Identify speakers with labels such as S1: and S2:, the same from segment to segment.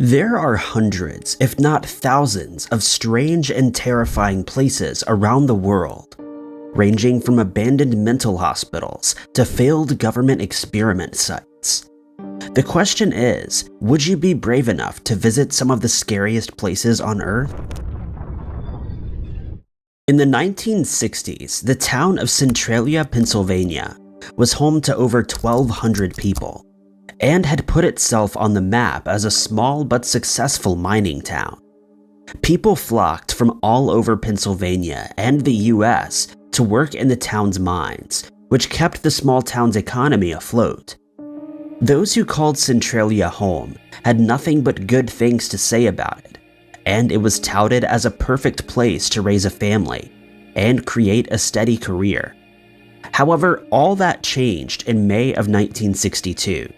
S1: There are hundreds, if not thousands, of strange and terrifying places around the world, ranging from abandoned mental hospitals to failed government experiment sites. The question is, would you be brave enough to visit some of the scariest places on Earth? In the 1960s, the town of Centralia, Pennsylvania, was home to over 1,200 people, and had put itself on the map as a small but successful mining town. People flocked from all over Pennsylvania and the US to work in the town's mines, which kept the small town's economy afloat. Those who called Centralia home had nothing but good things to say about it, and it was touted as a perfect place to raise a family and create a steady career. However, all that changed in May of 1962.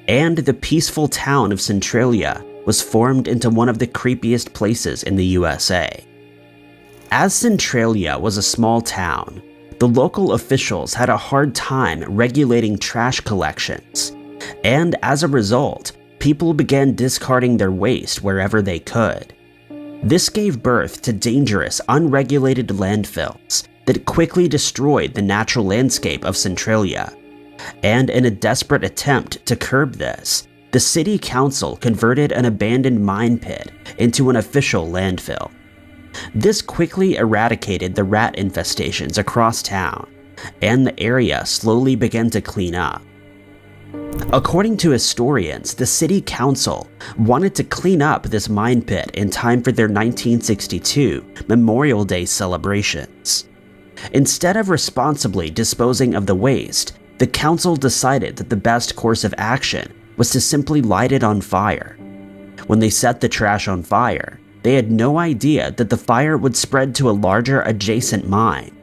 S1: And the peaceful town of Centralia was formed into one of the creepiest places in the USA. As Centralia was a small town, the local officials had a hard time regulating trash collections, and as a result, people began discarding their waste wherever they could. This gave birth to dangerous, unregulated landfills that quickly destroyed the natural landscape of Centralia. And in a desperate attempt to curb this, the city council converted an abandoned mine pit into an official landfill. This quickly eradicated the rat infestations across town, and the area slowly began to clean up. According to historians, the city council wanted to clean up this mine pit in time for their 1962 Memorial Day celebrations. Instead of responsibly disposing of the waste, the council decided that the best course of action was to simply light it on fire. When they set the trash on fire, they had no idea that the fire would spread to a larger adjacent mine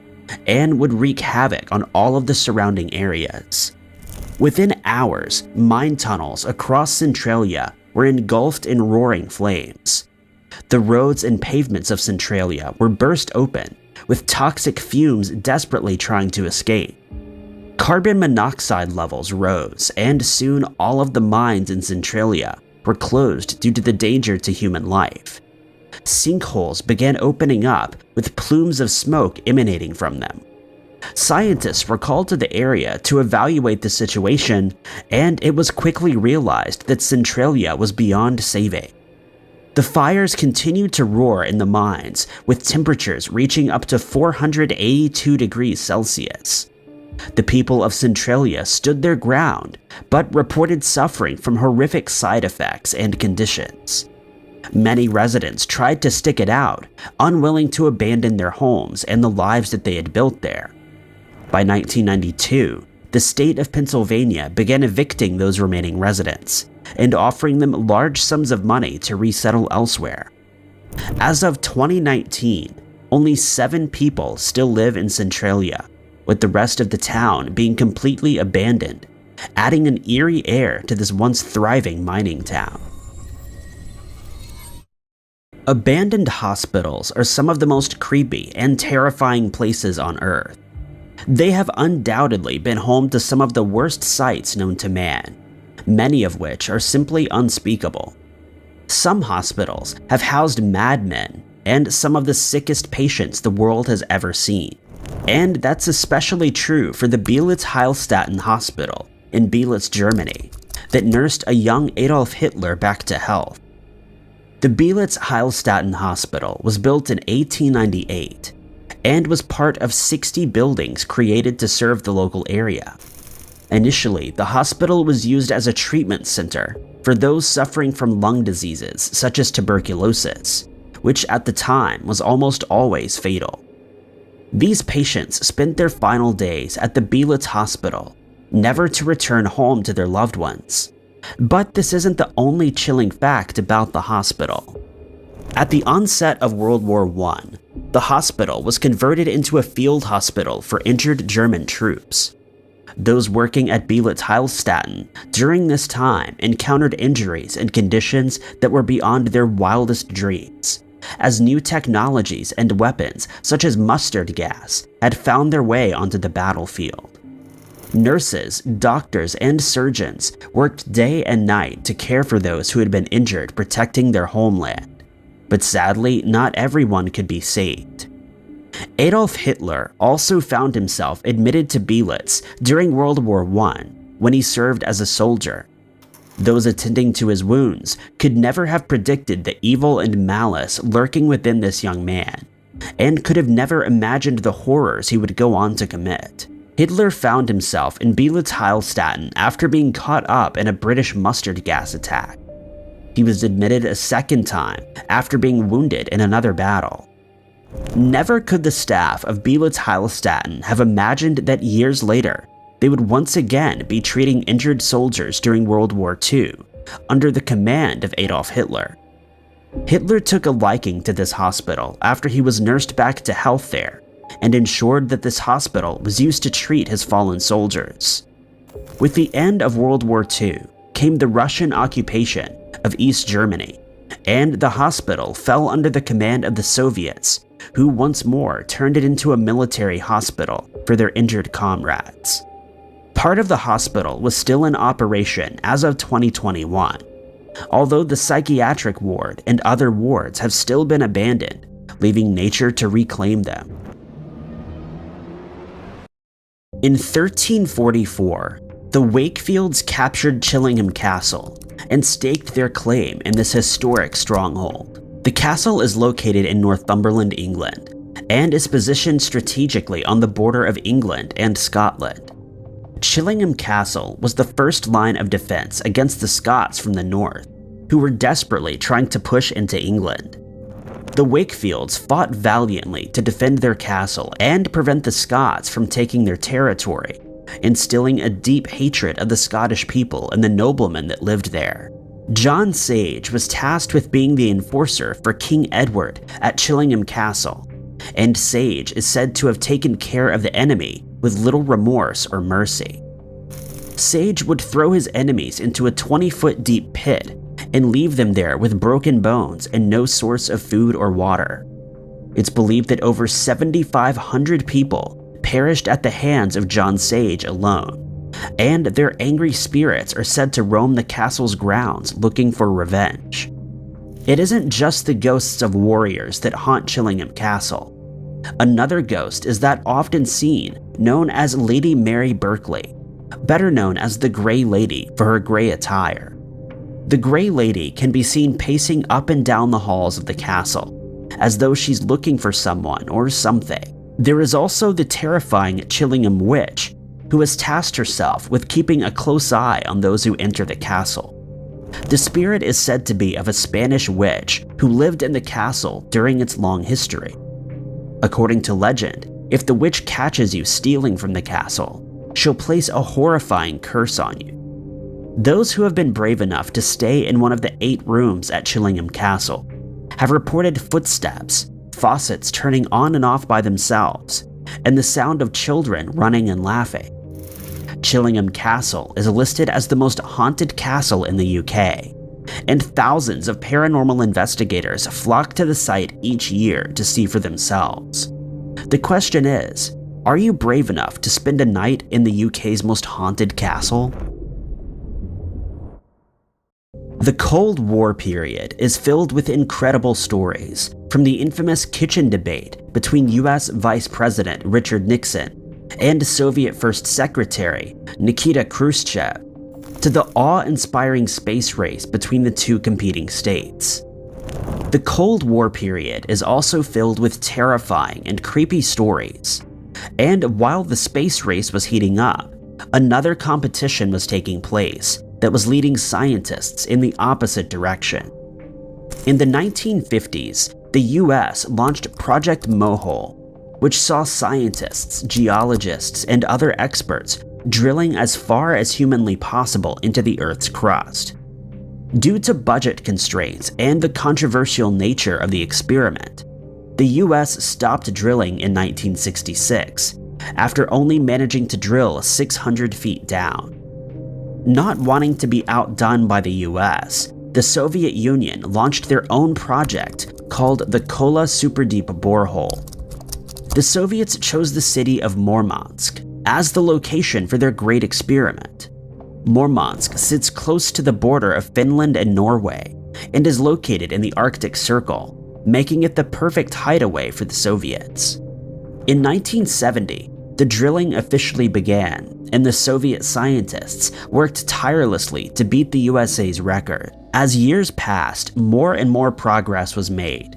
S1: and would wreak havoc on all of the surrounding areas. Within hours, mine tunnels across Centralia were engulfed in roaring flames. The roads and pavements of Centralia were burst open, with toxic fumes desperately trying to escape. Carbon monoxide levels rose, and soon all of the mines in Centralia were closed due to the danger to human life. Sinkholes began opening up, with plumes of smoke emanating from them. Scientists were called to the area to evaluate the situation, and it was quickly realized that Centralia was beyond saving. The fires continued to roar in the mines, with temperatures reaching up to 482 degrees Celsius. The people of Centralia stood their ground, but reported suffering from horrific side effects and conditions. Many residents tried to stick it out, unwilling to abandon their homes and the lives that they had built there. By 1992, the state of Pennsylvania began evicting those remaining residents and offering them large sums of money to resettle elsewhere. As of 2019, only 7 people still live in Centralia, with the rest of the town being completely abandoned, adding an eerie air to this once thriving mining town. Abandoned hospitals are some of the most creepy and terrifying places on Earth. They have undoubtedly been home to some of the worst sights known to man, many of which are simply unspeakable. Some hospitals have housed madmen and some of the sickest patients the world has ever seen. And that's especially true for the Beelitz-Heilstätten Hospital in Beelitz, Germany, that nursed a young Adolf Hitler back to health. The Beelitz-Heilstätten Hospital was built in 1898 and was part of 60 buildings created to serve the local area. Initially, the hospital was used as a treatment center for those suffering from lung diseases such as tuberculosis, which at the time was almost always fatal. These patients spent their final days at the Beelitz Hospital, never to return home to their loved ones. But this isn't the only chilling fact about the hospital. At the onset of World War I, the hospital was converted into a field hospital for injured German troops. Those working at Beelitz-Heilstätten during this time encountered injuries and conditions that were beyond their wildest dreams, as new technologies and weapons such as mustard gas had found their way onto the battlefield. Nurses, doctors, and surgeons worked day and night to care for those who had been injured protecting their homeland. But sadly, not everyone could be saved. Adolf Hitler also found himself admitted to Beelitz during World War I when he served as a soldier. Those attending to his wounds could never have predicted the evil and malice lurking within this young man, and could have never imagined the horrors he would go on to commit. Hitler found himself in Beelitz-Heilstätten after being caught up in a British mustard gas attack. He was admitted a second time after being wounded in another battle. Never could the staff of Beelitz-Heilstätten have imagined that years later, they would once again be treating injured soldiers during World War II under the command of Adolf Hitler. Hitler took a liking to this hospital after he was nursed back to health there, and ensured that this hospital was used to treat his fallen soldiers. With the end of World War II came the Russian occupation of East Germany, and the hospital fell under the command of the Soviets, who once more turned it into a military hospital for their injured comrades. Part of the hospital was still in operation as of 2021, although the psychiatric ward and other wards have still been abandoned, leaving nature to reclaim them. In 1344, the Wakefields captured Chillingham Castle and staked their claim in this historic stronghold. The castle is located in Northumberland, England, and is positioned strategically on the border of England and Scotland. Chillingham Castle was the first line of defense against the Scots from the north, who were desperately trying to push into England. The Wakefields fought valiantly to defend their castle and prevent the Scots from taking their territory, instilling a deep hatred of the Scottish people and the noblemen that lived there. John Sage was tasked with being the enforcer for King Edward at Chillingham Castle, and Sage is said to have taken care of the enemy with little remorse or mercy. Sage would throw his enemies into a 20-foot deep pit and leave them there with broken bones and no source of food or water. It's believed that over 7,500 people perished at the hands of John Sage alone, and their angry spirits are said to roam the castle's grounds looking for revenge. It isn't just the ghosts of warriors that haunt Chillingham Castle. Another ghost is that often seen, known as Lady Mary Berkeley, better known as the Grey Lady for her gray attire. The Grey Lady can be seen pacing up and down the halls of the castle, as though she's looking for someone or something. There is also the terrifying Chillingham Witch, who has tasked herself with keeping a close eye on those who enter the castle. The spirit is said to be of a Spanish witch who lived in the castle during its long history. According to legend, if the witch catches you stealing from the castle, she'll place a horrifying curse on you. Those who have been brave enough to stay in one of the 8 rooms at Chillingham Castle have reported footsteps, faucets turning on and off by themselves, and the sound of children running and laughing. Chillingham Castle is listed as the most haunted castle in the UK, and thousands of paranormal investigators flock to the site each year to see for themselves. The question is, are you brave enough to spend a night in the UK's most haunted castle? The Cold War period is filled with incredible stories, from the infamous kitchen debate between US Vice President Richard Nixon and Soviet First Secretary Nikita Khrushchev, to the awe-inspiring space race between the two competing states. The Cold War period is also filled with terrifying and creepy stories, and while the space race was heating up, another competition was taking place that was leading scientists in the opposite direction. In the 1950s, the US launched Project Mohole, which saw scientists, geologists, and other experts drilling as far as humanly possible into the Earth's crust. Due to budget constraints and the controversial nature of the experiment, the US stopped drilling in 1966, after only managing to drill 600 feet down. Not wanting to be outdone by the US, the Soviet Union launched their own project called the Kola superdeep borehole. The Soviets chose the city of Murmansk, as the location for their great experiment. Murmansk sits close to the border of Finland and Norway and is located in the Arctic Circle, making it the perfect hideaway for the Soviets. In 1970, the drilling officially began, and the Soviet scientists worked tirelessly to beat the USA's record. As years passed, more and more progress was made,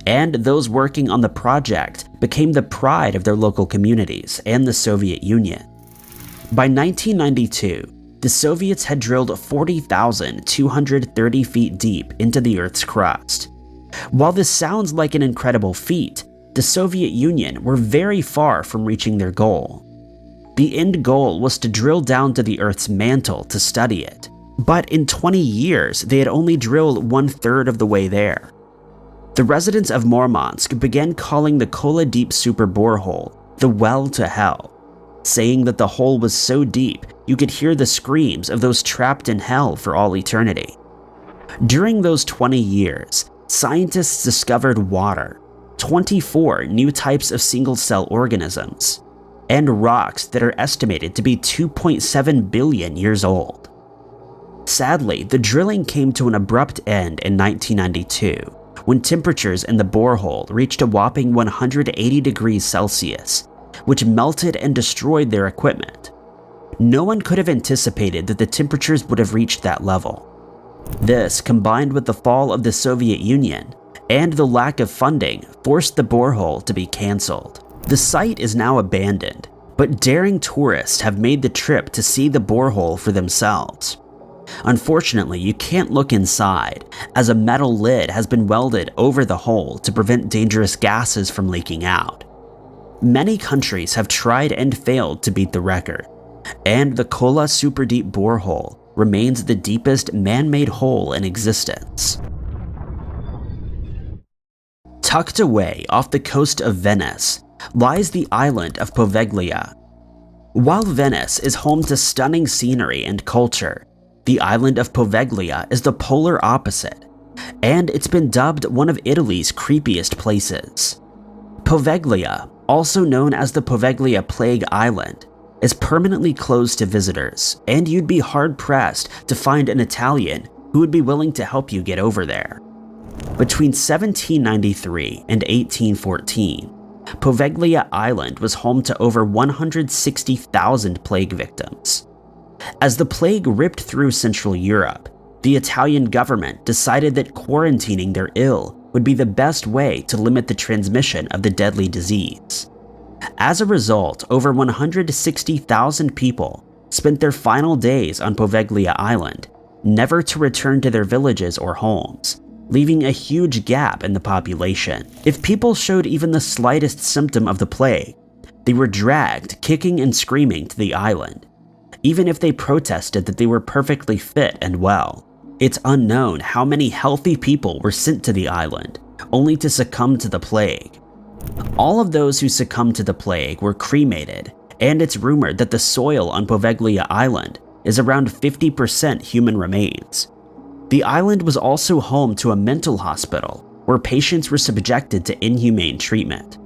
S1: and those working on the project became the pride of their local communities and the Soviet Union. By 1992, the Soviets had drilled 40,230 feet deep into the Earth's crust. While this sounds like an incredible feat, the Soviet Union were very far from reaching their goal. The end goal was to drill down to the Earth's mantle to study it, but in 20 years they had only drilled 1/3 of the way there. The residents of Murmansk began calling the Kola deep super borehole the well to hell, saying that the hole was so deep you could hear the screams of those trapped in hell for all eternity. During those 20 years, scientists discovered water, 24 new types of single-cell organisms, and rocks that are estimated to be 2.7 billion years old. Sadly, the drilling came to an abrupt end in 1992, when temperatures in the borehole reached a whopping 180 degrees Celsius, which melted and destroyed their equipment. No one could have anticipated that the temperatures would have reached that level. This, combined with the fall of the Soviet Union and the lack of funding, forced the borehole to be cancelled. The site is now abandoned, but daring tourists have made the trip to see the borehole for themselves. Unfortunately, you can't look inside, as a metal lid has been welded over the hole to prevent dangerous gases from leaking out. Many countries have tried and failed to beat the record, and the Kola super deep borehole remains the deepest man-made hole in existence. Tucked away off the coast of Venice lies the island of Poveglia. While Venice is home to stunning scenery and culture, the island of Poveglia is the polar opposite, and it's been dubbed one of Italy's creepiest places. Poveglia, also known as the Poveglia Plague Island, is permanently closed to visitors, and you'd be hard-pressed to find an Italian who would be willing to help you get over there. Between 1793 and 1814, Poveglia Island was home to over 160,000 plague victims. As the plague ripped through Central Europe, the Italian government decided that quarantining their ill would be the best way to limit the transmission of the deadly disease. As a result, over 160,000 people spent their final days on Poveglia Island, never to return to their villages or homes, leaving a huge gap in the population. If people showed even the slightest symptom of the plague, they were dragged kicking and screaming to the island, even if they protested that they were perfectly fit and well. It's unknown how many healthy people were sent to the island, only to succumb to the plague. All of those who succumbed to the plague were cremated, and it's rumored that the soil on Poveglia Island is around 50% human remains. The island was also home to a mental hospital where patients were subjected to inhumane treatment.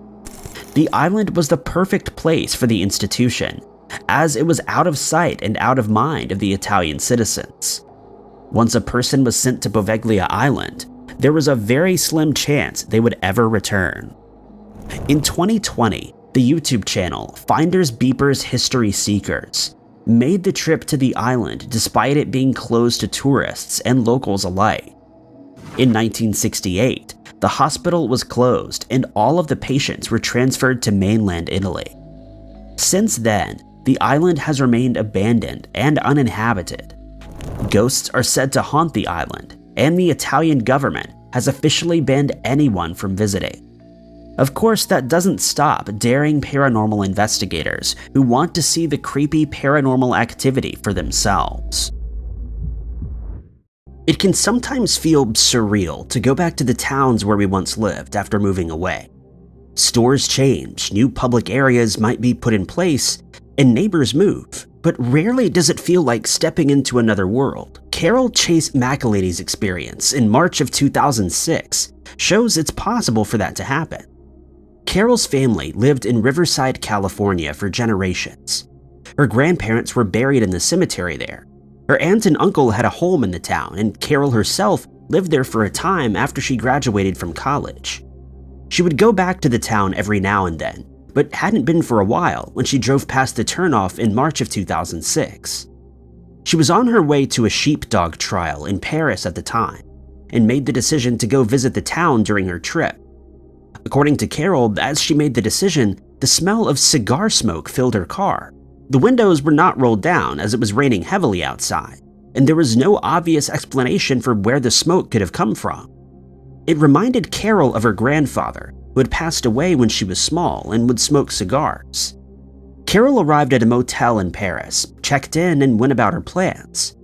S1: The island was the perfect place for the institution, as it was out of sight and out of mind of the Italian citizens. Once a person was sent to Poveglia Island, there was a very slim chance they would ever return. In 2020, the YouTube channel Finders Beepers History Seekers made the trip to the island despite it being closed to tourists and locals alike. In 1968, the hospital was closed and all of the patients were transferred to mainland Italy. Since then, the island has remained abandoned and uninhabited. Ghosts are said to haunt the island, and the Italian government has officially banned anyone from visiting. Of course, that doesn't stop daring paranormal investigators who want to see the creepy paranormal activity for themselves. It can sometimes feel surreal to go back to the towns where we once lived after moving away. Stores change, new public areas might be put in place, and neighbors move, but rarely does it feel like stepping into another world. Carol Chase McAlady's experience in March of 2006 shows it's possible for that to happen. Carol's family lived in Riverside, California for generations. Her grandparents were buried in the cemetery there. Her aunt and uncle had a home in the town, and Carol herself lived there for a time after she graduated from college. She would go back to the town every now and then, but hadn't been for a while when she drove past the turnoff in March of 2006. She was on her way to a sheepdog trial in Paris at the time, and made the decision to go visit the town during her trip. According to Carol, as she made the decision, the smell of cigar smoke filled her car. The windows were not rolled down as it was raining heavily outside, and there was no obvious explanation for where the smoke could have come from. It reminded Carol of her grandfather, who had passed away when she was small and would smoke cigars. Carol arrived at a motel in Paris, checked in, and went about her plans.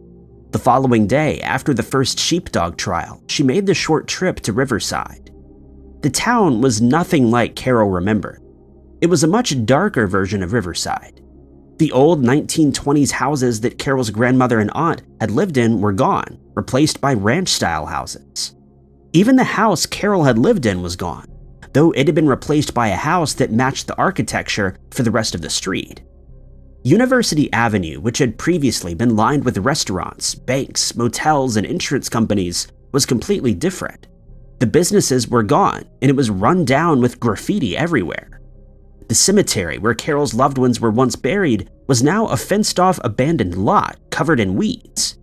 S1: The following day, after the first sheepdog trial, she made the short trip to Riverside. The town was nothing like Carol remembered. It was a much darker version of Riverside. The old 1920s houses that Carol's grandmother and aunt had lived in were gone, replaced by ranch-style houses. Even the house Carol had lived in was gone, though it had been replaced by a house that matched the architecture for the rest of the street. University Avenue, which had previously been lined with restaurants, banks, motels, and insurance companies, was completely different. The businesses were gone, and it was run down with graffiti everywhere. The cemetery where Carol's loved ones were once buried was now a fenced-off abandoned lot covered in weeds.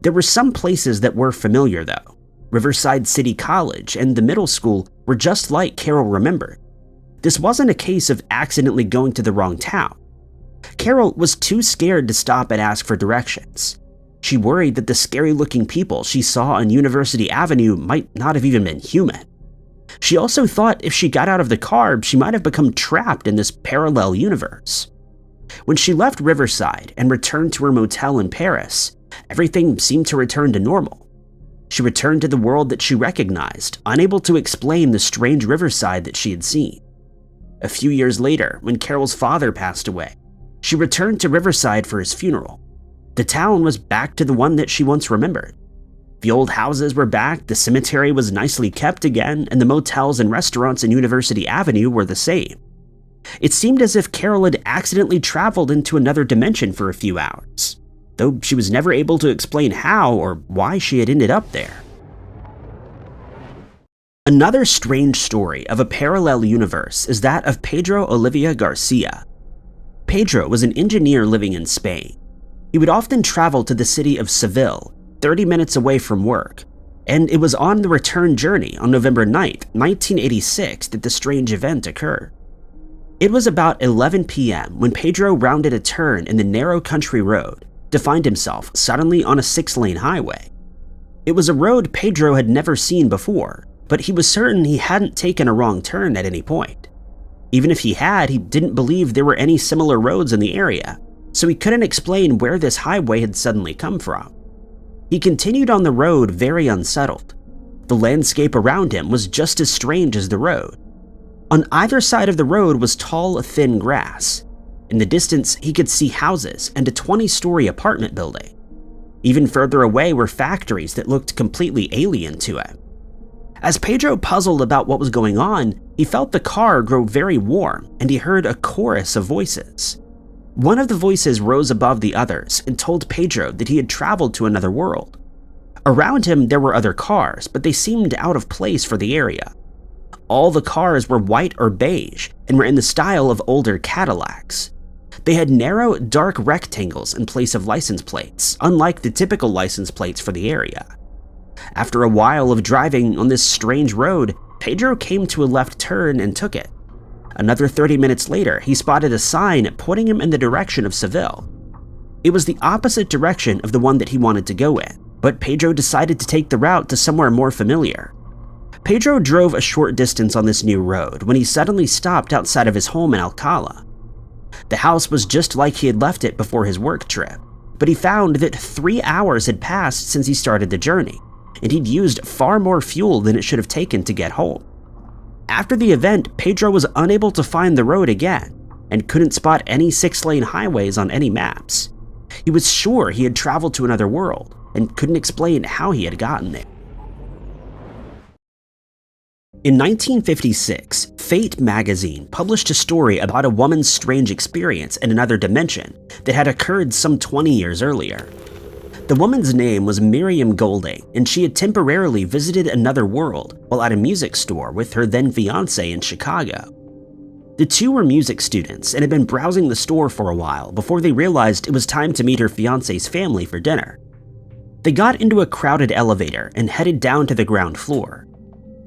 S1: There were some places that were familiar, though. Riverside City College and the middle school were just like Carol remembered. This wasn't a case of accidentally going to the wrong town. Carol was too scared to stop and ask for directions. She worried that the scary-looking people she saw on University Avenue might not have even been human. She also thought if she got out of the car, she might have become trapped in this parallel universe. When she left Riverside and returned to her motel in Paris, everything seemed to return to normal. She returned to the world that she recognized, unable to explain the strange Riverside that she had seen. A few years later, when Carol's father passed away, she returned to Riverside for his funeral. The town was back to the one that she once remembered. The old houses were back, the cemetery was nicely kept again, and the motels and restaurants in University Avenue were the same. It seemed as if Carol had accidentally traveled into another dimension for a few hours, though she was never able to explain how or why she had ended up there. Another strange story of a parallel universe is that of Pedro Olivia Garcia. Pedro was an engineer living in Spain. He would often travel to the city of Seville, 30 minutes away from work, and it was on the return journey on November 9th, 1986 that the strange event occurred. It was about 11 p.m. when Pedro rounded a turn in the narrow country road to find himself suddenly on a 6-lane highway. It was a road Pedro had never seen before, but he was certain he hadn't taken a wrong turn at any point. Even if he had, he didn't believe there were any similar roads in the area, so he couldn't explain where this highway had suddenly come from. He continued on the road very unsettled. The landscape around him was just as strange as the road. On either side of the road was tall, thin grass. In the distance, he could see houses and a 20-story apartment building. Even further away were factories that looked completely alien to him. As Pedro puzzled about what was going on, he felt the car grow very warm, and he heard a chorus of voices. One of the voices rose above the others and told Pedro that he had traveled to another world. Around him there were other cars, but they seemed out of place for the area. All the cars were white or beige and were in the style of older Cadillacs. They had narrow, dark rectangles in place of license plates, unlike the typical license plates for the area. After a while of driving on this strange road, Pedro came to a left turn and took it. Another 30 minutes later, he spotted a sign pointing him in the direction of Seville. It was the opposite direction of the one that he wanted to go in, but Pedro decided to take the route to somewhere more familiar. Pedro drove a short distance on this new road when he suddenly stopped outside of his home in Alcala. The house was just like he had left it before his work trip, but he found that 3 hours had passed since he started the journey, and he'd used far more fuel than it should have taken to get home. After the event, Pedro was unable to find the road again and couldn't spot any 6-lane highways on any maps. He was sure he had traveled to another world and couldn't explain how he had gotten there. In 1956, Fate magazine published a story about a woman's strange experience in another dimension that had occurred some 20 years earlier. The woman's name was Miriam Golding, and she had temporarily visited another world while at a music store with her then fiancé in Chicago. The two were music students and had been browsing the store for a while before they realized it was time to meet her fiancé's family for dinner. They got into a crowded elevator and headed down to the ground floor.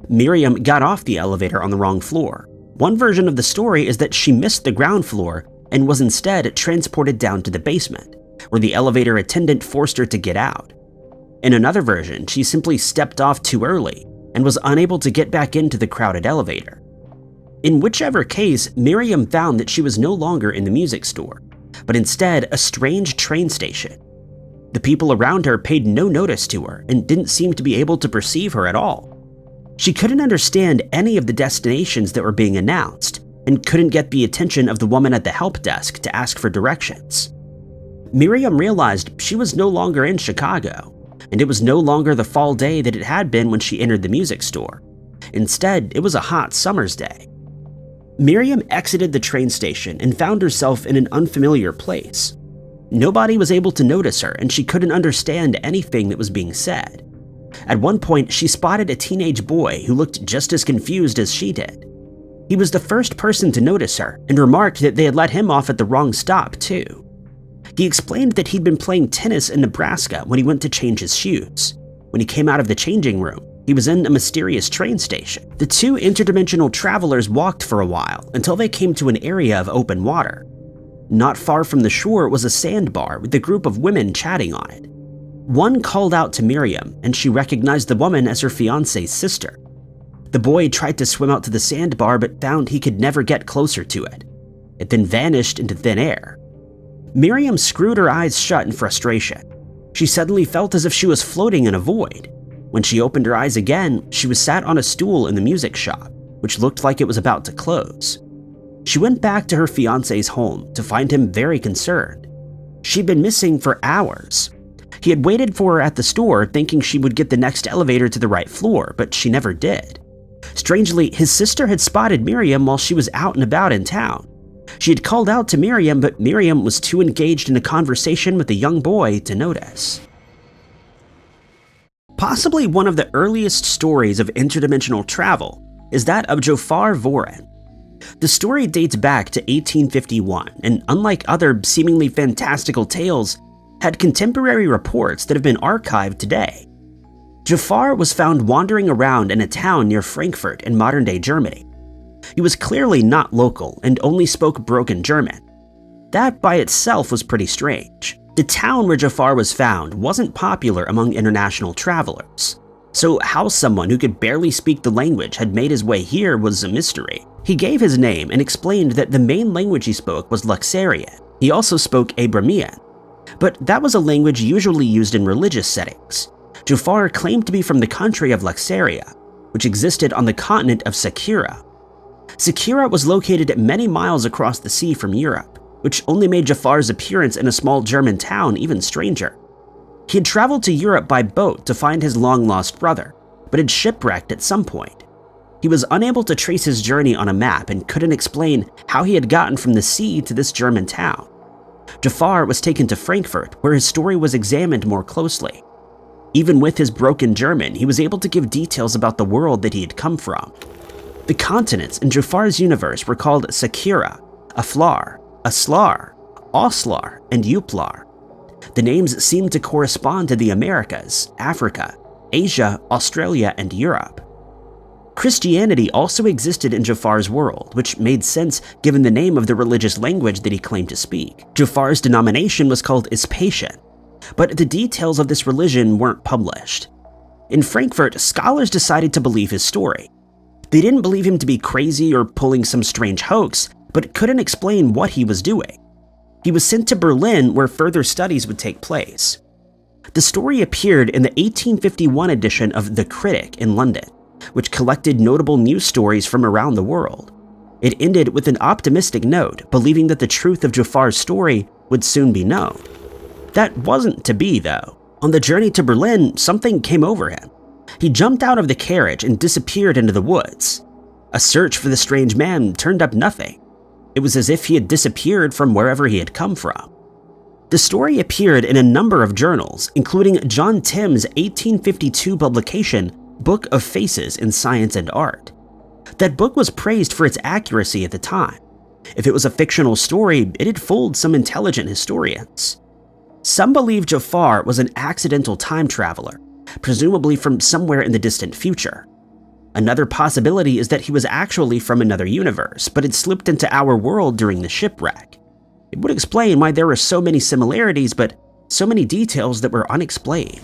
S1: Miriam got off the elevator on the wrong floor. One version of the story is that she missed the ground floor and was instead transported down to the basement, where the elevator attendant forced her to get out. In another version, she simply stepped off too early and was unable to get back into the crowded elevator. In whichever case, Miriam found that she was no longer in the music store, but instead a strange train station. The people around her paid no notice to her and didn't seem to be able to perceive her at all. She couldn't understand any of the destinations that were being announced and couldn't get the attention of the woman at the help desk to ask for directions. Miriam realized she was no longer in Chicago, and it was no longer the fall day that it had been when she entered the music store. Instead, it was a hot summer's day. Miriam exited the train station and found herself in an unfamiliar place. Nobody was able to notice her, and she couldn't understand anything that was being said. At one point, she spotted a teenage boy who looked just as confused as she did. He was the first person to notice her and remarked that they had let him off at the wrong stop, too. He explained that he'd been playing tennis in Nebraska when he went to change his shoes. When he came out of the changing room, he was in a mysterious train station. The two interdimensional travelers walked for a while until they came to an area of open water. Not far from the shore was a sandbar with a group of women chatting on it. One called out to Miriam, and she recognized the woman as her fiancé's sister. The boy tried to swim out to the sandbar but found he could never get closer to it. It then vanished into thin air. Miriam screwed her eyes shut in frustration. She suddenly felt as if she was floating in a void. When she opened her eyes again, she was sat on a stool in the music shop, which looked like it was about to close. She went back to her fiancé's home to find him very concerned. She'd been missing for hours. He had waited for her at the store thinking she would get the next elevator to the right floor, but she never did. Strangely, his sister had spotted Miriam while she was out and about in town. She had called out to Miriam, but Miriam was too engaged in a conversation with the young boy to notice. Possibly one of the earliest stories of interdimensional travel is that of Jafar Voren. The story dates back to 1851, and unlike other seemingly fantastical tales, had contemporary reports that have been archived today. Jafar was found wandering around in a town near Frankfurt in modern-day Germany. He was clearly not local and only spoke broken German. That by itself was pretty strange. The town where Jafar was found wasn't popular among international travelers, so how someone who could barely speak the language had made his way here was a mystery. He gave his name and explained that the main language he spoke was Luxarian. He also spoke Abramian, but that was a language usually used in religious settings. Jafar claimed to be from the country of Luxaria, which existed on the continent of Sakura. Sakura was located many miles across the sea from Europe, which only made Jafar's appearance in a small German town even stranger. He had traveled to Europe by boat to find his long-lost brother, but had shipwrecked at some point. He was unable to trace his journey on a map and couldn't explain how he had gotten from the sea to this German town. Jafar was taken to Frankfurt, where his story was examined more closely. Even with his broken German, he was able to give details about the world that he had come from. The continents in Jafar's universe were called Sakura, Aflar, Aslar, Oslar, and Uplar. The names seemed to correspond to the Americas, Africa, Asia, Australia, and Europe. Christianity also existed in Jafar's world, which made sense given the name of the religious language that he claimed to speak. Jafar's denomination was called Ispatian, but the details of this religion weren't published. In Frankfurt, scholars decided to believe his story. They didn't believe him to be crazy or pulling some strange hoax, but couldn't explain what he was doing. He was sent to Berlin, where further studies would take place. The story appeared in the 1851 edition of The Critic in London, which collected notable news stories from around the world. It ended with an optimistic note, believing that the truth of Jafar's story would soon be known. That wasn't to be, though. On the journey to Berlin, something came over him. He jumped out of the carriage and disappeared into the woods. A search for the strange man turned up nothing. It was as if he had disappeared from wherever he had come from. The story appeared in a number of journals, including John Timm's 1852 publication, Book of Faces in Science and Art. That book was praised for its accuracy at the time. If it was a fictional story, it had fooled some intelligent historians. Some believe Jafar was an accidental time traveler, presumably from somewhere in the distant future. Another possibility is that he was actually from another universe, but had slipped into our world during the shipwreck. It would explain why there were so many similarities, but so many details that were unexplained.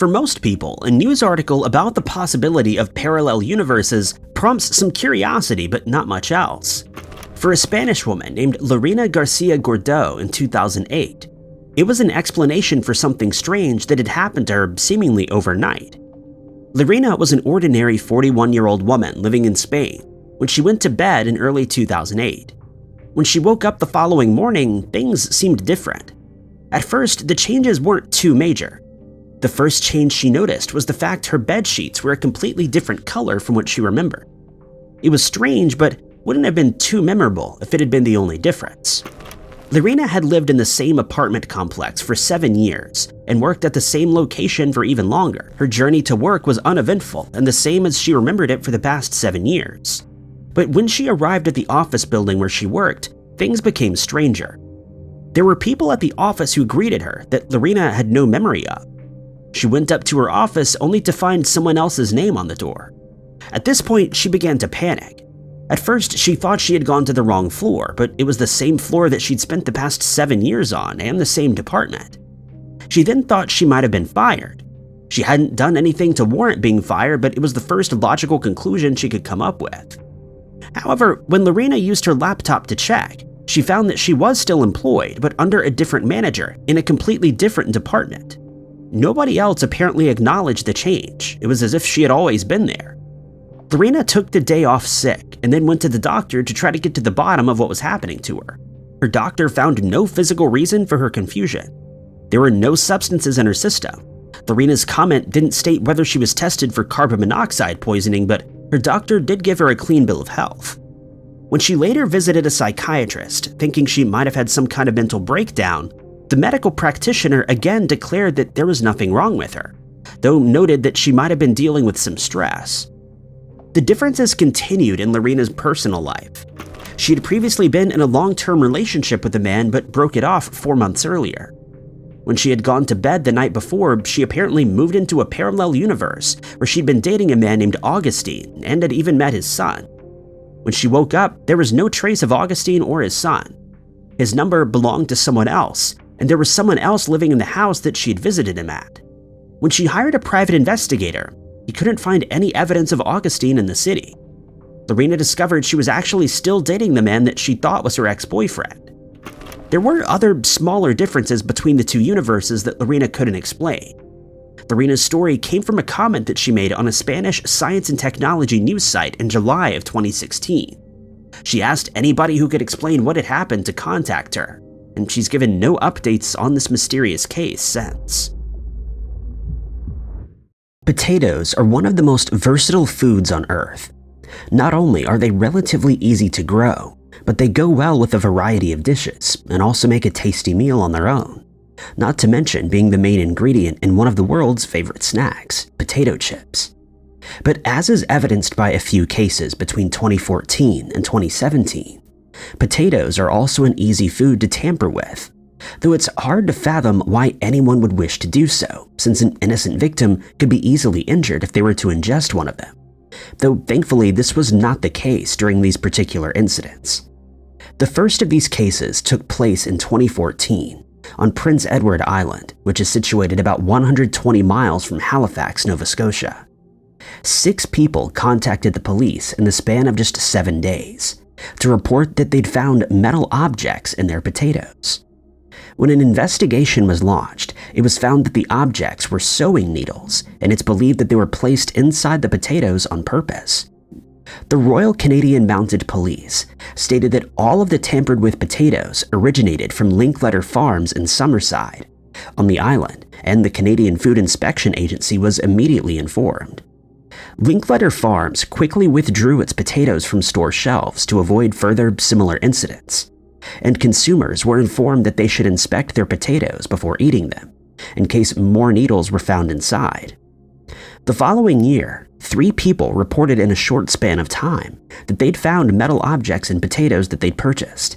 S1: For most people, a news article about the possibility of parallel universes prompts some curiosity, but not much else. For a Spanish woman named Lerina Garcia in 2008, it was an explanation for something strange that had happened to her seemingly overnight. Lerina was an ordinary 41-year-old woman living in Spain when she went to bed in early 2008. When she woke up the following morning, things seemed different. At first, the changes weren't too major. The first change she noticed was the fact her bed sheets were a completely different color from what she remembered. It was strange, but wouldn't have been too memorable if it had been the only difference. Lerina had lived in the same apartment complex for 7 years and worked at the same location for even longer. Her journey to work was uneventful and the same as she remembered it for the past 7 years. But when she arrived at the office building where she worked, things became stranger. There were people at the office who greeted her that Lerina had no memory of. She went up to her office only to find someone else's name on the door. At this point, she began to panic. At first, she thought she had gone to the wrong floor, but it was the same floor that she'd spent the past 7 years on and the same department. She then thought she might have been fired. She hadn't done anything to warrant being fired, but it was the first logical conclusion she could come up with. However, when Lerina used her laptop to check, she found that she was still employed, but under a different manager in a completely different department. Nobody else apparently acknowledged the change. It was as if she had always been there. Lerina took the day off sick and then went to the doctor to try to get to the bottom of what was happening to her. Her doctor found no physical reason for her confusion. There were no substances in her system. Lerina's comment didn't state whether she was tested for carbon monoxide poisoning, but her doctor did give her a clean bill of health. When she later visited a psychiatrist, thinking she might have had some kind of mental breakdown, the medical practitioner again declared that there was nothing wrong with her, though noted that she might have been dealing with some stress. The differences continued in Lerina's personal life. She had previously been in a long-term relationship with a man but broke it off 4 months earlier. When she had gone to bed the night before, she apparently moved into a parallel universe where she'd been dating a man named Augustine and had even met his son. When she woke up, there was no trace of Augustine or his son. His number belonged to someone else, and there was someone else living in the house that she had visited him at. When she hired a private investigator, he couldn't find any evidence of Augustine in the city. Lerina discovered she was actually still dating the man that she thought was her ex-boyfriend. There were other smaller differences between the two universes that Lerina couldn't explain. Lerina's story came from a comment that she made on a Spanish science and technology news site in July of 2016. She asked anybody who could explain what had happened to contact her, and she's given no updates on this mysterious case since. Potatoes are one of the most versatile foods on Earth. Not only are they relatively easy to grow, but they go well with a variety of dishes and also make a tasty meal on their own, not to mention being the main ingredient in one of the world's favorite snacks, potato chips. But as is evidenced by a few cases between 2014 and 2017, potatoes are also an easy food to tamper with, though it's hard to fathom why anyone would wish to do so, since an innocent victim could be easily injured if they were to ingest one of them. Though thankfully this was not the case during these particular incidents. The first of these cases took place in 2014 on Prince Edward Island, which is situated about 120 miles from Halifax, Nova Scotia. 6 people contacted the police in the span of just 7 days to report that they'd found metal objects in their potatoes. When an investigation was launched, it was found that the objects were sewing needles, and it's believed that they were placed inside the potatoes on purpose. The Royal Canadian Mounted Police stated that all of the tampered with potatoes originated from Linkletter Farms in Summerside, on the island, and the Canadian Food Inspection Agency was immediately informed. Linkletter Farms quickly withdrew its potatoes from store shelves to avoid further similar incidents, and consumers were informed that they should inspect their potatoes before eating them, in case more needles were found inside. The following year, 3 people reported in a short span of time that they'd found metal objects in potatoes that they'd purchased,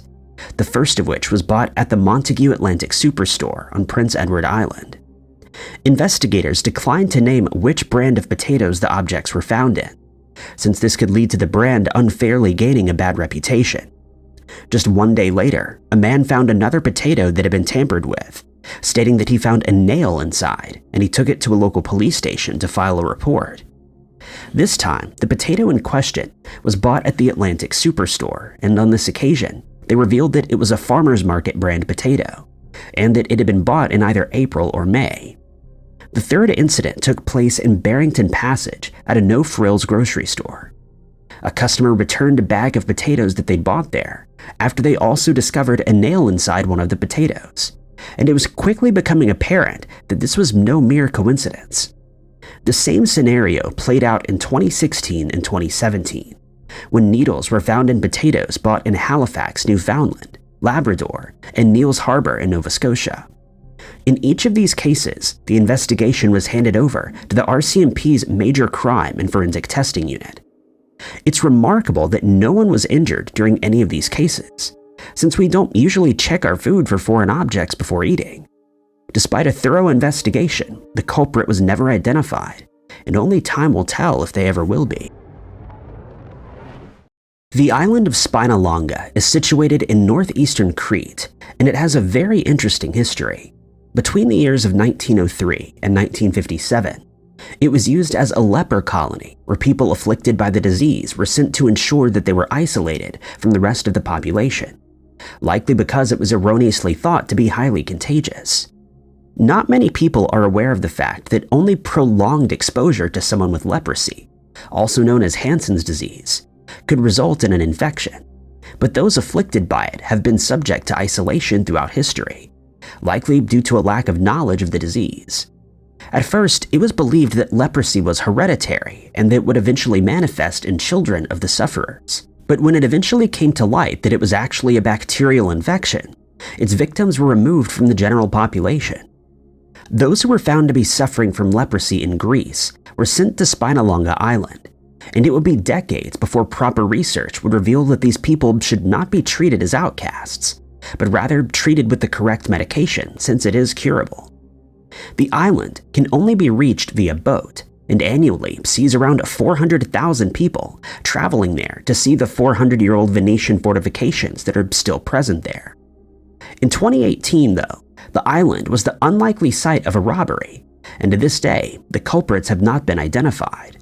S1: the first of which was bought at the Montague Atlantic Superstore on Prince Edward Island. Investigators declined to name which brand of potatoes the objects were found in, since this could lead to the brand unfairly gaining a bad reputation. Just 1 day later, a man found another potato that had been tampered with, stating that he found a nail inside, and he took it to a local police station to file a report. This time, the potato in question was bought at the Atlantic Superstore, and on this occasion, they revealed that it was a farmer's market brand potato, and that it had been bought in either April or May. The third incident took place in Barrington Passage at a No Frills grocery store. A customer returned a bag of potatoes that they'd bought there, after they also discovered a nail inside one of the potatoes, and it was quickly becoming apparent that this was no mere coincidence. The same scenario played out in 2016 and 2017, when needles were found in potatoes bought in Halifax, Newfoundland, Labrador, and Neils Harbor in Nova Scotia. In each of these cases, the investigation was handed over to the RCMP's Major Crime and Forensic Testing Unit. It's remarkable that no one was injured during any of these cases, since we don't usually check our food for foreign objects before eating. Despite a thorough investigation, the culprit was never identified, and only time will tell if they ever will be. The island of Spinalonga is situated in northeastern Crete, and it has a very interesting history. Between the years of 1903 and 1957, it was used as a leper colony where people afflicted by the disease were sent to ensure that they were isolated from the rest of the population, likely because it was erroneously thought to be highly contagious. Not many people are aware of the fact that only prolonged exposure to someone with leprosy, also known as Hansen's disease, could result in an infection, but those afflicted by it have been subject to isolation throughout history, likely due to a lack of knowledge of the disease. At first, it was believed that leprosy was hereditary and that it would eventually manifest in children of the sufferers. But when it eventually came to light that it was actually a bacterial infection, its victims were removed from the general population. Those who were found to be suffering from leprosy in Greece were sent to Spinalonga Island, and it would be decades before proper research would reveal that these people should not be treated as outcasts, but rather treated with the correct medication since it is curable. The island can only be reached via boat, and annually sees around 400,000 people traveling there to see the 400-year-old Venetian fortifications that are still present there. In 2018, though, the island was the unlikely site of a robbery, and to this day, the culprits have not been identified.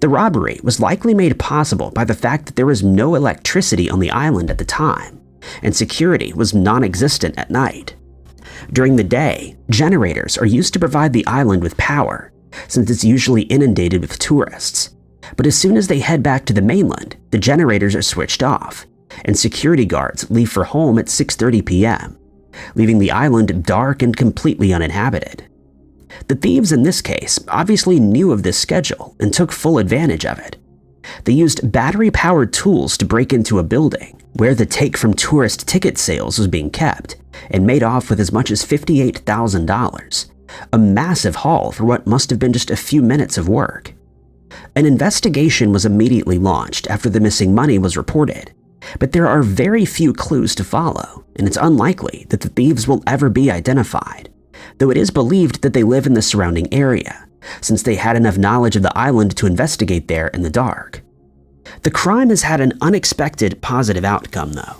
S1: The robbery was likely made possible by the fact that there was no electricity on the island at the time, and security was non-existent at night. During the day, generators are used to provide the island with power, since it's usually inundated with tourists. But as soon as they head back to the mainland, the generators are switched off, and security guards leave for home at 6:30 p.m., leaving the island dark and completely uninhabited. The thieves in this case obviously knew of this schedule and took full advantage of it. They used battery-powered tools to break into a building where the take from tourist ticket sales was being kept, and made off with as much as $58,000, a massive haul for what must have been just a few minutes of work. An investigation was immediately launched after the missing money was reported, but there are very few clues to follow, and it's unlikely that the thieves will ever be identified, though it is believed that they live in the surrounding area, since they had enough knowledge of the island to investigate there in the dark. The crime has had an unexpected positive outcome, though.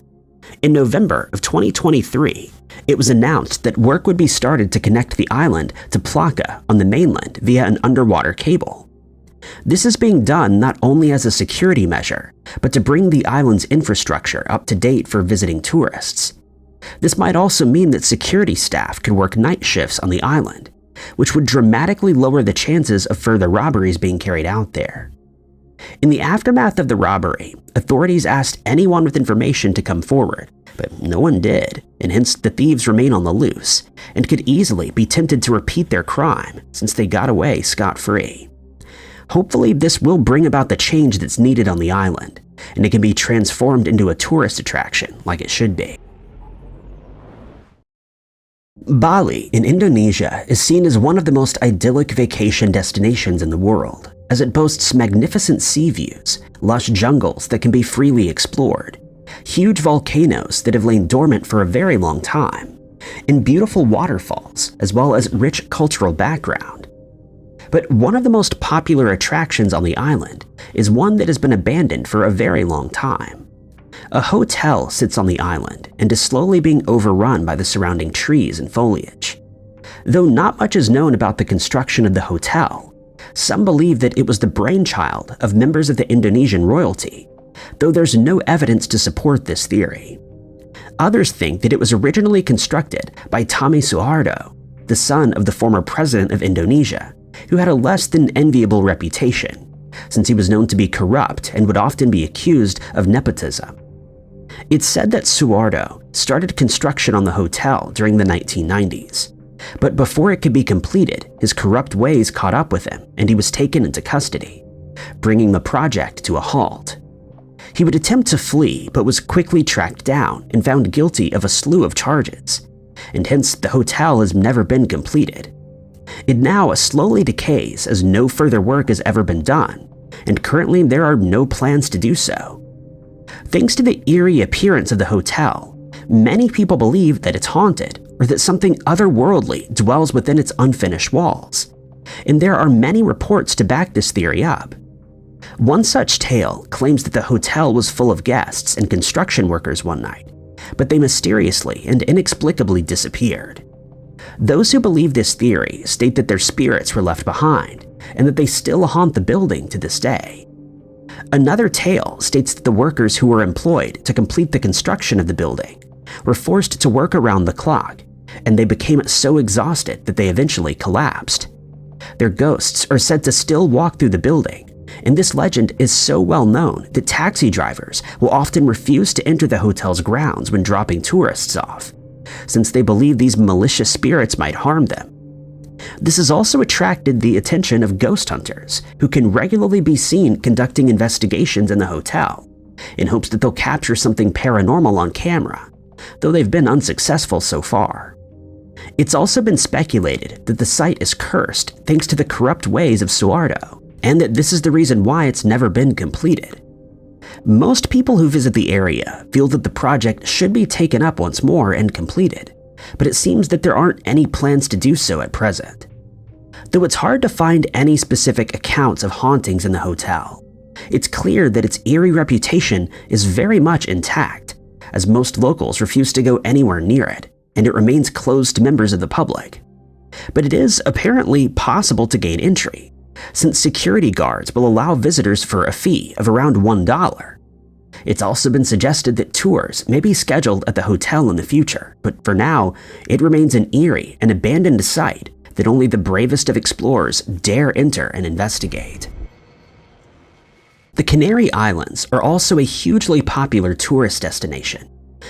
S1: In November of 2023, it was announced that work would be started to connect the island to Plaka on the mainland via an underwater cable. This is being done not only as a security measure, but to bring the island's infrastructure up to date for visiting tourists. This might also mean that security staff could work night shifts on the island, which would dramatically lower the chances of further robberies being carried out there. In the aftermath of the robbery, authorities asked anyone with information to come forward, but no one did, and hence the thieves remain on the loose and could easily be tempted to repeat their crime since they got away scot-free. Hopefully, this will bring about the change that's needed on the island, and it can be transformed into a tourist attraction like it should be. Bali in Indonesia is seen as one of the most idyllic vacation destinations in the world, as it boasts magnificent sea views, lush jungles that can be freely explored, huge volcanoes that have lain dormant for a very long time, and beautiful waterfalls, as well as rich cultural background. But one of the most popular attractions on the island is one that has been abandoned for a very long time. A hotel sits on the island and is slowly being overrun by the surrounding trees and foliage. Though not much is known about the construction of the hotel, some believe that it was the brainchild of members of the Indonesian royalty, though there's no evidence to support this theory. Others think that it was originally constructed by Tommy Soeharto, the son of the former president of Indonesia, who had a less than enviable reputation, since he was known to be corrupt and would often be accused of nepotism. It's said that Soeharto started construction on the hotel during the 1990s, but before it could be completed, his corrupt ways caught up with him and he was taken into custody, bringing the project to a halt. He would attempt to flee, but was quickly tracked down and found guilty of a slew of charges, and hence the hotel has never been completed. It now slowly decays as no further work has ever been done, and currently there are no plans to do so. Thanks to the eerie appearance of the hotel, many people believe that it's haunted or that something otherworldly dwells within its unfinished walls, and there are many reports to back this theory up. One such tale claims that the hotel was full of guests and construction workers one night, but they mysteriously and inexplicably disappeared. Those who believe this theory state that their spirits were left behind and that they still haunt the building to this day. Another tale states that the workers who were employed to complete the construction of the building were forced to work around the clock, and they became so exhausted that they eventually collapsed. Their ghosts are said to still walk through the building, and this legend is so well known that taxi drivers will often refuse to enter the hotel's grounds when dropping tourists off, since they believe these malicious spirits might harm them. This has also attracted the attention of ghost hunters, who can regularly be seen conducting investigations in the hotel, in hopes that they'll capture something paranormal on camera, though they've been unsuccessful so far. It's also been speculated that the site is cursed thanks to the corrupt ways of Soeharto, and that this is the reason why it's never been completed. Most people who visit the area feel that the project should be taken up once more and completed, but it seems that there aren't any plans to do so at present. Though it's hard to find any specific accounts of hauntings in the hotel, it's clear that its eerie reputation is very much intact, as most locals refuse to go anywhere near it, and it remains closed to members of the public. But it is apparently possible to gain entry, since security guards will allow visitors for a fee of around $1. It's also been suggested that tours may be scheduled at the hotel in the future, but for now, it remains an eerie and abandoned site that only the bravest of explorers dare enter and investigate. The Canary Islands are also a hugely popular tourist destination,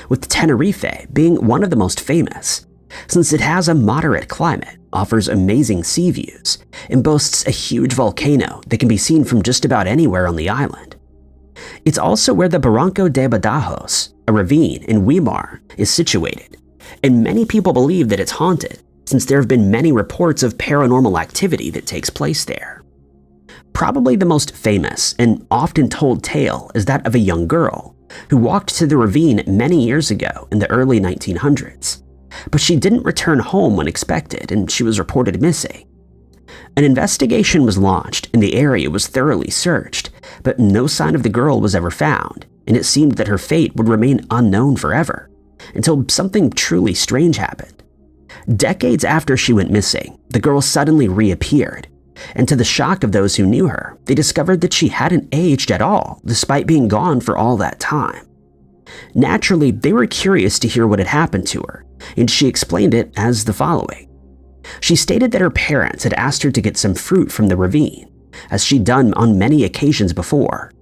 S1: with Tenerife being one of the most famous, since it has a moderate climate, offers amazing sea views, and boasts a huge volcano that can be seen from just about anywhere on the island. It's also where the Barranco de Badajoz, a ravine in Weimar, is situated, and many people believe that it's haunted, since there have been many reports of paranormal activity that takes place there. Probably the most famous and often told tale is that of a young girl who walked to the ravine many years ago in the early 1900s, but she didn't return home when expected and she was reported missing. An investigation was launched and the area was thoroughly searched, but no sign of the girl was ever found, and it seemed that her fate would remain unknown forever, until something truly strange happened. Decades after she went missing, the girl suddenly reappeared, and to the shock of those who knew her, they discovered that she hadn't aged at all, despite being gone for all that time. Naturally, they were curious to hear what had happened to her, and she explained it as the following. She stated that her parents had asked her to get some fruit from the ravine, as she'd done on many occasions before,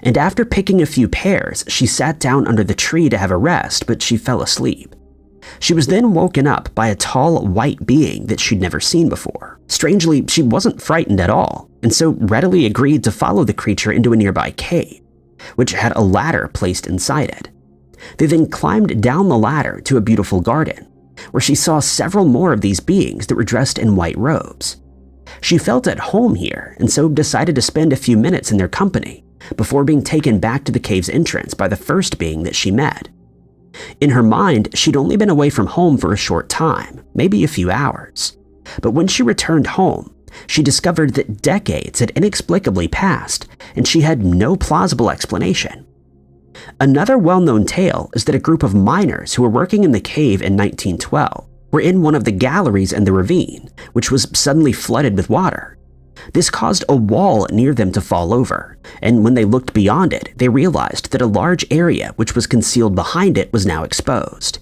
S1: and after picking a few pears, she sat down under the tree to have a rest, but she fell asleep. She was then woken up by a tall white being that she'd never seen before. Strangely, she wasn't frightened at all, and so readily agreed to follow the creature into a nearby cave, which had a ladder placed inside it. They then climbed down the ladder to a beautiful garden, where she saw several more of these beings that were dressed in white robes. She felt at home here and so decided to spend a few minutes in their company before being taken back to the cave's entrance by the first being that she met. In her mind, she'd only been away from home for a short time, maybe a few hours. But when she returned home, she discovered that decades had inexplicably passed and she had no plausible explanation. Another well-known tale is that a group of miners who were working in the cave in 1912 were in one of the galleries in the ravine, which was suddenly flooded with water. This caused a wall near them to fall over, and when they looked beyond it, they realized that a large area which was concealed behind it was now exposed.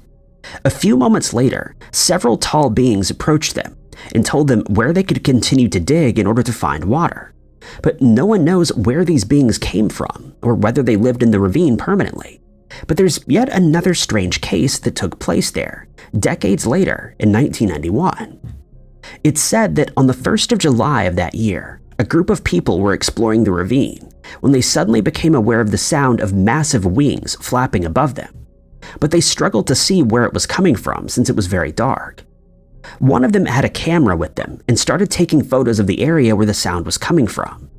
S1: A few moments later, several tall beings approached them and told them where they could continue to dig in order to find water. But no one knows where these beings came from or whether they lived in the ravine permanently. But there's yet another strange case that took place there, decades later in 1991. It's said that on the 1st of July of that year, a group of people were exploring the ravine when they suddenly became aware of the sound of massive wings flapping above them. But they struggled to see where it was coming from since it was very dark. One of them had a camera with them and started taking photos of the area where the sound was coming from.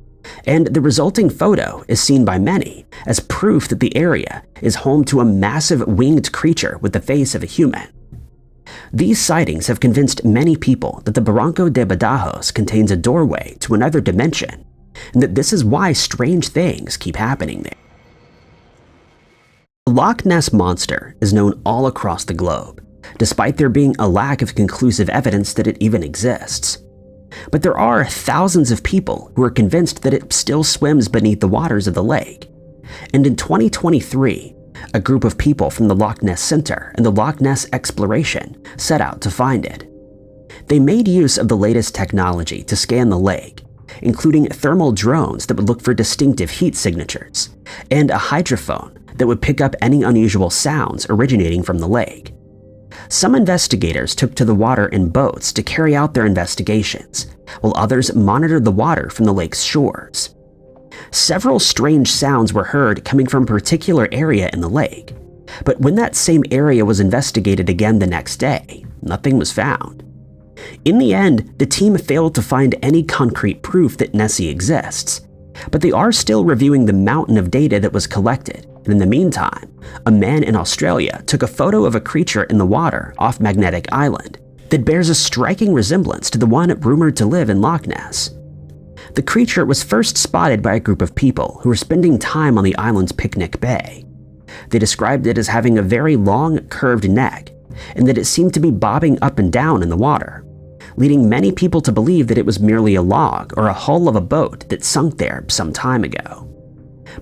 S1: And the resulting photo is seen by many as proof that the area is home to a massive winged creature with the face of a human. These sightings have convinced many people that the Barranco de Badajoz contains a doorway to another dimension, and that this is why strange things keep happening there. The Loch Ness Monster is known all across the globe, despite there being a lack of conclusive evidence that it even exists. But there are thousands of people who are convinced that it still swims beneath the waters of the lake. And in 2023, a group of people from the Loch Ness Center and the Loch Ness Exploration set out to find it. They made use of the latest technology to scan the lake, including thermal drones that would look for distinctive heat signatures, and a hydrophone that would pick up any unusual sounds originating from the lake. Some investigators took to the water in boats to carry out their investigations, while others monitored the water from the lake's shores. Several strange sounds were heard coming from a particular area in the lake, but when that same area was investigated again the next day, nothing was found. In the end, the team failed to find any concrete proof that Nessie exists, but they are still reviewing the mountain of data that was collected, and in the meantime, a man in Australia took a photo of a creature in the water off Magnetic Island that bears a striking resemblance to the one rumored to live in Loch Ness. The creature was first spotted by a group of people who were spending time on the island's picnic bay. They described it as having a very long, curved neck, and that it seemed to be bobbing up and down in the water, leading many people to believe that it was merely a log or a hull of a boat that sunk there some time ago.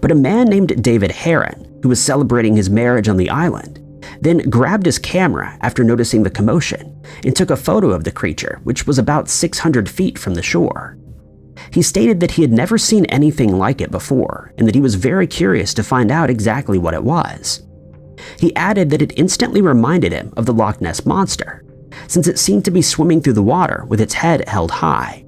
S1: But a man named David Heron, who was celebrating his marriage on the island, then grabbed his camera after noticing the commotion and took a photo of the creature, which was about 600 feet from the shore. He stated that he had never seen anything like it before and that he was very curious to find out exactly what it was. He added that it instantly reminded him of the Loch Ness Monster, since it seemed to be swimming through the water with its head held high,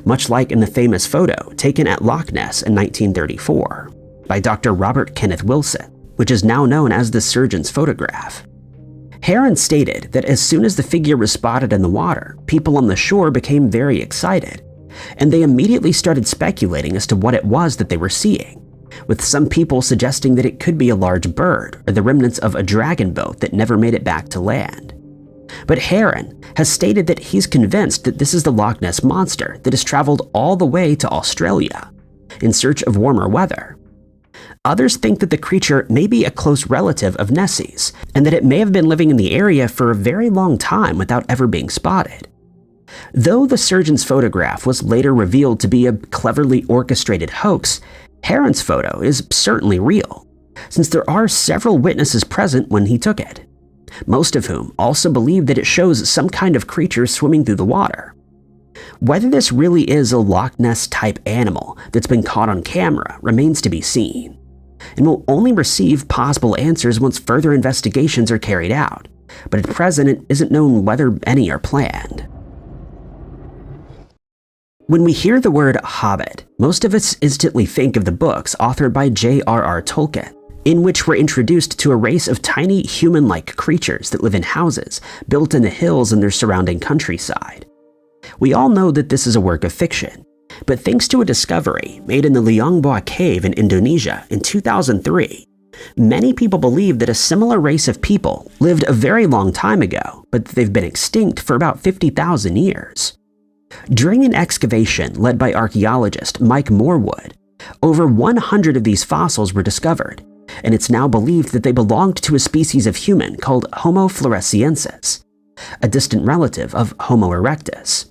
S1: much like in the famous photo taken at Loch Ness in 1934 by Dr. Robert Kenneth Wilson, which is now known as the surgeon's photograph. Heron stated that as soon as the figure was spotted in the water, people on the shore became very excited, and they immediately started speculating as to what it was that they were seeing, with some people suggesting that it could be a large bird or the remnants of a dragon boat that never made it back to land. But Heron has stated that he's convinced that this is the Loch Ness Monster that has traveled all the way to Australia in search of warmer weather. Others think that the creature may be a close relative of Nessie's, and that it may have been living in the area for a very long time without ever being spotted. Though the surgeon's photograph was later revealed to be a cleverly orchestrated hoax, Heron's photo is certainly real, since there are several witnesses present when he took it, most of whom also believe that it shows some kind of creature swimming through the water. Whether this really is a Loch Ness-type animal that's been caught on camera remains to be seen, and will only receive possible answers once further investigations are carried out, but at present it isn't known whether any are planned. When we hear the word hobbit, most of us instantly think of the books authored by J.R.R. Tolkien, in which we're introduced to a race of tiny human-like creatures that live in houses built in the hills and their surrounding countryside. We all know that this is a work of fiction, but thanks to a discovery made in the Liangbua Cave in Indonesia in 2003, many people believe that a similar race of people lived a very long time ago, but they've been extinct for about 50,000 years. During an excavation led by archaeologist Mike Morwood, over 100 of these fossils were discovered, and it's now believed that they belonged to a species of human called Homo floresiensis, a distant relative of Homo erectus.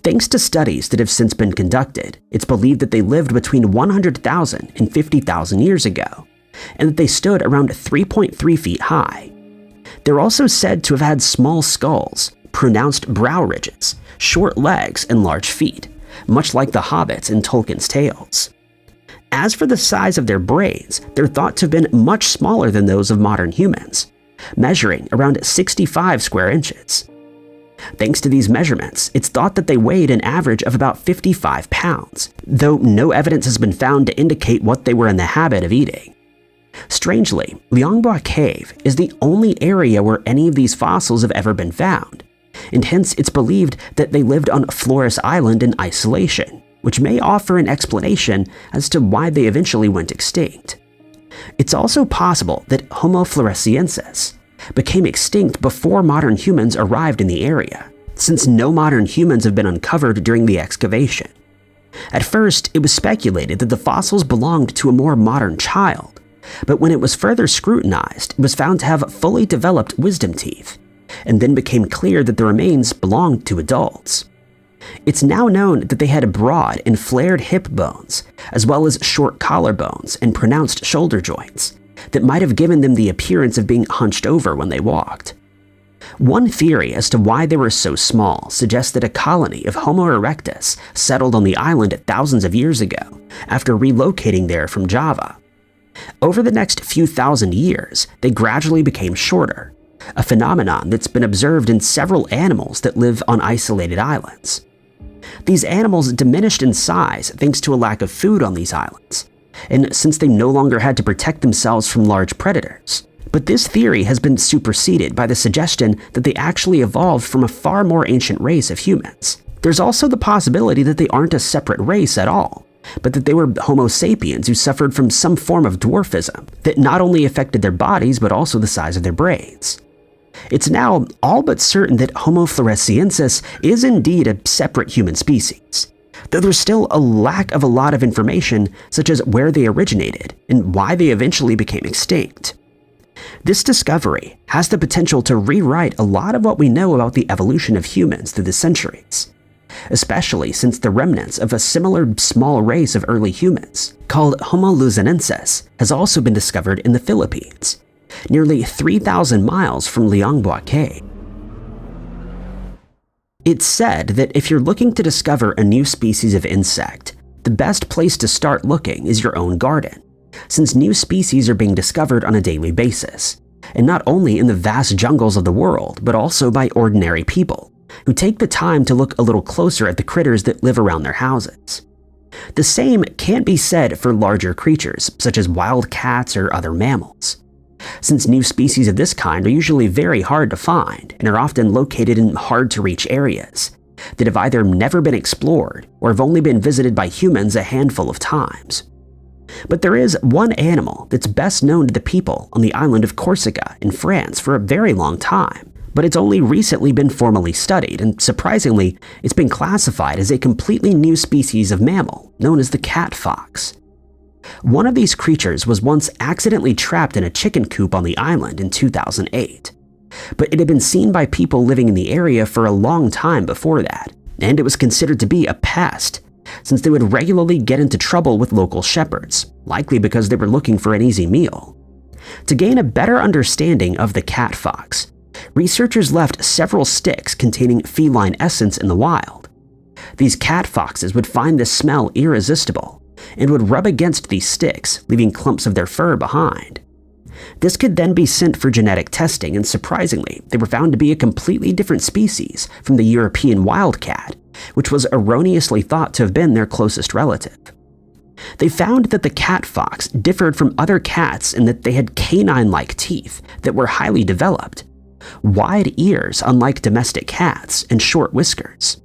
S1: Thanks to studies that have since been conducted, it's believed that they lived between 100,000 and 50,000 years ago, and that they stood around 3.3 feet high. They're also said to have had small skulls, pronounced brow ridges, short legs, and large feet, much like the hobbits in Tolkien's tales. As for the size of their brains, they're thought to have been much smaller than those of modern humans, measuring around 65 square inches. Thanks to these measurements, it's thought that they weighed an average of about 55 pounds, though no evidence has been found to indicate what they were in the habit of eating. Strangely, Liangbua Cave is the only area where any of these fossils have ever been found, and hence it's believed that they lived on Flores Island in isolation, which may offer an explanation as to why they eventually went extinct. It's also possible that Homo floresiensis became extinct before modern humans arrived in the area, since no modern humans have been uncovered during the excavation. At first, it was speculated that the fossils belonged to a more modern child, but when it was further scrutinized, it was found to have fully developed wisdom teeth, and then became clear that the remains belonged to adults. It's now known that they had broad and flared hip bones, as well as short collarbones and pronounced shoulder joints, that might have given them the appearance of being hunched over when they walked. One theory as to why they were so small suggests that a colony of Homo erectus settled on the island thousands of years ago, after relocating there from Java. Over the next few thousand years, they gradually became shorter, a phenomenon that's been observed in several animals that live on isolated islands. These animals diminished in size thanks to a lack of food on these islands, and since they no longer had to protect themselves from large predators. But this theory has been superseded by the suggestion that they actually evolved from a far more ancient race of humans. There's also the possibility that they aren't a separate race at all, but that they were Homo sapiens who suffered from some form of dwarfism that not only affected their bodies but also the size of their brains. It's now all but certain that Homo floresiensis is indeed a separate human species, though there's still a lack of a lot of information such as where they originated and why they eventually became extinct. This discovery has the potential to rewrite a lot of what we know about the evolution of humans through the centuries, especially since the remnants of a similar small race of early humans, called Homo luzonensis, has also been discovered in the Philippines, nearly 3,000 miles from Liangbua Cave. It's said that if you're looking to discover a new species of insect, the best place to start looking is your own garden, since new species are being discovered on a daily basis, and not only in the vast jungles of the world, but also by ordinary people, who take the time to look a little closer at the critters that live around their houses. The same can't be said for larger creatures, such as wild cats or other mammals, since new species of this kind are usually very hard to find and are often located in hard-to-reach areas that have either never been explored or have only been visited by humans a handful of times. But there is one animal that's best known to the people on the island of Corsica in France for a very long time, but it's only recently been formally studied, and surprisingly, it's been classified as a completely new species of mammal known as the cat fox. One of these creatures was once accidentally trapped in a chicken coop on the island in 2008, but it had been seen by people living in the area for a long time before that, and it was considered to be a pest, since they would regularly get into trouble with local shepherds, likely because they were looking for an easy meal. To gain a better understanding of the cat fox, researchers left several sticks containing feline essence in the wild. These cat foxes would find the smell irresistible and would rub against these sticks, leaving clumps of their fur behind. This could then be sent for genetic testing, and surprisingly, they were found to be a completely different species from the European wildcat which was erroneously thought to have been their closest relative. They found that the cat fox differed from other cats in that they had canine-like teeth that were highly developed, wide ears unlike domestic cats, and short whiskers.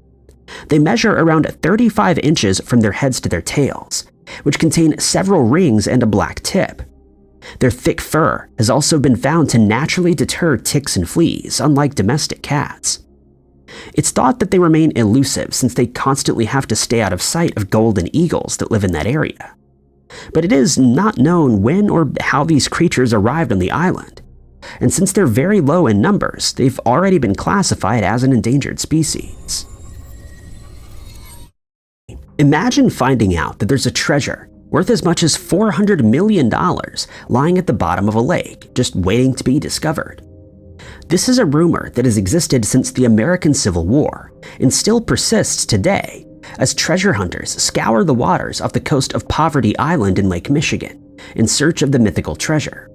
S1: They measure around 35 inches from their heads to their tails, which contain several rings and a black tip. Their thick fur has also been found to naturally deter ticks and fleas, unlike domestic cats. It's thought that they remain elusive since they constantly have to stay out of sight of golden eagles that live in that area. But it is not known when or how these creatures arrived on the island, and since they're very low in numbers, they've already been classified as an endangered species. Imagine finding out that there's a treasure worth as much as $400 million lying at the bottom of a lake, just waiting to be discovered. This is a rumor that has existed since the American Civil War and still persists today as treasure hunters scour the waters off the coast of Poveglia Island in Lake Michigan in search of the mythical treasure.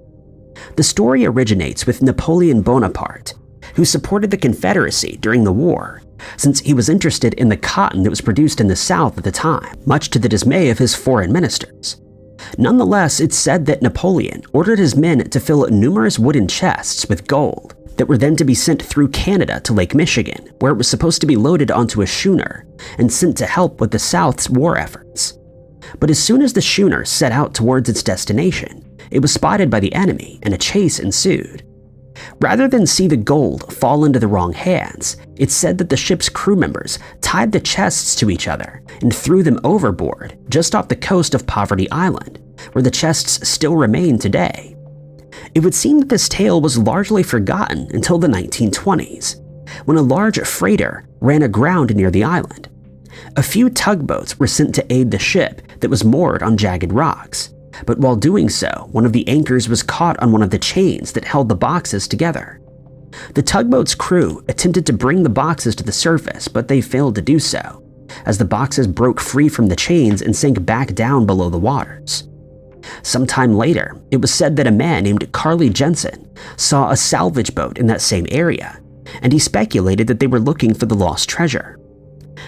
S1: The story originates with Napoleon Bonaparte, who supported the Confederacy during the war since he was interested in the cotton that was produced in the South at the time, much to the dismay of his foreign ministers. Nonetheless, it's said that Napoleon ordered his men to fill numerous wooden chests with gold that were then to be sent through Canada to Lake Michigan, where it was supposed to be loaded onto a schooner and sent to help with the South's war efforts. But as soon as the schooner set out towards its destination, it was spotted by the enemy and a chase ensued. Rather than see the gold fall into the wrong hands, it's said that the ship's crew members tied the chests to each other and threw them overboard just off the coast of Poveglia Island, where the chests still remain today. It would seem that this tale was largely forgotten until the 1920s, when a large freighter ran aground near the island. A few tugboats were sent to aid the ship that was moored on jagged rocks, but while doing so, one of the anchors was caught on one of the chains that held the boxes together. The tugboat's crew attempted to bring the boxes to the surface, but they failed to do so, as the boxes broke free from the chains and sank back down below the waters. Sometime later, it was said that a man named Carly Jensen saw a salvage boat in that same area, and he speculated that they were looking for the lost treasure.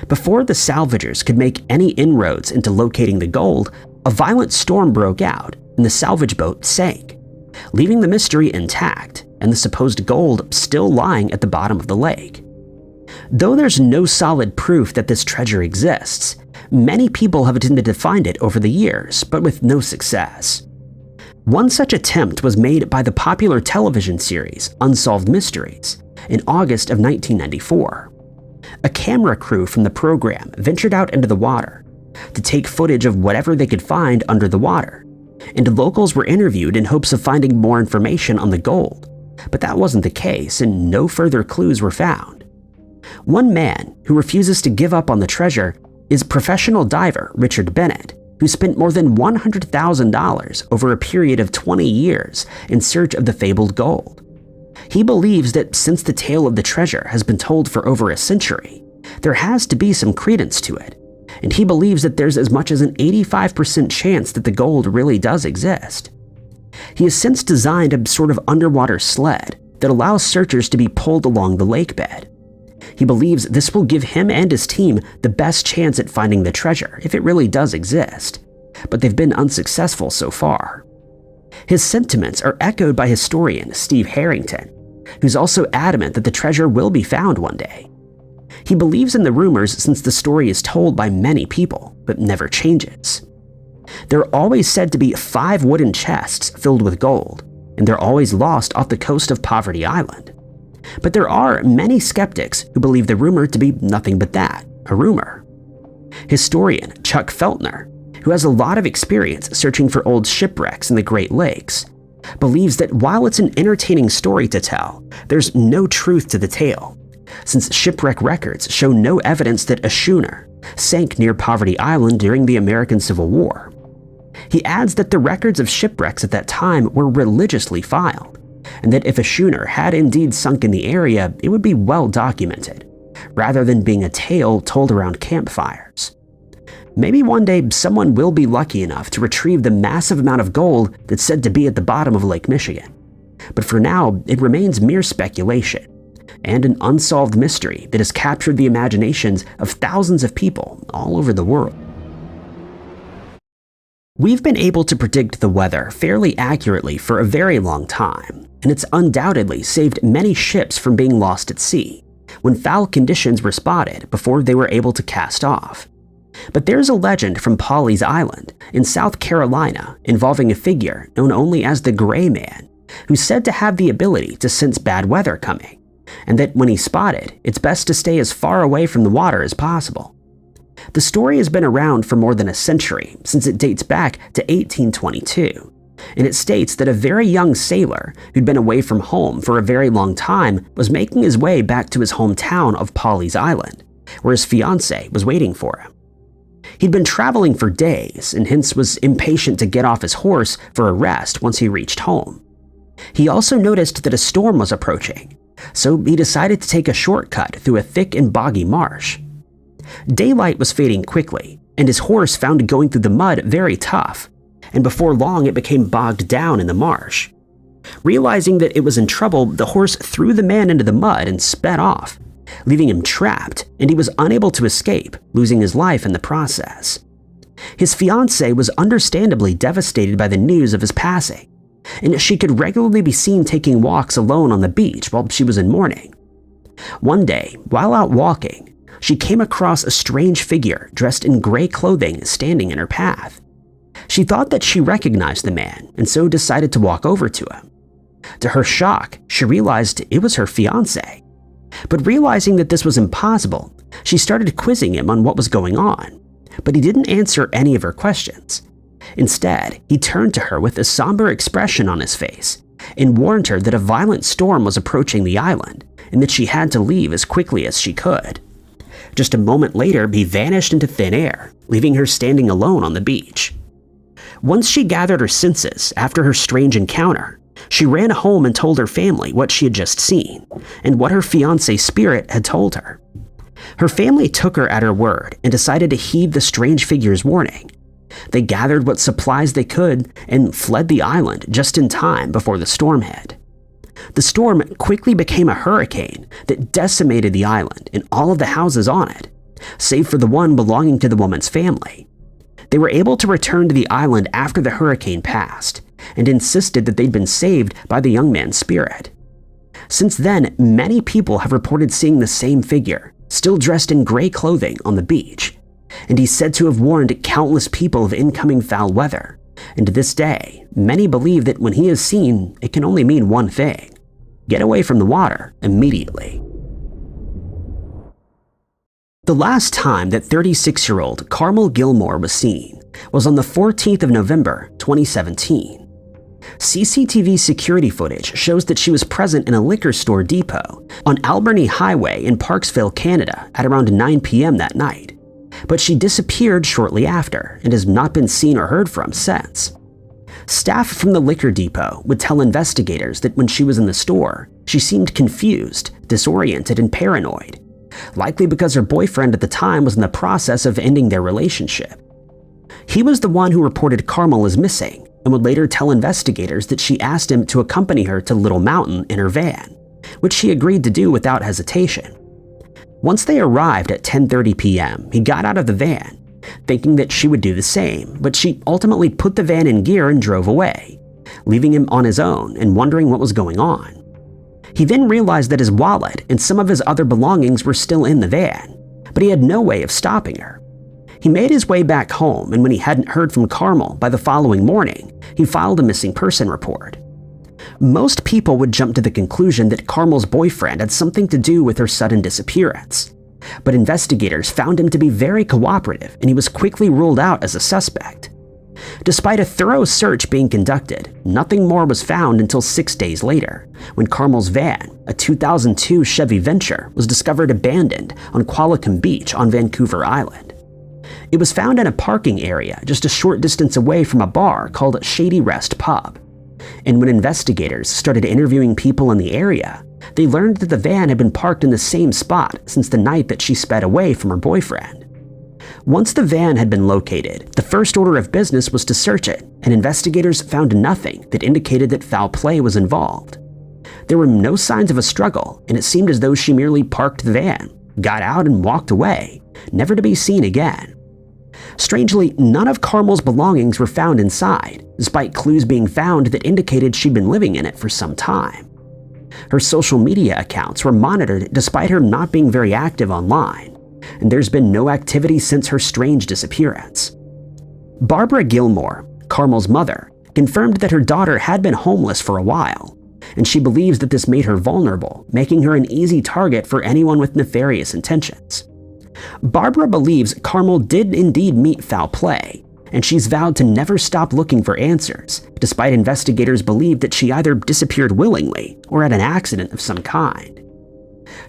S1: Before the salvagers could make any inroads into locating the gold, a violent storm broke out and the salvage boat sank, leaving the mystery intact and the supposed gold still lying at the bottom of the lake. Though there's no solid proof that this treasure exists, many people have attempted to find it over the years, but with no success. One such attempt was made by the popular television series Unsolved Mysteries in August of 1994. A camera crew from the program ventured out into the water to take footage of whatever they could find under the water, and locals were interviewed in hopes of finding more information on the gold, but that wasn't the case and no further clues were found. One man who refuses to give up on the treasure is professional diver Richard Bennett, who spent more than $100,000 over a period of 20 years in search of the fabled gold. He believes that since the tale of the treasure has been told for over a century, there has to be some credence to it, and he believes that there's as much as an 85% chance that the gold really does exist. He has since designed a sort of underwater sled that allows searchers to be pulled along the lake bed. He believes this will give him and his team the best chance at finding the treasure if it really does exist, but they've been unsuccessful so far. His sentiments are echoed by historian Steve Harrington, who's also adamant that the treasure will be found one day. He believes in the rumors since the story is told by many people, but never changes. There are always said to be 5 wooden chests filled with gold, and they're always lost off the coast of Poveglia Island. But there are many skeptics who believe the rumor to be nothing but that, a rumor. Historian Chuck Feltner, who has a lot of experience searching for old shipwrecks in the Great Lakes, believes that while it's an entertaining story to tell, there's no truth to the tale, since shipwreck records show no evidence that a schooner sank near Poveglia Island during the American Civil War. He adds that the records of shipwrecks at that time were religiously filed, and that if a schooner had indeed sunk in the area, it would be well documented, rather than being a tale told around campfires. Maybe one day someone will be lucky enough to retrieve the massive amount of gold that's said to be at the bottom of Lake Michigan. But for now, it remains mere speculation, and an unsolved mystery that has captured the imaginations of thousands of people all over the world. We've been able to predict the weather fairly accurately for a very long time, and it's undoubtedly saved many ships from being lost at sea when foul conditions were spotted before they were able to cast off. But there's a legend from Pawleys Island in South Carolina involving a figure known only as the Gray Man, who's said to have the ability to sense bad weather coming, and that when he's spotted, it's best to stay as far away from the water as possible. The story has been around for more than a century, since it dates back to 1822, and it states that a very young sailor who'd been away from home for a very long time was making his way back to his hometown of Pawleys Island, where his fiancée was waiting for him. He'd been traveling for days and hence was impatient to get off his horse for a rest once he reached home. He also noticed that a storm was approaching, so he decided to take a shortcut through a thick and boggy marsh. Daylight was fading quickly, and his horse found going through the mud very tough, and before long it became bogged down in the marsh. Realizing that it was in trouble, the horse threw the man into the mud and sped off, leaving him trapped, and he was unable to escape, losing his life in the process. His fiancée was understandably devastated by the news of his passing, and she could regularly be seen taking walks alone on the beach while she was in mourning. One day, while out walking, she came across a strange figure dressed in gray clothing standing in her path. She thought that she recognized the man and so decided to walk over to him. To her shock, she realized it was her fiancé. But realizing that this was impossible, she started quizzing him on what was going on, but he didn't answer any of her questions. Instead, he turned to her with a somber expression on his face and warned her that a violent storm was approaching the island and that she had to leave as quickly as she could. Just a moment later, he vanished into thin air, leaving her standing alone on the beach. Once she gathered her senses after her strange encounter, she ran home and told her family what she had just seen and what her fiancé's spirit had told her. Her family took her at her word and decided to heed the strange figure's warning. They gathered what supplies they could and fled the island just in time before the storm hit. The storm quickly became a hurricane that decimated the island and all of the houses on it, save for the one belonging to the woman's family. They were able to return to the island after the hurricane passed and insisted that they'd been saved by the young man's spirit. Since then, many people have reported seeing the same figure, still dressed in gray clothing, on the beach, and he's said to have warned countless people of incoming foul weather. And to this day, many believe that when he is seen, it can only mean one thing: get away from the water immediately. The last time that 36-year-old Carmel Gilmore was seen was on the 14th of November, 2017. CCTV security footage shows that she was present in a liquor store depot on Alberni Highway in Parksville, Canada at around 9 p.m. that night. But she disappeared shortly after and has not been seen or heard from since. Staff from the liquor depot would tell investigators that when she was in the store, she seemed confused, disoriented, and paranoid, likely because her boyfriend at the time was in the process of ending their relationship. He was the one who reported Carmel as missing and would later tell investigators that she asked him to accompany her to Little Mountain in her van, which she agreed to do without hesitation. Once they arrived at 10:30 p.m., he got out of the van, thinking that she would do the same, but she ultimately put the van in gear and drove away, leaving him on his own and wondering what was going on. He then realized that his wallet and some of his other belongings were still in the van, but he had no way of stopping her. He made his way back home, and when he hadn't heard from Carmel by the following morning, he filed a missing person report. Most people would jump to the conclusion that Carmel's boyfriend had something to do with her sudden disappearance, but investigators found him to be very cooperative and he was quickly ruled out as a suspect. Despite a thorough search being conducted, nothing more was found until 6 days later, when Carmel's van, a 2002 Chevy Venture, was discovered abandoned on Qualicum Beach on Vancouver Island. It was found in a parking area just a short distance away from a bar called Shady Rest Pub. And when investigators started interviewing people in the area, they learned that the van had been parked in the same spot since the night that she sped away from her boyfriend. Once the van had been located, the first order of business was to search it, and investigators found nothing that indicated that foul play was involved. There were no signs of a struggle, and it seemed as though she merely parked the van, got out and walked away, never to be seen again. Strangely, none of Carmel's belongings were found inside, despite clues being found that indicated she'd been living in it for some time. Her social media accounts were monitored despite her not being very active online, and there's been no activity since her strange disappearance. Barbara Gilmore, Carmel's mother, confirmed that her daughter had been homeless for a while, and she believes that this made her vulnerable, making her an easy target for anyone with nefarious intentions. Barbara believes Carmel did indeed meet foul play, and she's vowed to never stop looking for answers, despite investigators believe that she either disappeared willingly or had an accident of some kind.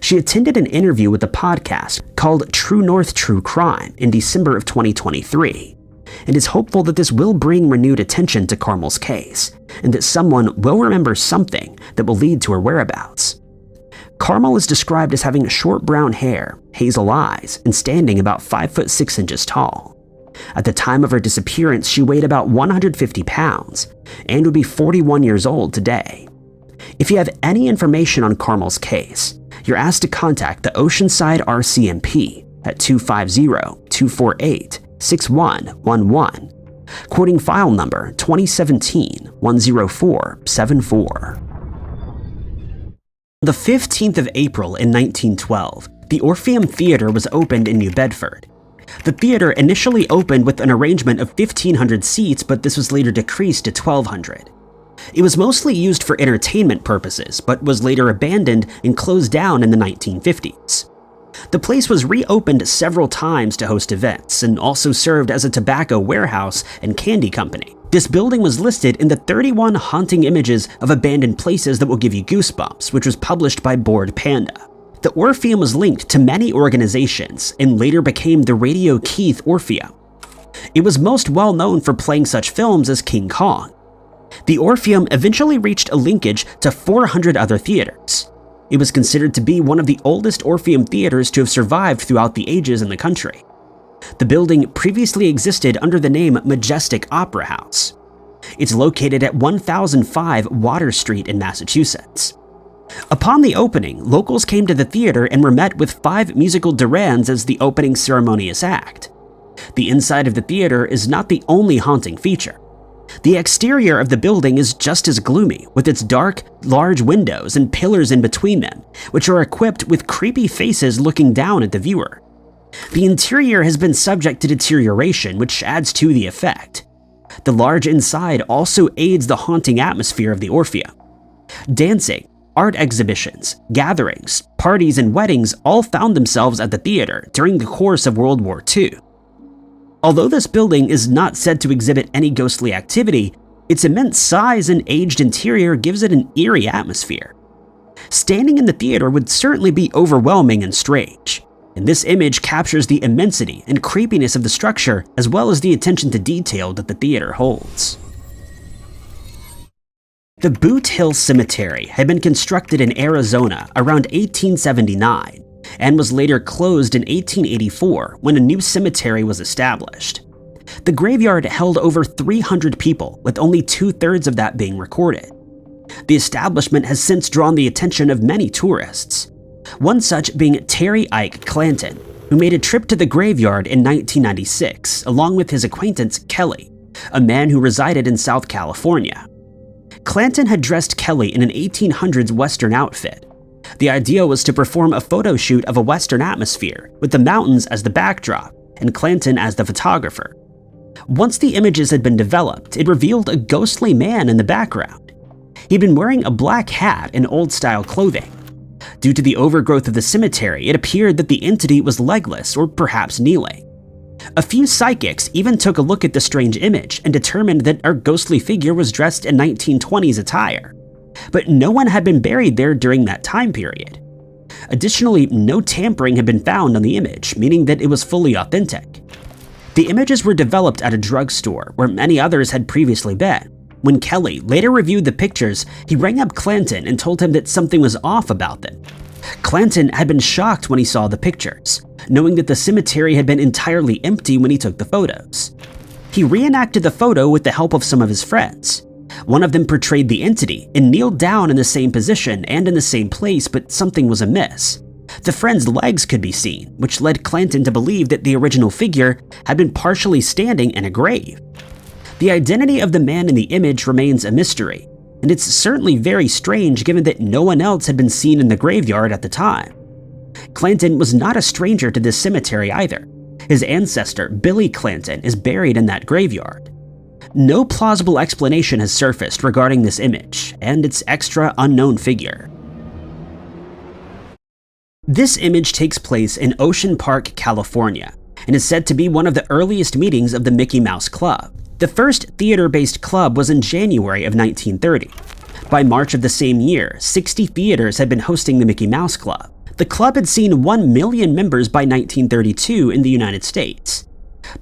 S1: She attended an interview with a podcast called True North True Crime in December of 2023, and is hopeful that this will bring renewed attention to Carmel's case, and that someone will remember something that will lead to her whereabouts. Carmel is described as having short brown hair, hazel eyes, and standing about 5'6" tall. At the time of her disappearance, she weighed about 150 pounds and would be 41 years old today. If you have any information on Carmel's case, you're asked to contact the Oceanside RCMP at 250-248-6111, quoting file number 2017-10474. The 15th of April in 1912, the Orpheum Theater was opened in New Bedford. The theater initially opened with an arrangement of 1,500 seats, but this was later decreased to 1,200. It was mostly used for entertainment purposes, but was later abandoned and closed down in the 1950s. The place was reopened several times to host events, and also served as a tobacco warehouse and candy company. This building was listed in the 31 Haunting Images of Abandoned Places That Will Give You Goosebumps, which was published by Bored Panda. The Orpheum was linked to many organizations and later became the Radio Keith Orpheum. It was most well known for playing such films as King Kong. The Orpheum eventually reached a linkage to 400 other theaters. It was considered to be one of the oldest Orpheum theaters to have survived throughout the ages in the country. The building previously existed under the name Majestic Opera House. It's located at 1005 Water Street in Massachusetts. Upon the opening, locals came to the theater and were met with 5 musical durans as the opening ceremonious act. The inside of the theater is not the only haunting feature. The exterior of the building is just as gloomy, with its dark, large windows and pillars in between them, which are equipped with creepy faces looking down at the viewer. The interior has been subject to deterioration, which adds to the effect. The large inside also aids the haunting atmosphere of the Orpheum. Dancing, art exhibitions, gatherings, parties, and weddings all found themselves at the theater during the course of World War II. Although this building is not said to exhibit any ghostly activity, its immense size and aged interior gives it an eerie atmosphere. Standing in the theater would certainly be overwhelming and strange, and this image captures the immensity and creepiness of the structure as well as the attention to detail that the theater holds. The Boot Hill Cemetery had been constructed in Arizona around 1879 and was later closed in 1884 when a new cemetery was established. The graveyard held over 300 people, with only 2/3 of that being recorded. The establishment has since drawn the attention of many tourists, one such being Terry Ike Clanton, who made a trip to the graveyard in 1996 along with his acquaintance Kelly, a man who resided in South California. Clanton had dressed Kelly in an 1800s Western outfit. The idea was to perform a photo shoot of a Western atmosphere, with the mountains as the backdrop and Clanton as the photographer. Once the images had been developed, it revealed a ghostly man in the background. He'd been wearing a black hat and old-style clothing. Due to the overgrowth of the cemetery, it appeared that the entity was legless or perhaps kneeling. A few psychics even took a look at the strange image and determined that our ghostly figure was dressed in 1920s attire. But no one had been buried there during that time period. Additionally, no tampering had been found on the image, meaning that it was fully authentic. The images were developed at a drugstore where many others had previously been. When Kelly later reviewed the pictures, he rang up Clanton and told him that something was off about them. Clanton had been shocked when he saw the pictures, knowing that the cemetery had been entirely empty when he took the photos. He reenacted the photo with the help of some of his friends. One of them portrayed the entity and kneeled down in the same position and in the same place, but something was amiss. The friend's legs could be seen, which led Clanton to believe that the original figure had been partially standing in a grave. The identity of the man in the image remains a mystery, and it's certainly very strange given that no one else had been seen in the graveyard at the time. Clanton was not a stranger to this cemetery either. His ancestor, Billy Clanton, is buried in that graveyard. No plausible explanation has surfaced regarding this image and its extra unknown figure. This image takes place in Ocean Park, California, and is said to be one of the earliest meetings of the Mickey Mouse Club. The first theater-based club was in January of 1930. By March of the same year, 60 theaters had been hosting the Mickey Mouse Club. The club had seen 1 million members by 1932 in the United States.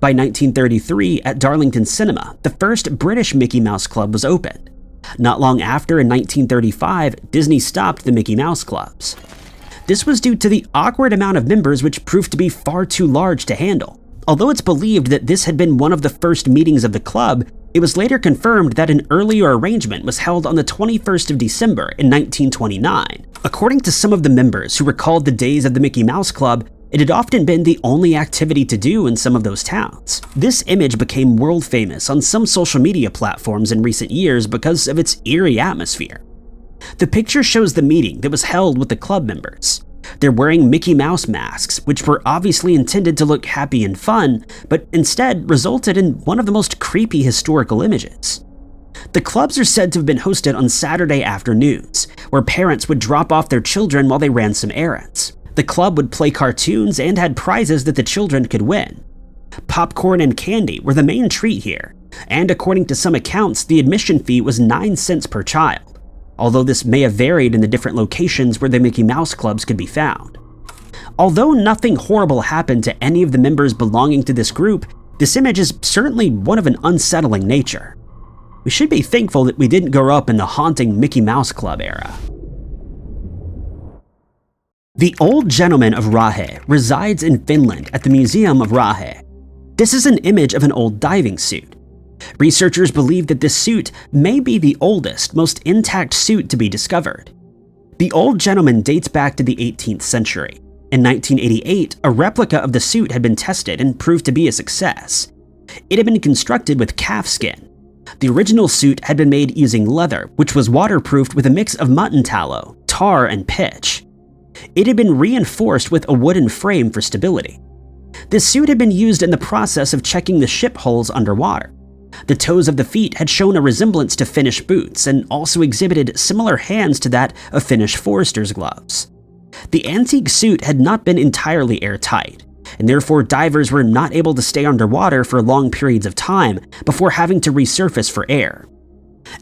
S1: By 1933, at Darlington Cinema, the first British Mickey Mouse Club was opened. Not long after, in 1935, Disney stopped the Mickey Mouse Clubs. This was due to the awkward amount of members, which proved to be far too large to handle. Although it's believed that this had been one of the first meetings of the club, it was later confirmed that an earlier arrangement was held on the 21st of December in 1929. According to some of the members who recalled the days of the Mickey Mouse Club, it had often been the only activity to do in some of those towns. This image became world famous on some social media platforms in recent years because of its eerie atmosphere. The picture shows the meeting that was held with the club members. They're wearing Mickey Mouse masks, which were obviously intended to look happy and fun, but instead resulted in one of the most creepy historical images. The clubs are said to have been hosted on Saturday afternoons, where parents would drop off their children while they ran some errands. The club would play cartoons and had prizes that the children could win. Popcorn and candy were the main treat here, and according to some accounts, the admission fee was 9 cents per child, although this may have varied in the different locations where the Mickey Mouse clubs could be found. Although nothing horrible happened to any of the members belonging to this group, this image is certainly one of an unsettling nature. We should be thankful that we didn't grow up in the haunting Mickey Mouse Club era. The Old Gentleman of Raah resides in Finland at the Museum of Raah. This is an image of an old diving suit. Researchers believe that this suit may be the oldest, most intact suit to be discovered. The Old Gentleman dates back to the 18th century. In 1988, a replica of the suit had been tested and proved to be a success. It had been constructed with calf skin. The original suit had been made using leather, which was waterproofed with a mix of mutton tallow, tar, and pitch. It had been reinforced with a wooden frame for stability. This suit had been used in the process of checking the ship hulls underwater. The toes of the feet had shown a resemblance to Finnish boots and also exhibited similar hands to that of Finnish forester's gloves. The antique suit had not been entirely airtight, and therefore divers were not able to stay underwater for long periods of time before having to resurface for air.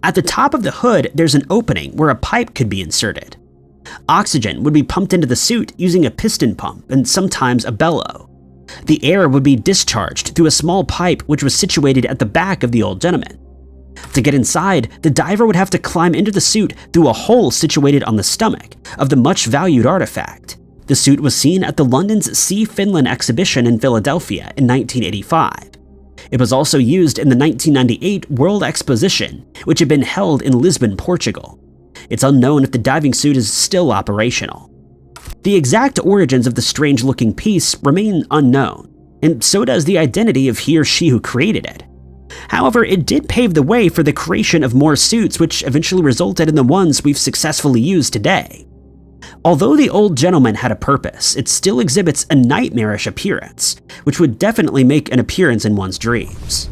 S1: At the top of the hood, there's an opening where a pipe could be inserted. Oxygen would be pumped into the suit using a piston pump and sometimes a bellow. The air would be discharged through a small pipe which was situated at the back of the Old Gentleman. To get inside, the diver would have to climb into the suit through a hole situated on the stomach of the much valued artifact. The suit was seen at the London's See Finland exhibition in Philadelphia in 1985. It was also used in the 1998 World Exposition, which had been held in Lisbon, Portugal. It's unknown if the diving suit is still operational. The exact origins of the strange-looking piece remain unknown, and so does the identity of he or she who created it. However, it did pave the way for the creation of more suits, which eventually resulted in the ones we've successfully used today. Although the Old Gentleman had a purpose, it still exhibits a nightmarish appearance, which would definitely make an appearance in one's dreams.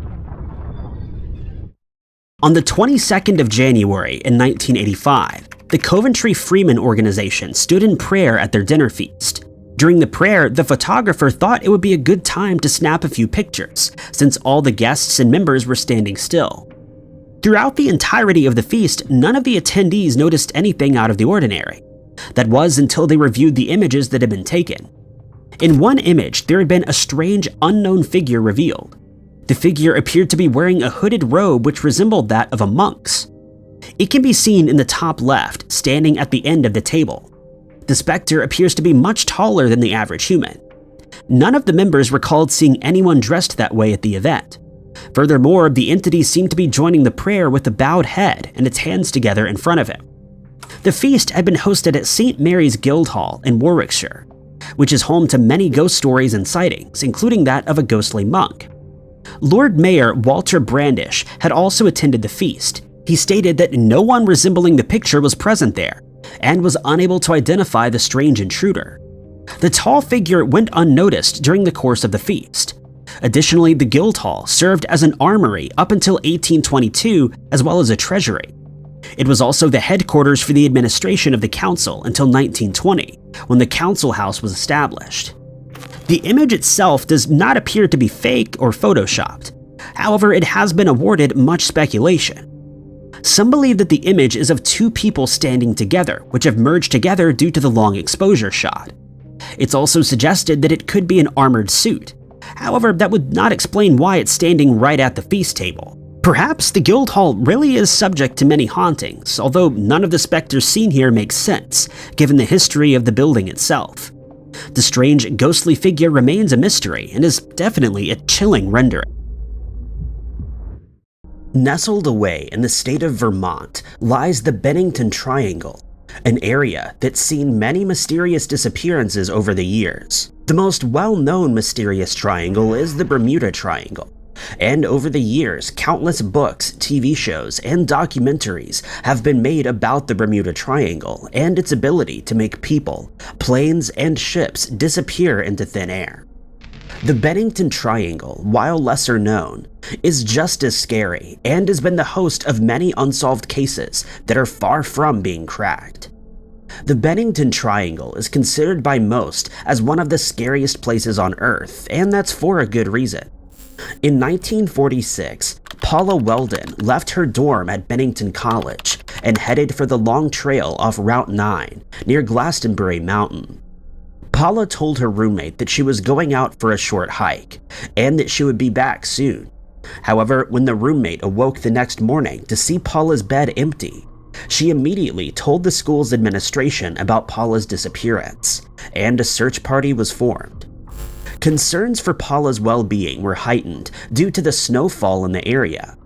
S1: On the 22nd of January in 1985, the Coventry Freeman organization stood in prayer at their dinner feast. During the prayer, the photographer thought it would be a good time to snap a few pictures, since all the guests and members were standing still. Throughout the entirety of the feast, none of the attendees noticed anything out of the ordinary. That was until they reviewed the images that had been taken. In one image, there had been a strange, unknown figure revealed. The figure appeared to be wearing a hooded robe which resembled that of a monk's. It can be seen in the top left, standing at the end of the table. The specter appears to be much taller than the average human. None of the members recalled seeing anyone dressed that way at the event. Furthermore, the entity seemed to be joining the prayer with a bowed head and its hands together in front of him. The feast had been hosted at St. Mary's Guildhall in Warwickshire, which is home to many ghost stories and sightings, including that of a ghostly monk. Lord Mayor Walter Brandish had also attended the feast. He stated that no one resembling the picture was present there, and was unable to identify the strange intruder. The tall figure went unnoticed during the course of the feast. Additionally, the Guildhall served as an armory up until 1822, as well as a treasury. It was also the headquarters for the administration of the council until 1920, when the council house was established. The image itself does not appear to be fake or photoshopped. However, it has been awarded much speculation. Some believe that the image is of two people standing together, which have merged together due to the long exposure shot. It's also suggested that it could be an armored suit. However, that would not explain why it's standing right at the feast table. Perhaps the Guildhall really is subject to many hauntings, although none of the specters seen here makes sense, given the history of the building itself. The strange, ghostly figure remains a mystery and is definitely a chilling rendering. Nestled away in the state of Vermont lies the Bennington Triangle, an area that's seen many mysterious disappearances over the years. The most well-known mysterious triangle is the Bermuda Triangle, and over the years, countless books, TV shows, and documentaries have been made about the Bermuda Triangle and its ability to make people, planes, and ships disappear into thin air. The Bennington Triangle, while lesser known, is just as scary and has been the host of many unsolved cases that are far from being cracked. The Bennington Triangle is considered by most as one of the scariest places on Earth, and that's for a good reason. In 1946, Paula Weldon left her dorm at Bennington College and headed for the long trail off Route 9 near Glastonbury Mountain. Paula told her roommate that she was going out for a short hike and that she would be back soon. However, when the roommate awoke the next morning to see Paula's bed empty, she immediately told the school's administration about Paula's disappearance, and a search party was formed. Concerns for Paula's well-being were heightened due to the snowfall in the area.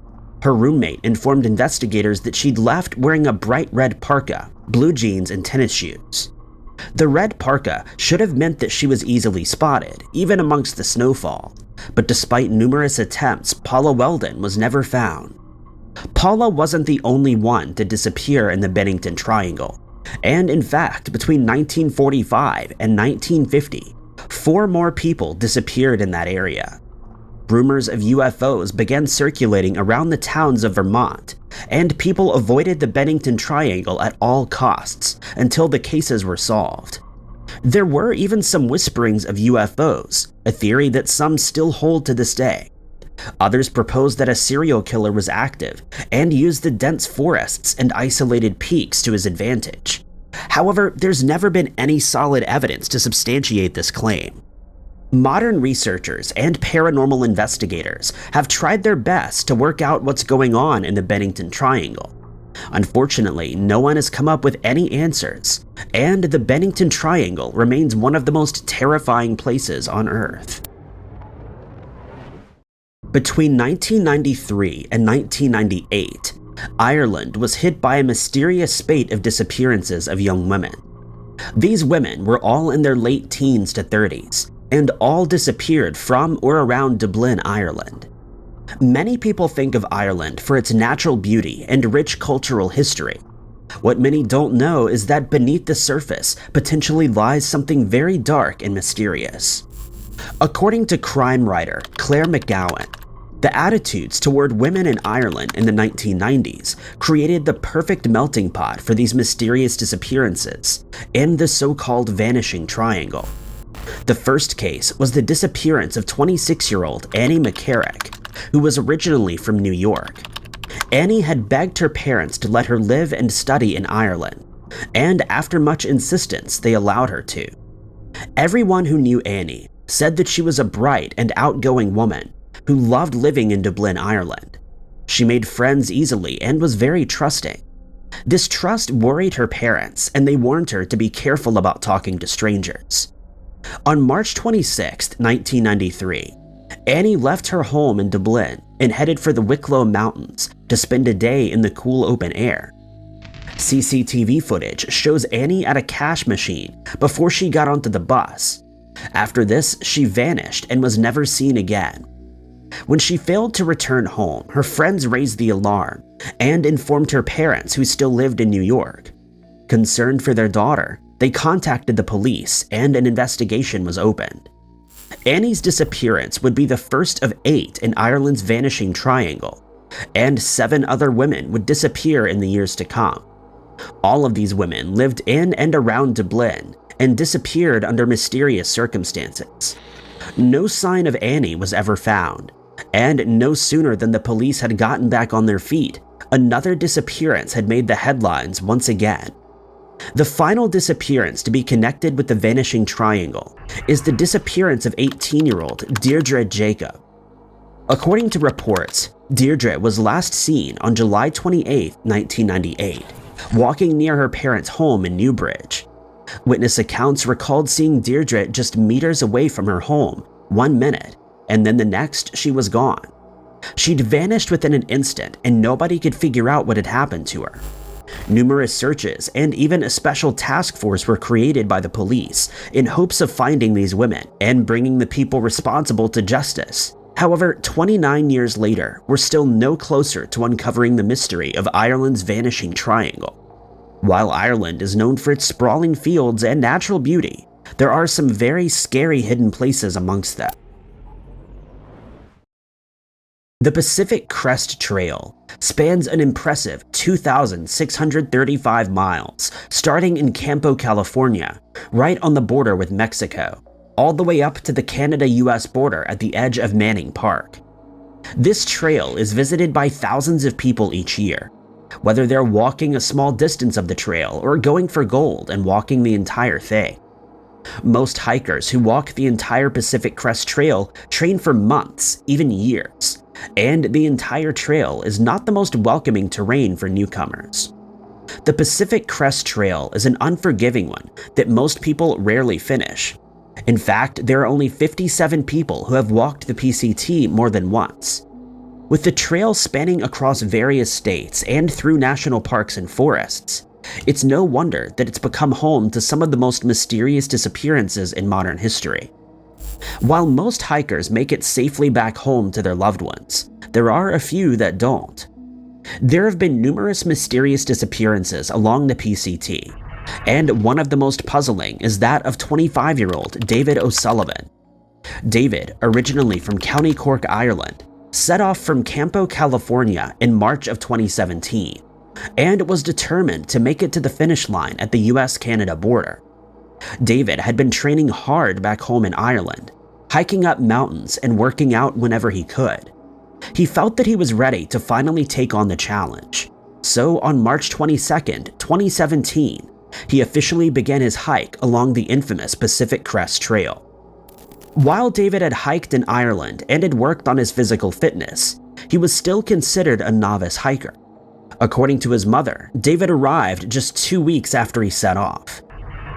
S1: Her roommate informed investigators that she'd left wearing a bright red parka, blue jeans, and tennis shoes. The red parka should have meant that she was easily spotted, even amongst the snowfall, but despite numerous attempts, Paula Weldon was never found. Paula wasn't the only one to disappear in the Bennington Triangle, and in fact, between 1945 and 1950, 4 more people disappeared in that area. Rumors of UFOs began circulating around the towns of Vermont, and people avoided the Bennington Triangle at all costs until the cases were solved. There were even some whisperings of UFOs, a theory that some still hold to this day. Others proposed that a serial killer was active and used the dense forests and isolated peaks to his advantage. However, there's never been any solid evidence to substantiate this claim. Modern researchers and paranormal investigators have tried their best to work out what's going on in the Bennington Triangle. Unfortunately, no one has come up with any answers, and the Bennington Triangle remains one of the most terrifying places on Earth. Between 1993 and 1998, Ireland was hit by a mysterious spate of disappearances of young women. These women were all in their late teens to 30s, and all disappeared from or around Dublin, Ireland. Many people think of Ireland for its natural beauty and rich cultural history. What many don't know is that beneath the surface potentially lies something very dark and mysterious. According to crime writer Claire McGowan, the attitudes toward women in Ireland in the 1990s created the perfect melting pot for these mysterious disappearances in the so-called Vanishing Triangle. The first case was the disappearance of 26-year-old Annie McCarrick, who was originally from New York. Annie had begged her parents to let her live and study in Ireland, and after much insistence, they allowed her to. Everyone who knew Annie said that she was a bright and outgoing woman who loved living in Dublin, Ireland. She made friends easily and was very trusting. This trust worried her parents, and they warned her to be careful about talking to strangers. On March 26, 1993, Annie left her home in Dublin and headed for the Wicklow Mountains to spend a day in the cool open air. CCTV footage shows Annie at a cash machine before she got onto the bus. After this, she vanished and was never seen again. When she failed to return home, her friends raised the alarm and informed her parents, who still lived in New York. Concerned for their daughter, they contacted the police and an investigation was opened. Annie's disappearance would be the first of 8 in Ireland's Vanishing Triangle, and 7 other women would disappear in the years to come. All of these women lived in and around Dublin and disappeared under mysterious circumstances. No sign of Annie was ever found, and no sooner than the police had gotten back on their feet, another disappearance had made the headlines once again. The final disappearance to be connected with the Vanishing Triangle is the disappearance of 18-year-old Deirdre Jacob. According to reports, Deirdre was last seen on July 28, 1998, walking near her parents' home in Newbridge. Witness accounts recalled seeing Deirdre just meters away from her home 1 minute, and then the next she was gone. She'd vanished within an instant and nobody could figure out what had happened to her. Numerous searches and even a special task force were created by the police in hopes of finding these women and bringing the people responsible to justice. However, 29 years later, we're still no closer to uncovering the mystery of Ireland's Vanishing Triangle. While Ireland is known for its sprawling fields and natural beauty, there are some very scary hidden places amongst them. The Pacific Crest Trail spans an impressive 2,635 miles, starting in Campo, California, right on the border with Mexico, all the way up to the Canada-US border at the edge of Manning Park. This trail is visited by thousands of people each year, whether they're walking a small distance of the trail or going for gold and walking the entire thing. Most hikers who walk the entire Pacific Crest Trail train for months, even years, and the entire trail is not the most welcoming terrain for newcomers. The Pacific Crest Trail is an unforgiving one that most people rarely finish. In fact, there are only 57 people who have walked the PCT more than once. With the trail spanning across various states and through national parks and forests, it's no wonder that it's become home to some of the most mysterious disappearances in modern history. While most hikers make it safely back home to their loved ones, there are a few that don't. There have been numerous mysterious disappearances along the PCT, and one of the most puzzling is that of 25-year-old David O'Sullivan. David, originally from County Cork, Ireland, set off from Campo, California in March of 2017, and was determined to make it to the finish line at the US-Canada border. David had been training hard back home in Ireland, hiking up mountains and working out whenever he could. He felt that he was ready to finally take on the challenge. So on March 22, 2017, he officially began his hike along the infamous Pacific Crest Trail. While David had hiked in Ireland and had worked on his physical fitness, he was still considered a novice hiker. According to his mother, David arrived just 2 weeks after he set off.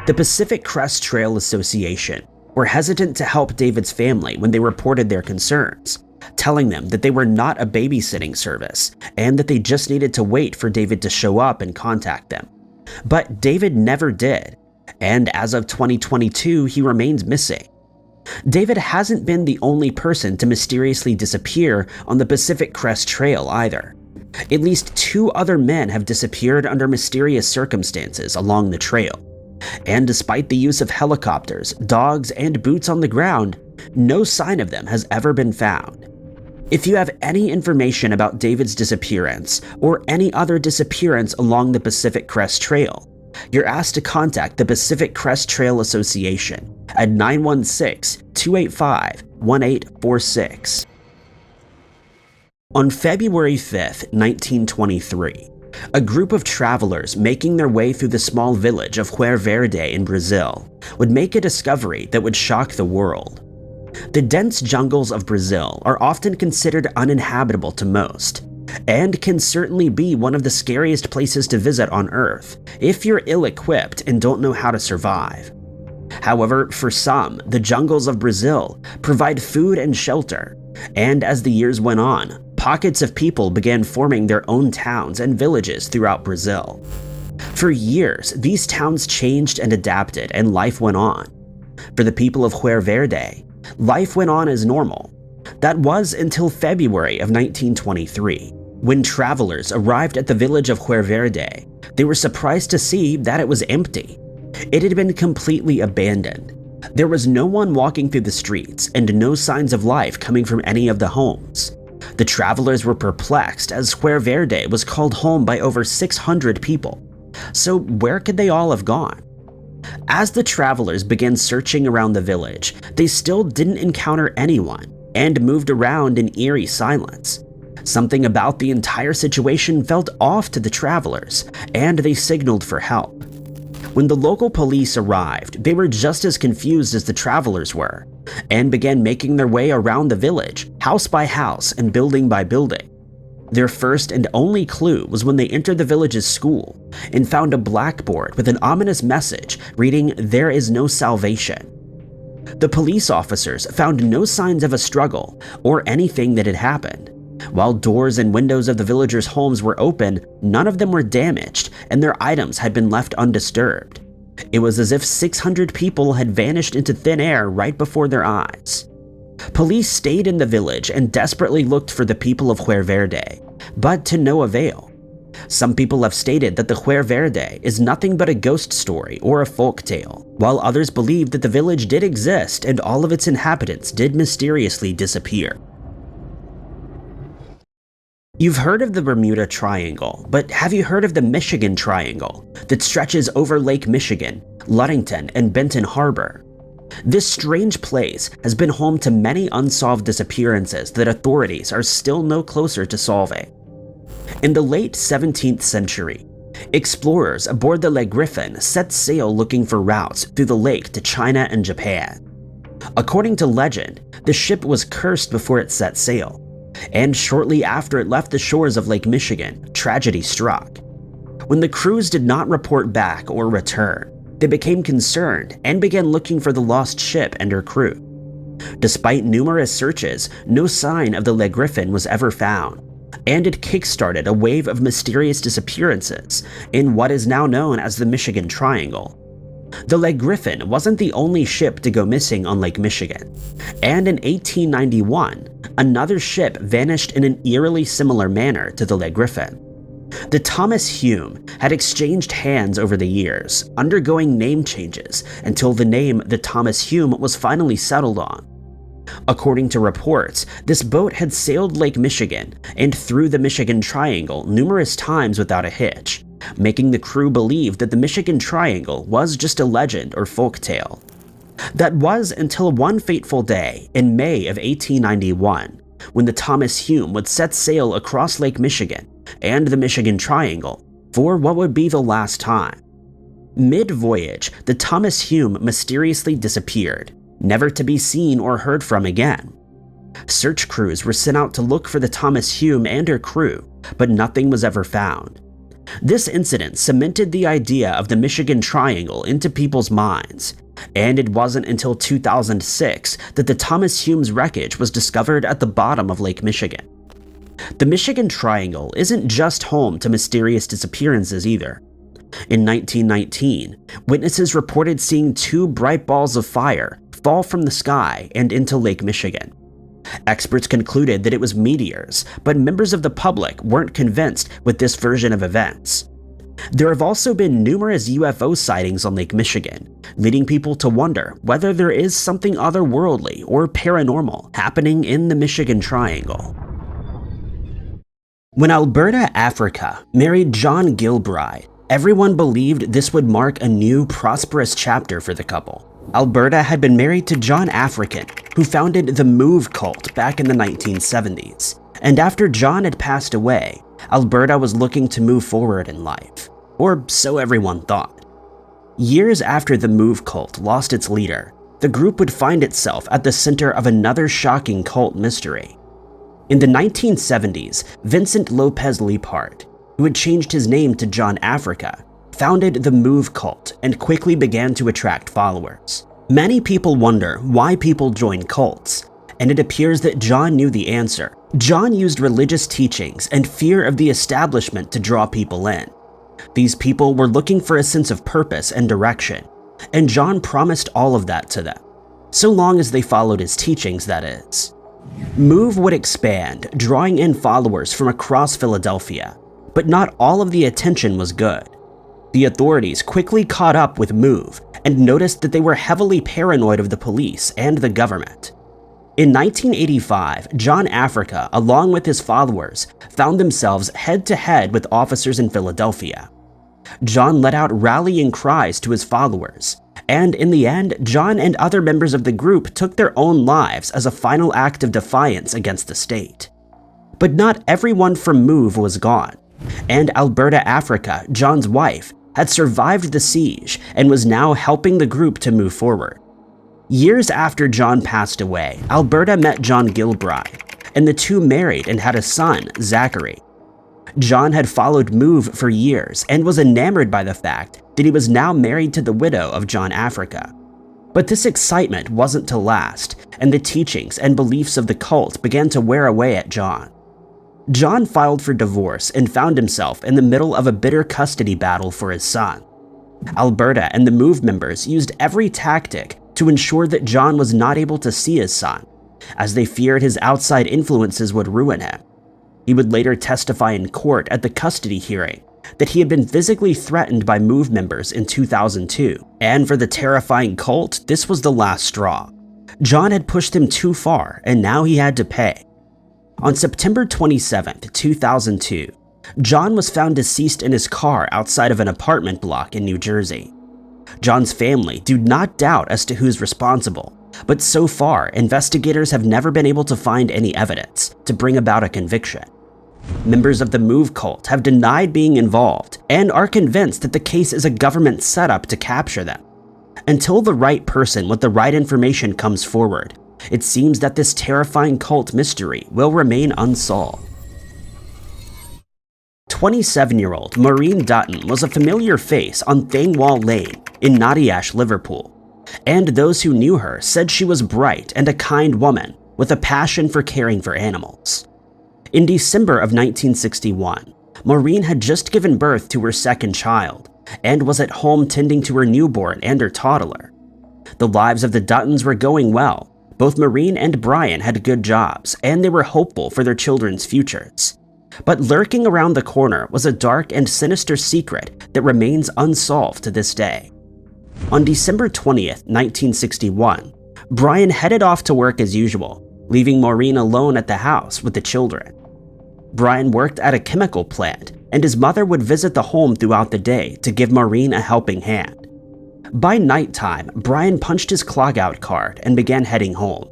S1: The Pacific Crest Trail Association were hesitant to help David's family when they reported their concerns, telling them that they were not a babysitting service and that they just needed to wait for David to show up and contact them. But David never did, and as of 2022, he remains missing. David hasn't been the only person to mysteriously disappear on the Pacific Crest Trail either. At least 2 other men have disappeared under mysterious circumstances along the trail. And despite the use of helicopters, dogs, and boots on the ground, no sign of them has ever been found. If you have any information about David's disappearance or any other disappearance along the Pacific Crest Trail, you're asked to contact the Pacific Crest Trail Association at 916-285-1846. On February 5, 1923, a group of travelers making their way through the small village of Quero Verde in Brazil would make a discovery that would shock the world. The dense jungles of Brazil are often considered uninhabitable to most, and can certainly be one of the scariest places to visit on Earth if you're ill-equipped and don't know how to survive. However, for some, the jungles of Brazil provide food and shelter, and as the years went on, pockets of people began forming their own towns and villages throughout Brazil. For years, these towns changed and adapted, and life went on. For the people of Quero Verde, life went on as normal. That was until February of 1923. When travelers arrived at the village of Quero Verde, they were surprised to see that it was empty. It had been completely abandoned. There was no one walking through the streets and no signs of life coming from any of the homes. The travelers were perplexed as Quero Verde was called home by over 600 people. So where could they all have gone? As the travelers began searching around the village, they still didn't encounter anyone and moved around in eerie silence. Something about the entire situation felt off to the travelers, and they signaled for help. When the local police arrived, they were just as confused as the travelers were, and began making their way around the village, house by house and building by building. Their first and only clue was when they entered the village's school and found a blackboard with an ominous message reading, "There is no salvation." The police officers found no signs of a struggle or anything that had happened. While doors and windows of the villagers' homes were open, none of them were damaged and their items had been left undisturbed. It was as if 600 people had vanished into thin air right before their eyes. Police stayed in the village and desperately looked for the people of Quero Verde, but to no avail. Some people have stated that the Quero Verde is nothing but a ghost story or a folk tale, while others believe that the village did exist and all of its inhabitants did mysteriously disappear. You've heard of the Bermuda Triangle, but have you heard of the Michigan Triangle that stretches over Lake Michigan, Ludington, and Benton Harbor? This strange place has been home to many unsolved disappearances that authorities are still no closer to solving. In the late 17th century, explorers aboard the Le Griffin set sail looking for routes through the lake to China and Japan. According to legend, the ship was cursed before it set sail, and shortly after it left the shores of Lake Michigan, tragedy struck. When the crews did not report back or return, they became concerned and began looking for the lost ship and her crew. Despite numerous searches, no sign of the Le Griffin was ever found, and it kickstarted a wave of mysterious disappearances in what is now known as the Michigan Triangle. The Le Griffin wasn't the only ship to go missing on Lake Michigan, and in 1891, another ship vanished in an eerily similar manner to the Le Griffin. The Thomas Hume had exchanged hands over the years, undergoing name changes until the name the Thomas Hume was finally settled on. According to reports, this boat had sailed Lake Michigan and through the Michigan Triangle numerous times without a hitch, making the crew believe that the Michigan Triangle was just a legend or folktale. That was until one fateful day in May of 1891, when the Thomas Hume would set sail across Lake Michigan and the Michigan Triangle for what would be the last time. Mid-voyage, the Thomas Hume mysteriously disappeared, never to be seen or heard from again. Search crews were sent out to look for the Thomas Hume and her crew, but nothing was ever found. This incident cemented the idea of the Michigan Triangle into people's minds, and it wasn't until 2006 that the Thomas Hume's wreckage was discovered at the bottom of Lake Michigan. The Michigan Triangle isn't just home to mysterious disappearances either. In 1919, witnesses reported seeing two bright balls of fire fall from the sky and into Lake Michigan. Experts concluded that it was meteors, but members of the public weren't convinced with this version of events. There have also been numerous UFO sightings on Lake Michigan, leading people to wonder whether there is something otherworldly or paranormal happening in the Michigan Triangle. When Alberta, Africa, married John Gilbride, everyone believed this would mark a new, prosperous chapter for the couple. Alberta had been married to John African, who founded the Move cult back in the 1970s, and after John had passed away, Alberta was looking to move forward in life, or so everyone thought. Years after the Move cult lost its leader, the group would find itself at the center of another shocking cult mystery. In the 1970s, Vincent Lopez Leapart, who had changed his name to John Africa, founded the Move cult and quickly began to attract followers. Many people wonder why people join cults, and it appears that John knew the answer. John used religious teachings and fear of the establishment to draw people in. These people were looking for a sense of purpose and direction, and John promised all of that to them, so long as they followed his teachings, that is. Move would expand, drawing in followers from across Philadelphia, but not all of the attention was good. The authorities quickly caught up with Move and noticed that they were heavily paranoid of the police and the government. In 1985, John Africa, along with his followers, found themselves head-to-head with officers in Philadelphia. John let out rallying cries to his followers, and in the end, John and other members of the group took their own lives as a final act of defiance against the state. But not everyone from Move was gone, and Alberta Africa, John's wife, had survived the siege and was now helping the group to move forward. Years after John passed away, Alberta met John Gilbride, and the two married and had a son, Zachary. John had followed Move for years and was enamored by the fact that he was now married to the widow of John Africa. But this excitement wasn't to last, and the teachings and beliefs of the cult began to wear away at John. John filed for divorce and found himself in the middle of a bitter custody battle for his son. Alberta and the Move members used every tactic to ensure that John was not able to see his son, as they feared his outside influences would ruin him. He would later testify in court at the custody hearing that he had been physically threatened by Move members in 2002, and for the terrifying cult, this was the last straw. John had pushed him too far, and now he had to pay. On September 27, 2002, John was found deceased in his car outside of an apartment block in New Jersey. John's family do not doubt as to who's responsible, but so far, investigators have never been able to find any evidence to bring about a conviction. Members of the Move cult have denied being involved and are convinced that the case is a government setup to capture them. Until the right person with the right information comes forward, it seems that this terrifying cult mystery will remain unsolved. 27-year-old Maureen Dutton was a familiar face on Thingwall Lane in Nottingham, Liverpool, and those who knew her said she was bright and a kind woman with a passion for caring for animals. In December of 1961, Maureen had just given birth to her second child and was at home tending to her newborn and her toddler. The lives of the Duttons were going well. Both Maureen and Brian had good jobs, and they were hopeful for their children's futures. But lurking around the corner was a dark and sinister secret that remains unsolved to this day. On December 20th, 1961, Brian headed off to work as usual, leaving Maureen alone at the house with the children. Brian worked at a chemical plant, and his mother would visit the home throughout the day to give Maureen a helping hand. By nighttime, Brian punched his clock-out card and began heading home.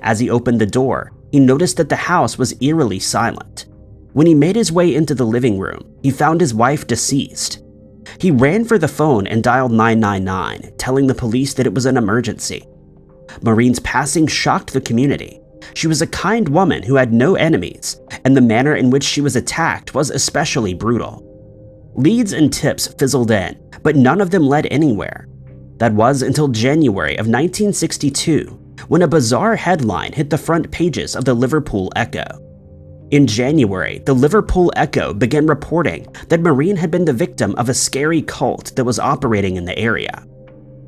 S1: As he opened the door, he noticed that the house was eerily silent. When he made his way into the living room, he found his wife deceased. He ran for the phone and dialed 999, telling the police that it was an emergency. Maureen's passing shocked the community. She was a kind woman who had no enemies, and the manner in which she was attacked was especially brutal. Leads and tips fizzled in, but none of them led anywhere. That was until January of 1962, when a bizarre headline hit the front pages of the Liverpool Echo. In January, the Liverpool Echo began reporting that Maureen had been the victim of a scary cult that was operating in the area.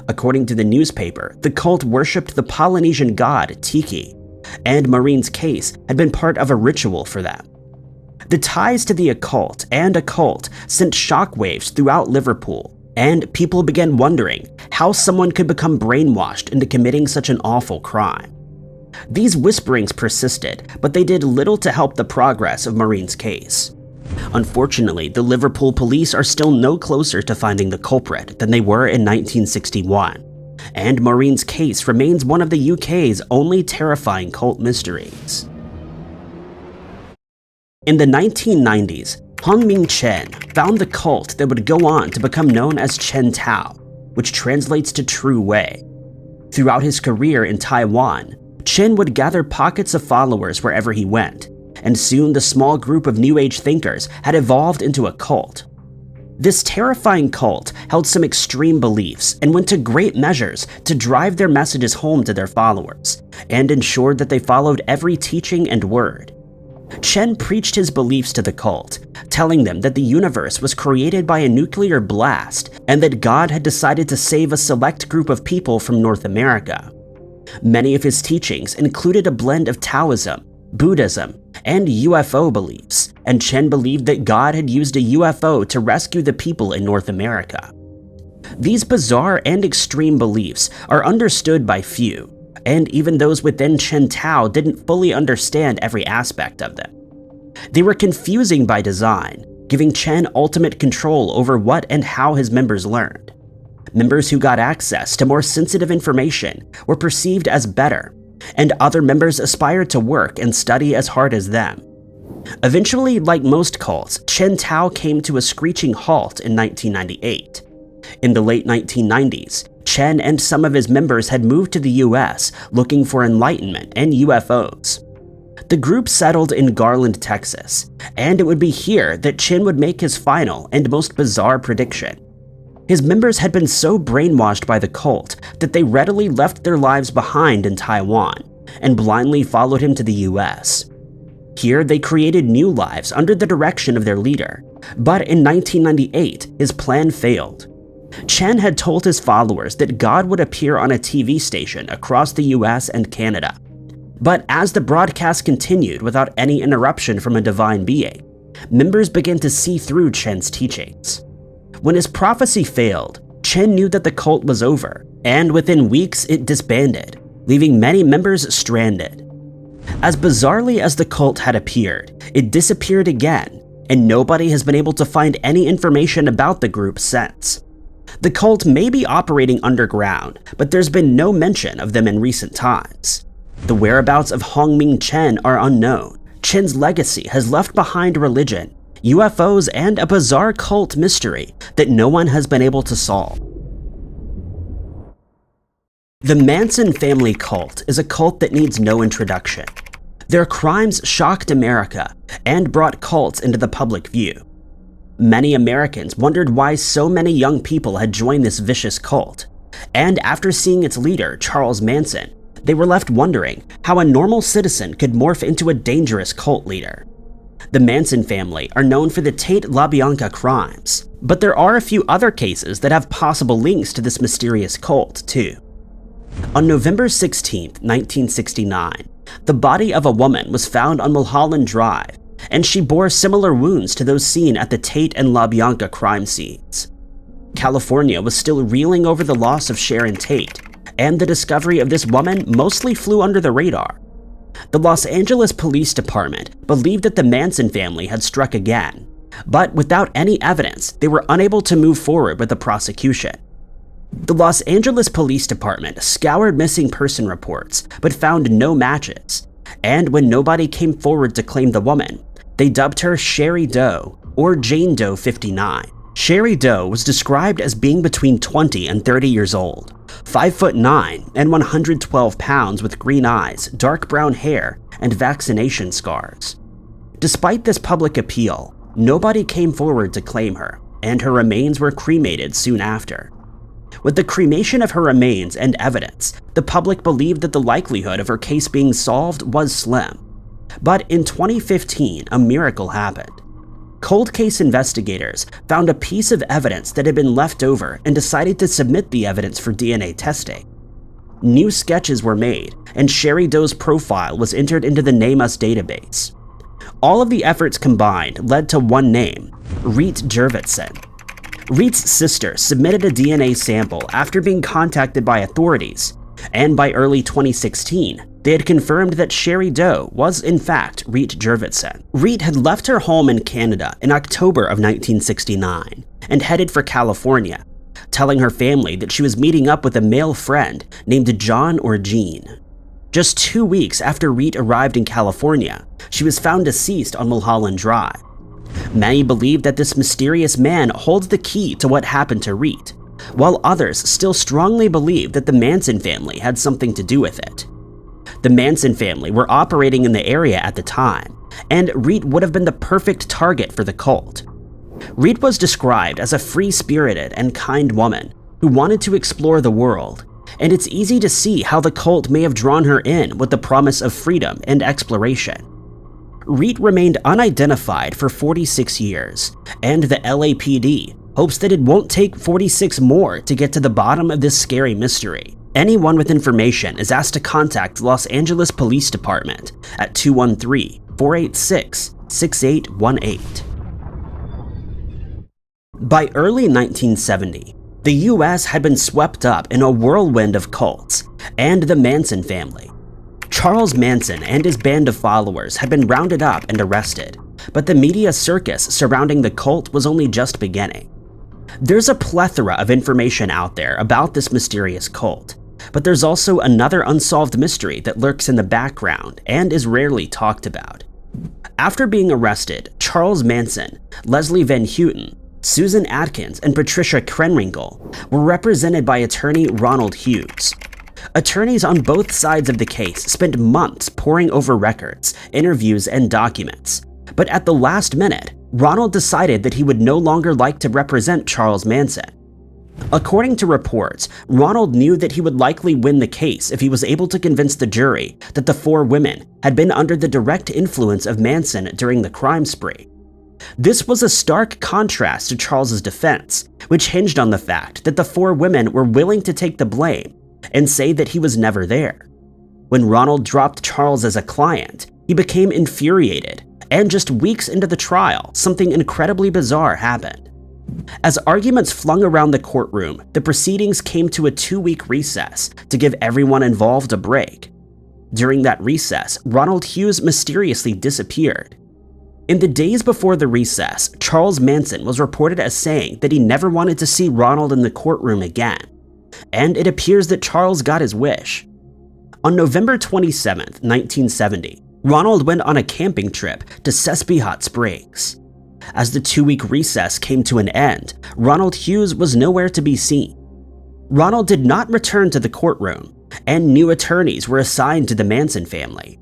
S1: According to the newspaper, the cult worshipped the Polynesian god Tiki, and Maureen's case had been part of a ritual for them. The ties to the occult and occult sent shockwaves throughout Liverpool, and people began wondering how someone could become brainwashed into committing such an awful crime. These whisperings persisted, but they did little to help the progress of Maureen's case. Unfortunately, the Liverpool police are still no closer to finding the culprit than they were in 1961, and Maureen's case remains one of the UK's only terrifying cult mysteries. In the 1990s, Hongming Chen found the cult that would go on to become known as Chen Tao, which translates to True Way. Throughout his career in Taiwan, Chen would gather pockets of followers wherever he went, and soon the small group of New Age thinkers had evolved into a cult. This terrifying cult held some extreme beliefs and went to great measures to drive their messages home to their followers, and ensured that they followed every teaching and word. Chen preached his beliefs to the cult, telling them that the universe was created by a nuclear blast and that God had decided to save a select group of people from North America. Many of his teachings included a blend of Taoism, Buddhism, and UFO beliefs, and Chen believed that God had used a UFO to rescue the people in North America. These bizarre and extreme beliefs are understood by few, and even those within Chen Tao didn't fully understand every aspect of them. They were confusing by design, giving Chen ultimate control over what and how his members learned. Members who got access to more sensitive information were perceived as better, and other members aspired to work and study as hard as them. Eventually, like most cults, Chen Tao came to a screeching halt in 1998. In the late 1990s, Chen and some of his members had moved to the US looking for enlightenment and UFOs. The group settled in Garland, Texas, and it would be here that Chen would make his final and most bizarre prediction. His members had been so brainwashed by the cult that they readily left their lives behind in Taiwan and blindly followed him to the US. Here, they created new lives under the direction of their leader, but in 1998, his plan failed. Chen had told his followers that God would appear on a TV station across the US and Canada. But as the broadcast continued without any interruption from a divine being, members began to see through Chen's teachings. When his prophecy failed, Chen knew that the cult was over, and within weeks it disbanded, leaving many members stranded. As bizarrely as the cult had appeared, it disappeared again, and nobody has been able to find any information about the group since. The cult may be operating underground, but there's been no mention of them in recent times. The whereabouts of Hongming Chen are unknown. Chen's legacy has left behind religion, UFOs, and a bizarre cult mystery that no one has been able to solve. The Manson family cult is a cult that needs no introduction. Their crimes shocked America and brought cults into the public view. Many Americans wondered why so many young people had joined this vicious cult, and after seeing its leader, Charles Manson, they were left wondering how a normal citizen could morph into a dangerous cult leader. The Manson family are known for the Tate LaBianca crimes, but there are a few other cases that have possible links to this mysterious cult, too. On November 16, 1969, the body of a woman was found on Mulholland Drive, and she bore similar wounds to those seen at the Tate and LaBianca crime scenes. California was still reeling over the loss of Sharon Tate, and the discovery of this woman mostly flew under the radar. The Los Angeles Police Department believed that the Manson family had struck again, but without any evidence, they were unable to move forward with the prosecution. The Los Angeles Police Department scoured missing person reports, but found no matches, and when nobody came forward to claim the woman, they dubbed her Sherry Doe, or Jane Doe 59. Sherry Doe was described as being between 20 and 30 years old, 5'9" and 112 pounds with green eyes, dark brown hair, and vaccination scars. Despite this public appeal, nobody came forward to claim her, and her remains were cremated soon after. With the cremation of her remains and evidence, the public believed that the likelihood of her case being solved was slim. But in 2015, a miracle happened. Cold case investigators found a piece of evidence that had been left over and decided to submit the evidence for DNA testing. New sketches were made, and Sherry Doe's profile was entered into the NamUs database. All of the efforts combined led to one name, Reet Jurvetson. Reet's sister submitted a DNA sample after being contacted by authorities, and by early 2016, they had confirmed that Sherry Doe was in fact Reet Jurvetson. Reet had left her home in Canada in October of 1969 and headed for California, telling her family that she was meeting up with a male friend named John or Gene. Just 2 weeks after Reet arrived in California, she was found deceased on Mulholland Drive. Many believe that this mysterious man holds the key to what happened to Reet, while others still strongly believe that the Manson family had something to do with it. The Manson family were operating in the area at the time, and Reet would have been the perfect target for the cult. Reet was described as a free-spirited and kind woman who wanted to explore the world, and it's easy to see how the cult may have drawn her in with the promise of freedom and exploration. Reed remained unidentified for 46 years, and the LAPD hopes that it won't take 46 more to get to the bottom of this scary mystery. Anyone with information is asked to contact the Los Angeles Police Department at 213-486-6818. By early 1970, the US had been swept up in a whirlwind of cults and the Manson family. Charles Manson and his band of followers had been rounded up and arrested, but the media circus surrounding the cult was only just beginning. There's a plethora of information out there about this mysterious cult, but there's also another unsolved mystery that lurks in the background and is rarely talked about. After being arrested, Charles Manson, Leslie Van Houten, Susan Atkins, and Patricia Krenwinkel were represented by attorney Ronald Hughes. Attorneys on both sides of the case spent months poring over records, interviews, and documents, but at the last minute, Ronald decided that he would no longer like to represent Charles Manson. According to reports, Ronald knew that he would likely win the case if he was able to convince the jury that the four women had been under the direct influence of Manson during the crime spree. This was a stark contrast to Charles's defense, which hinged on the fact that the four women were willing to take the blame and say that he was never there. When Ronald dropped Charles as a client, he became infuriated, and just weeks into the trial, something incredibly bizarre happened. As arguments flung around the courtroom, the proceedings came to a 2-week recess to give everyone involved a break. During that recess, Ronald Hughes mysteriously disappeared. In the days before the recess, Charles Manson was reported as saying that he never wanted to see Ronald in the courtroom again, and it appears that Charles got his wish. On November 27, 1970, Ronald went on a camping trip to Sespe Hot Springs. As the 2-week recess came to an end, Ronald Hughes was nowhere to be seen. Ronald did not return to the courtroom, and new attorneys were assigned to the Manson family.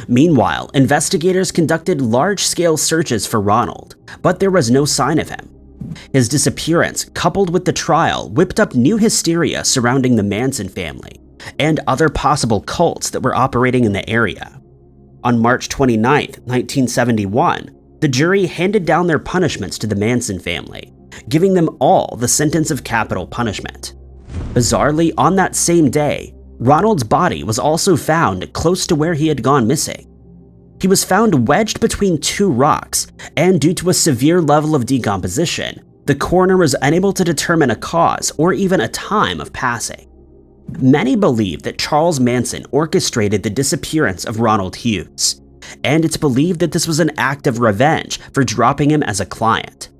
S1: Meanwhile, investigators conducted large-scale searches for Ronald, but there was no sign of him. His disappearance, coupled with the trial, whipped up new hysteria surrounding the Manson family and other possible cults that were operating in the area. On March 29, 1971, the jury handed down their punishments to the Manson family, giving them all the sentence of capital punishment. Bizarrely, on that same day, Ronald's body was also found close to where he had gone missing. He was found wedged between 2 rocks, and due to a severe level of decomposition, the coroner was unable to determine a cause or even a time of passing. Many believe that Charles Manson orchestrated the disappearance of Ronald Hughes, and it's believed that this was an act of revenge for dropping him as a client.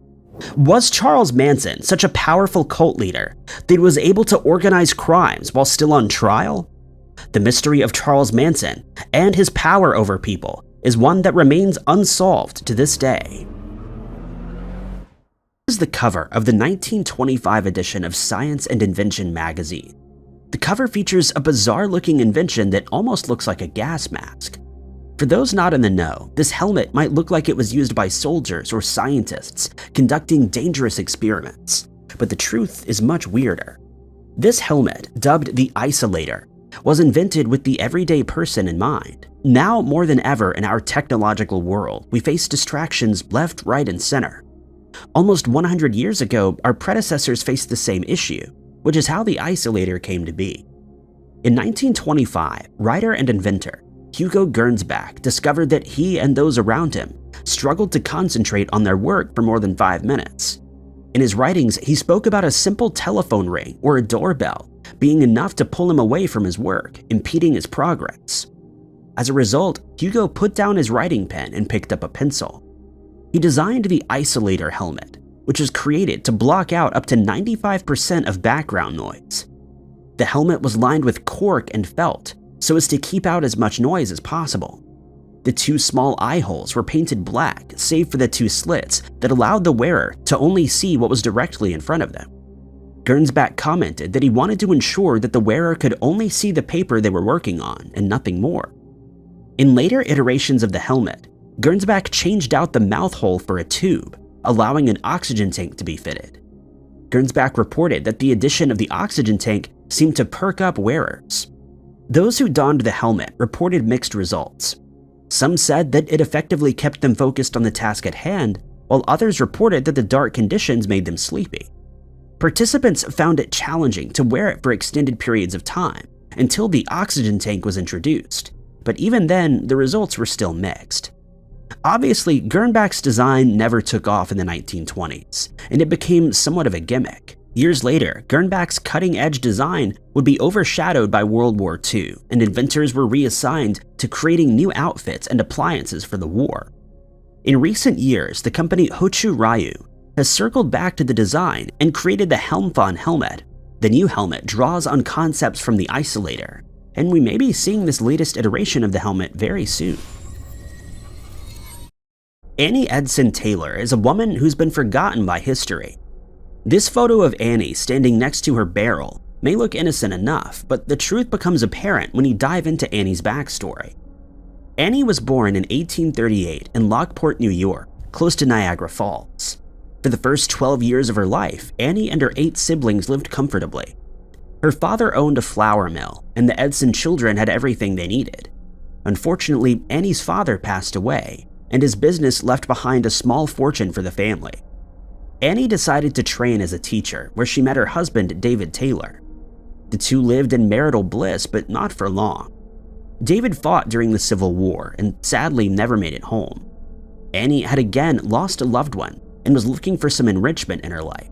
S1: Was Charles Manson such a powerful cult leader that he was able to organize crimes while still on trial? The mystery of Charles Manson and his power over people is one that remains unsolved to this day. This is the cover of the 1925 edition of Science and Invention magazine. The cover features a bizarre-looking invention that almost looks like a gas mask. For those not in the know, this helmet might look like it was used by soldiers or scientists conducting dangerous experiments, but the truth is much weirder. This helmet, dubbed the Isolator, was invented with the everyday person in mind. Now more than ever in our technological world, we face distractions left, right, and center. Almost 100 years ago, our predecessors faced the same issue, which is how the Isolator came to be. In 1925, writer and inventor Hugo Gernsback discovered that he and those around him struggled to concentrate on their work for more than 5 minutes. In his writings, he spoke about a simple telephone ring or a doorbell being enough to pull him away from his work, impeding his progress. As a result, Hugo put down his writing pen and picked up a pencil. He designed the Isolator helmet, which was created to block out up to 95% of background noise. The helmet was lined with cork and felt, so as to keep out as much noise as possible. The 2 small eye holes were painted black, save for the 2 slits that allowed the wearer to only see what was directly in front of them. Gernsback commented that he wanted to ensure that the wearer could only see the paper they were working on and nothing more. In later iterations of the helmet, Gernsback changed out the mouth hole for a tube, allowing an oxygen tank to be fitted. Gernsback reported that the addition of the oxygen tank seemed to perk up wearers. Those who donned the helmet reported mixed results. Some said that it effectively kept them focused on the task at hand, while others reported that the dark conditions made them sleepy. Participants found it challenging to wear it for extended periods of time until the oxygen tank was introduced, but even then, the results were still mixed. Obviously, Gernbach's design never took off in the 1920s, and it became somewhat of a gimmick. Years later, Gernbach's cutting-edge design would be overshadowed by World War II, and inventors were reassigned to creating new outfits and appliances for the war. In recent years, the company Hochu Ryu has circled back to the design and created the Helmfon helmet. The new helmet draws on concepts from the Isolator, and we may be seeing this latest iteration of the helmet very soon. Annie Edson Taylor is a woman who's been forgotten by history. This photo of Annie standing next to her barrel may look innocent enough, but the truth becomes apparent when you dive into Annie's backstory. Annie was born in 1838 in Lockport, New York, close to Niagara Falls. For the first 12 years of her life, Annie and her 8 siblings lived comfortably. Her father owned a flour mill, and the Edson children had everything they needed. Unfortunately, Annie's father passed away, and his business left behind a small fortune for the family. Annie decided to train as a teacher, where she met her husband, David Taylor. The two lived in marital bliss, but not for long. David fought during the Civil War and sadly never made it home. Annie had again lost a loved one and was looking for some enrichment in her life.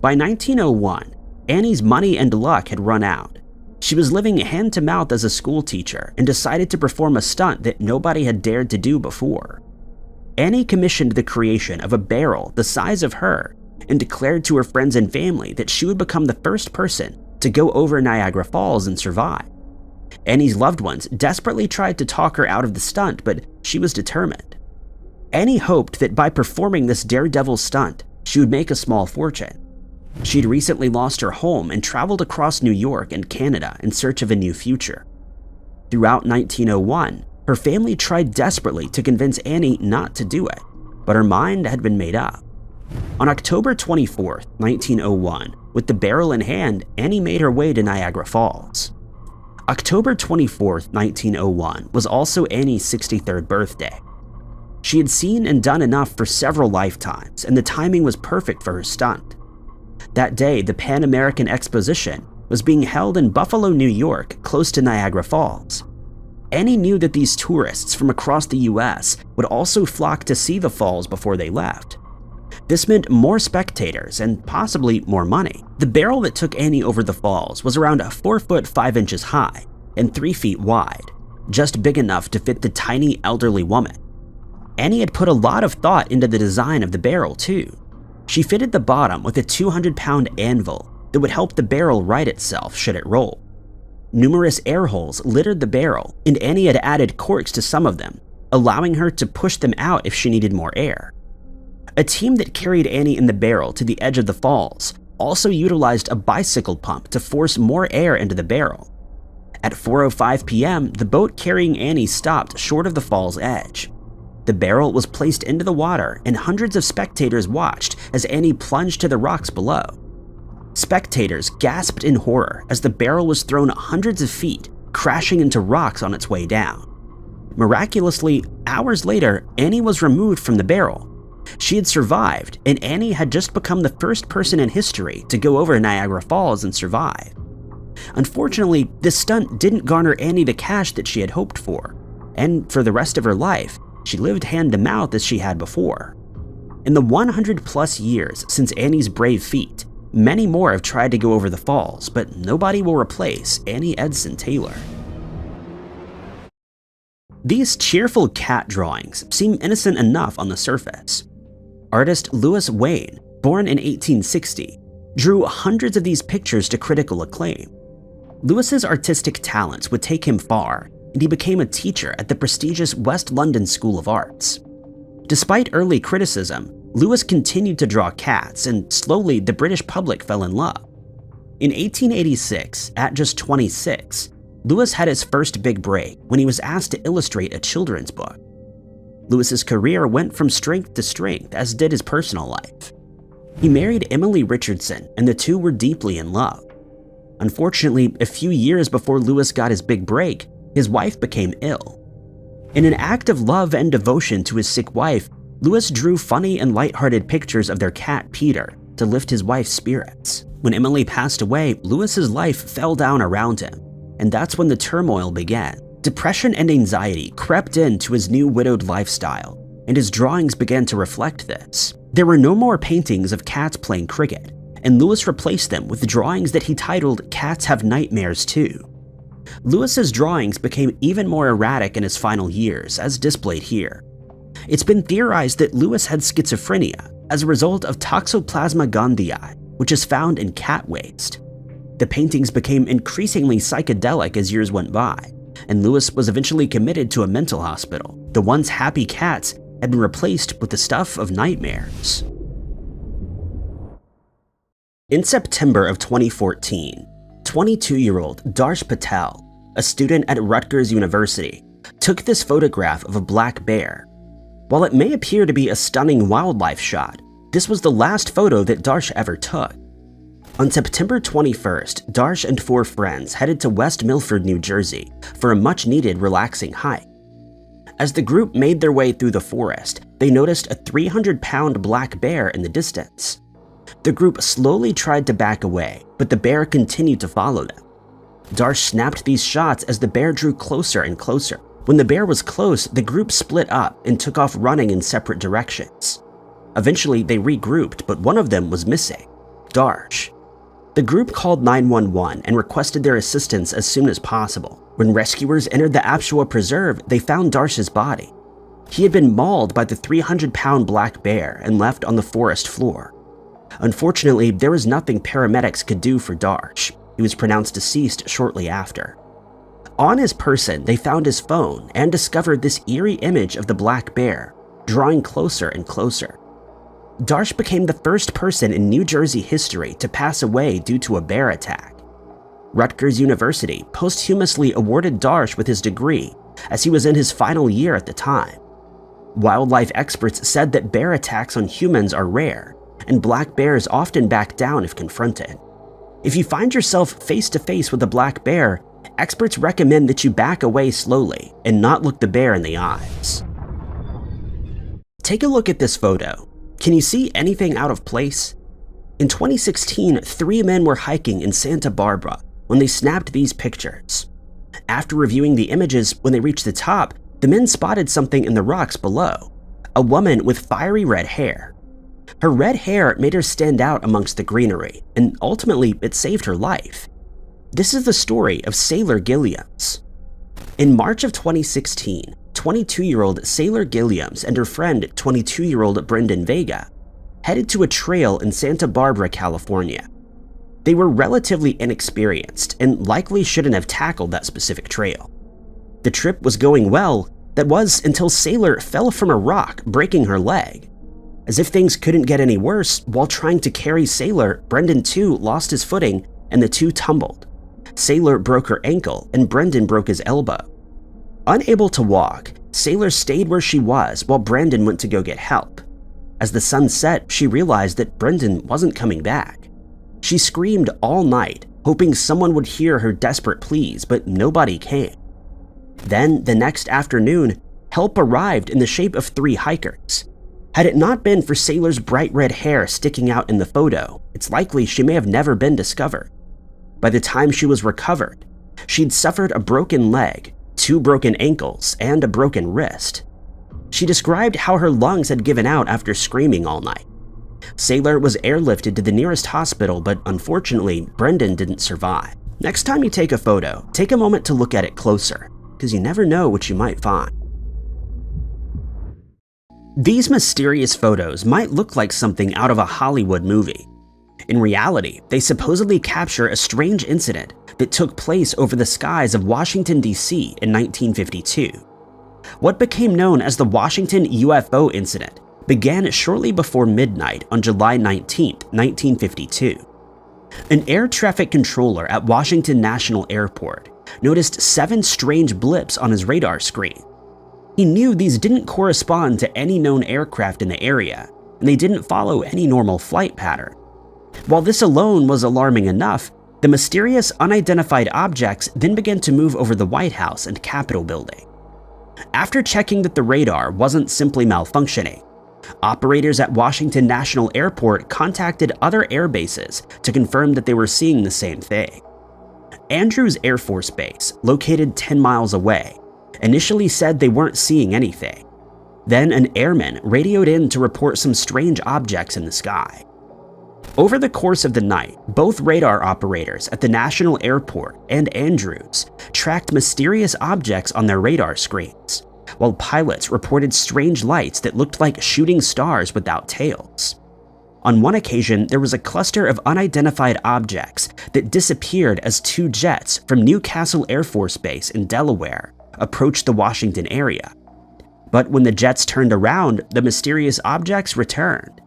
S1: By 1901, Annie's money and luck had run out. She was living hand-to-mouth as a school teacher and decided to perform a stunt that nobody had dared to do before. Annie commissioned the creation of a barrel the size of her and declared to her friends and family that she would become the first person to go over Niagara Falls and survive. Annie's loved ones desperately tried to talk her out of the stunt, but she was determined. Annie hoped that by performing this daredevil stunt, she would make a small fortune. She'd recently lost her home and traveled across New York and Canada in search of a new future. Throughout 1901, her family tried desperately to convince Annie not to do it, but her mind had been made up. On October 24, 1901, with the barrel in hand, Annie made her way to Niagara Falls. October 24, 1901 was also Annie's 63rd birthday. She had seen and done enough for several lifetimes, and the timing was perfect for her stunt. That day, the Pan American Exposition was being held in Buffalo, New York, close to Niagara Falls. Annie knew that these tourists from across the US would also flock to see the falls before they left. This meant more spectators and possibly more money. The barrel that took Annie over the falls was around 4 foot 5 inches high and 3 feet wide, just big enough to fit the tiny elderly woman. Annie had put a lot of thought into the design of the barrel too. She fitted the bottom with a 200-pound anvil that would help the barrel right itself should it roll. Numerous air holes littered the barrel, and Annie had added corks to some of them, allowing her to push them out if she needed more air. A team that carried Annie in the barrel to the edge of the falls also utilized a bicycle pump to force more air into the barrel. At 4:05 p.m., the boat carrying Annie stopped short of the fall's edge. The barrel was placed into the water, and hundreds of spectators watched as Annie plunged to the rocks below. Spectators gasped in horror as the barrel was thrown hundreds of feet, crashing into rocks on its way down. Miraculously, hours later, Annie was removed from the barrel. She had survived, and Annie had just become the first person in history to go over Niagara Falls and survive. Unfortunately, this stunt didn't garner Annie the cash that she had hoped for, and for the rest of her life, she lived hand-to-mouth as she had before. In the 100-plus years since Annie's brave feat, many more have tried to go over the falls, but nobody will replace Annie Edson Taylor. These cheerful cat drawings seem innocent enough on the surface. Artist Louis Wayne, born in 1860, drew hundreds of these pictures to critical acclaim. Louis's artistic talents would take him far, and he became a teacher at the prestigious West London School of Arts. Despite early criticism, Louis continued to draw cats, and slowly the British public fell in love. In 1886, at just 26, Louis had his first big break when he was asked to illustrate a children's book. Louis's career went from strength to strength, as did his personal life. He married Emily Richardson, and the two were deeply in love. Unfortunately, a few years before Lewis got his big break, his wife became ill. In an act of love and devotion to his sick wife, Lewis drew funny and lighthearted pictures of their cat Peter to lift his wife's spirits. When Emily passed away, Lewis's life fell down around him, and that's when the turmoil began. Depression and anxiety crept into his new widowed lifestyle, and his drawings began to reflect this. There were no more paintings of cats playing cricket, and Lewis replaced them with drawings that he titled "Cats Have Nightmares Too." Lewis's drawings became even more erratic in his final years, as displayed here. It's been theorized that Lewis had schizophrenia as a result of Toxoplasma gondii, which is found in cat waste. The paintings became increasingly psychedelic as years went by, and Lewis was eventually committed to a mental hospital. The once happy cats had been replaced with the stuff of nightmares. In September of 2014, 22-year-old Dar Patel, a student at Rutgers University, took this photograph of a black bear. While it may appear to be a stunning wildlife shot, this was the last photo that Darsh ever took. On September 21st, Darsh and 4 friends headed to West Milford, New Jersey for a much-needed relaxing hike. As the group made their way through the forest, they noticed a 300-pound black bear in the distance. The group slowly tried to back away, but the bear continued to follow them. Darsh snapped these shots as the bear drew closer and closer. When the bear was close, the group split up and took off running in separate directions. Eventually, they regrouped, but one of them was missing, Darsh. The group called 911 and requested their assistance as soon as possible. When rescuers entered the Apshua Preserve, they found Darsh's body. He had been mauled by the 300-pound black bear and left on the forest floor. Unfortunately, there was nothing paramedics could do for Darsh. He was pronounced deceased shortly after. On his person, they found his phone and discovered this eerie image of the black bear, drawing closer and closer. Darsh became the first person in New Jersey history to pass away due to a bear attack. Rutgers University posthumously awarded Darsh with his degree, as he was in his final year at the time. Wildlife experts said that bear attacks on humans are rare, and black bears often back down if confronted. If you find yourself face to face with a black bear, experts recommend that you back away slowly and not look the bear in the eyes. Take a look at this photo. Can you see anything out of place? In 2016, 3 men were hiking in Santa Barbara when they snapped these pictures. After reviewing the images, when they reached the top, the men spotted something in the rocks below, a woman with fiery red hair. Her red hair made her stand out amongst the greenery, and ultimately it saved her life. This is the story of Sailor Gilliams. In March of 2016, 22-year-old Sailor Gilliams and her friend 22-year-old Brendan Vega headed to a trail in Santa Barbara, California. They were relatively inexperienced and likely shouldn't have tackled that specific trail. The trip was going well, that was until Sailor fell from a rock, breaking her leg. As if things couldn't get any worse, while trying to carry Sailor, Brendan too lost his footing and the two tumbled. Sailor broke her ankle and Brendan broke his elbow. Unable to walk, Sailor stayed where she was while Brendan went to go get help. As the sun set, she realized that Brendan wasn't coming back. She screamed all night, hoping someone would hear her desperate pleas, but nobody came. Then, the next afternoon, help arrived in the shape of 3 hikers. Had it not been for Sailor's bright red hair sticking out in the photo, it's likely she may have never been discovered. By the time she was recovered, she'd suffered a broken leg, 2 broken ankles, and a broken wrist. She described how her lungs had given out after screaming all night. Sailor was airlifted to the nearest hospital, but unfortunately, Brendan didn't survive. Next time you take a photo, take a moment to look at it closer, because you never know what you might find. These mysterious photos might look like something out of a Hollywood movie. In reality, they supposedly capture a strange incident that took place over the skies of Washington, D.C. in 1952. What became known as the Washington UFO incident began shortly before midnight on July 19, 1952. An air traffic controller at Washington National Airport noticed 7 strange blips on his radar screen. He knew these didn't correspond to any known aircraft in the area, and they didn't follow any normal flight pattern. While this alone was alarming enough, The mysterious unidentified objects then began to move over the White House and Capitol building. After checking that the radar wasn't simply malfunctioning, operators at Washington National Airport contacted other air bases to confirm that they were seeing the same thing. Andrews Air Force Base, located 10 miles away, initially said they weren't seeing anything. Then an airman radioed in to report some strange objects in the sky. Over the course of the night, both radar operators at the National Airport and Andrews tracked mysterious objects on their radar screens, while pilots reported strange lights that looked like shooting stars without tails. On one occasion, there was a cluster of unidentified objects that disappeared as two jets from Newcastle Air Force Base in Delaware approached the Washington area. But when the jets turned around, the mysterious objects returned.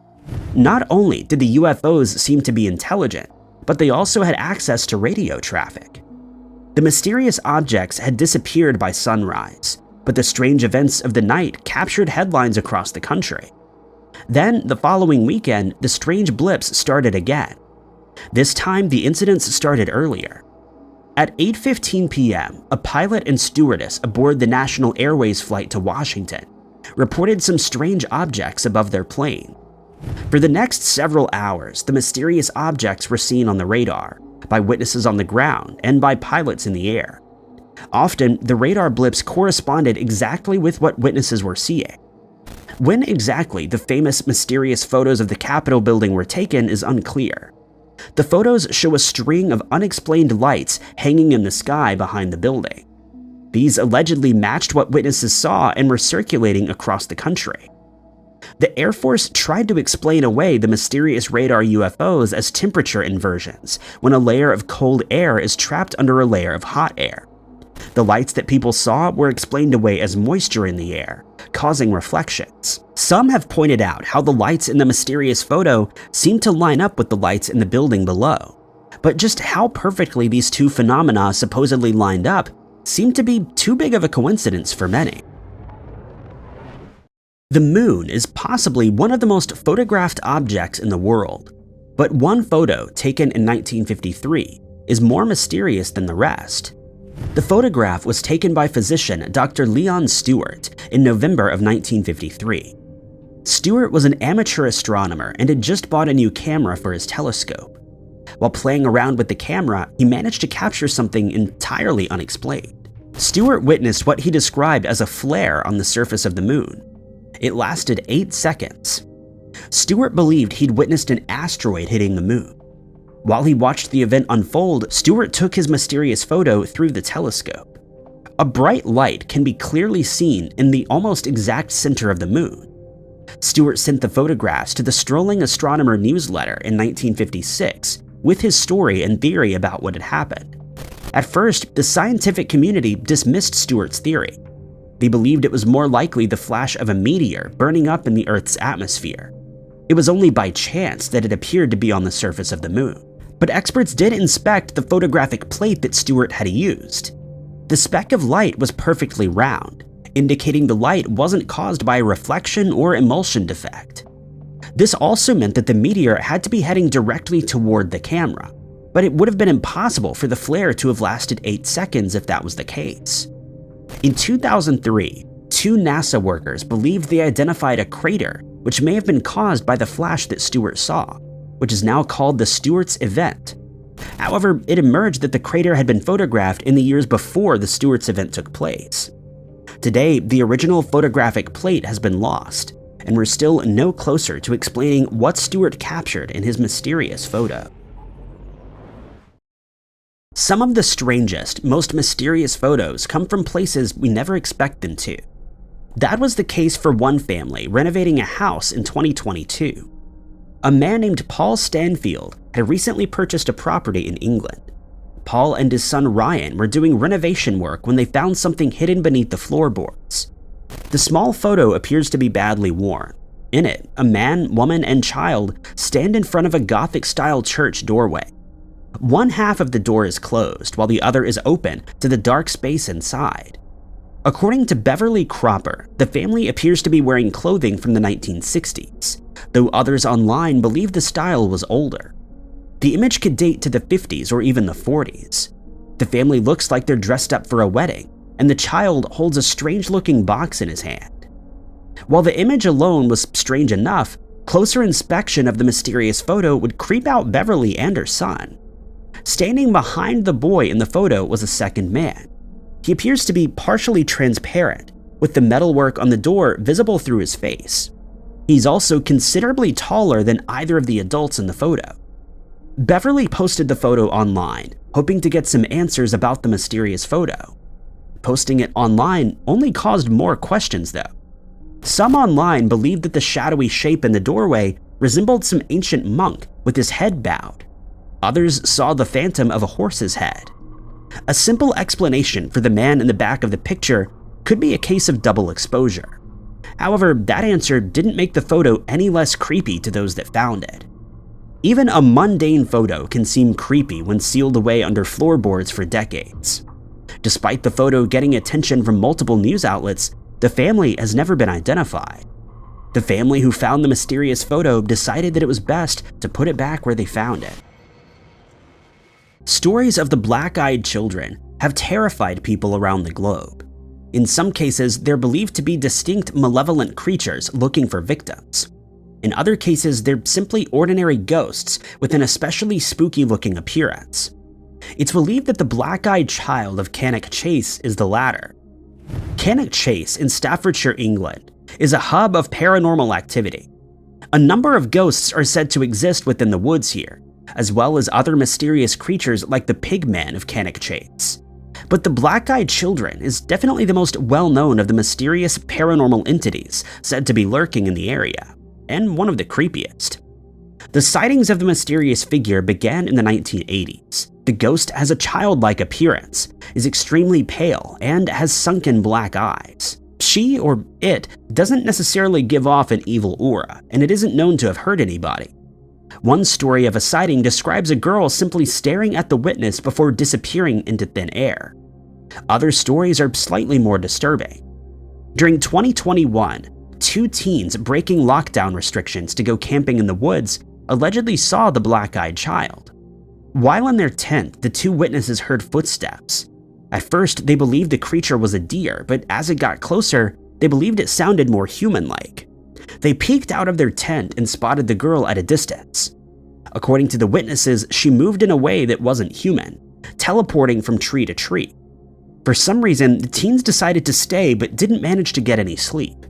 S1: Not only did the UFOs seem to be intelligent, but they also had access to radio traffic. The mysterious objects had disappeared by sunrise, but the strange events of the night captured headlines across the country. Then, the following weekend, the strange blips started again. This time, the incidents started earlier. At 8:15 p.m., a pilot and stewardess aboard the National Airways flight to Washington reported some strange objects above their plane. For the next several hours, the mysterious objects were seen on the radar, by witnesses on the ground, and by pilots in the air. Often, the radar blips corresponded exactly with what witnesses were seeing. When exactly the famous mysterious photos of the Capitol building were taken is unclear. The photos show a string of unexplained lights hanging in the sky behind the building. These allegedly matched what witnesses saw and were circulating across the country. The Air Force tried to explain away the mysterious radar UFOs as temperature inversions, when a layer of cold air is trapped under a layer of hot air. The lights that people saw were explained away as moisture in the air, causing reflections. Some have pointed out how the lights in the mysterious photo seem to line up with the lights in the building below, but just how perfectly these two phenomena supposedly lined up seemed to be too big of a coincidence for many. The moon is possibly one of the most photographed objects in the world, but one photo taken in 1953 is more mysterious than the rest. The photograph was taken by physician Dr. Leon Stewart in November of 1953. Stewart was an amateur astronomer and had just bought a new camera for his telescope. While playing around with the camera, he managed to capture something entirely unexplained. Stewart witnessed what he described as a flare on the surface of the moon. It lasted 8 seconds. Stewart believed he'd witnessed an asteroid hitting the moon. While he watched the event unfold, Stewart took his mysterious photo through the telescope. A bright light can be clearly seen in the almost exact center of the moon. Stewart sent the photographs to the Strolling Astronomer newsletter in 1956 with his story and theory about what had happened. At first, the scientific community dismissed Stewart's theory. They believed it was more likely the flash of a meteor burning up in the Earth's atmosphere. It was only by chance that it appeared to be on the surface of the moon. But experts did inspect the photographic plate that Stewart had used. The speck of light was perfectly round, indicating the light wasn't caused by a reflection or emulsion defect. This also meant that the meteor had to be heading directly toward the camera, but it would have been impossible for the flare to have lasted 8 seconds if that was the case. In 2003, 2 NASA workers believed they identified a crater which may have been caused by the flash that Stewart saw, which is now called the Stewart's event. However, it emerged that the crater had been photographed in the years before the Stewart's event took place. Today, the original photographic plate has been lost, and we're still no closer to explaining what Stewart captured in his mysterious photo. Some of the strangest, most mysterious photos come from places we never expect them to. That was the case for one family renovating a house in 2022. A man named Paul Stanfield had recently purchased a property in England. Paul and his son Ryan were doing renovation work when they found something hidden beneath the floorboards. The small photo appears to be badly worn. In it, a man, woman, and child stand in front of a Gothic-style church doorway. One half of the door is closed, while the other is open to the dark space inside. According to Beverly Cropper, the family appears to be wearing clothing from the 1960s, though others online believe the style was older. The image could date to the 50s or even the 40s. The family looks like they're dressed up for a wedding, and the child holds a strange-looking box in his hand. While the image alone was strange enough, closer inspection of the mysterious photo would creep out Beverly and her son. Standing behind the boy in the photo was a second man. He appears to be partially transparent, with the metalwork on the door visible through his face. He's also considerably taller than either of the adults in the photo. Beverly posted the photo online, hoping to get some answers about the mysterious photo. Posting it online only caused more questions though. Some online believed that the shadowy shape in the doorway resembled some ancient monk with his head bowed. Others saw the phantom of a horse's head. A simple explanation for the man in the back of the picture could be a case of double exposure. However, that answer didn't make the photo any less creepy to those that found it. Even a mundane photo can seem creepy when sealed away under floorboards for decades. Despite the photo getting attention from multiple news outlets, the family has never been identified. The family who found the mysterious photo decided that it was best to put it back where they found it. Stories of the black-eyed children have terrified people around the globe. In some cases, they're believed to be distinct malevolent creatures looking for victims. In other cases, they're simply ordinary ghosts with an especially spooky-looking appearance. It's believed that the black-eyed child of Cannock Chase is the latter. Cannock Chase in Staffordshire, England, is a hub of paranormal activity. A number of ghosts are said to exist within the woods here, as well as other mysterious creatures like the Pigman of Cannock Chase. But the black-eyed children is definitely the most well-known of the mysterious paranormal entities said to be lurking in the area, and one of the creepiest. The sightings of the mysterious figure began in the 1980s. The ghost has a childlike appearance, is extremely pale, and has sunken black eyes. She, or it, doesn't necessarily give off an evil aura, and it isn't known to have hurt anybody. One story of a sighting describes a girl simply staring at the witness before disappearing into thin air. Other stories are slightly more disturbing. During 2021, 2 teens breaking lockdown restrictions to go camping in the woods allegedly saw the black-eyed child. While in their tent, the 2 witnesses heard footsteps. At first, they believed the creature was a deer, but as it got closer, they believed it sounded more human-like. They peeked out of their tent and spotted the girl at a distance. According to the witnesses, she moved in a way that wasn't human, teleporting from tree to tree. For some reason, the teens decided to stay but didn't manage to get any sleep.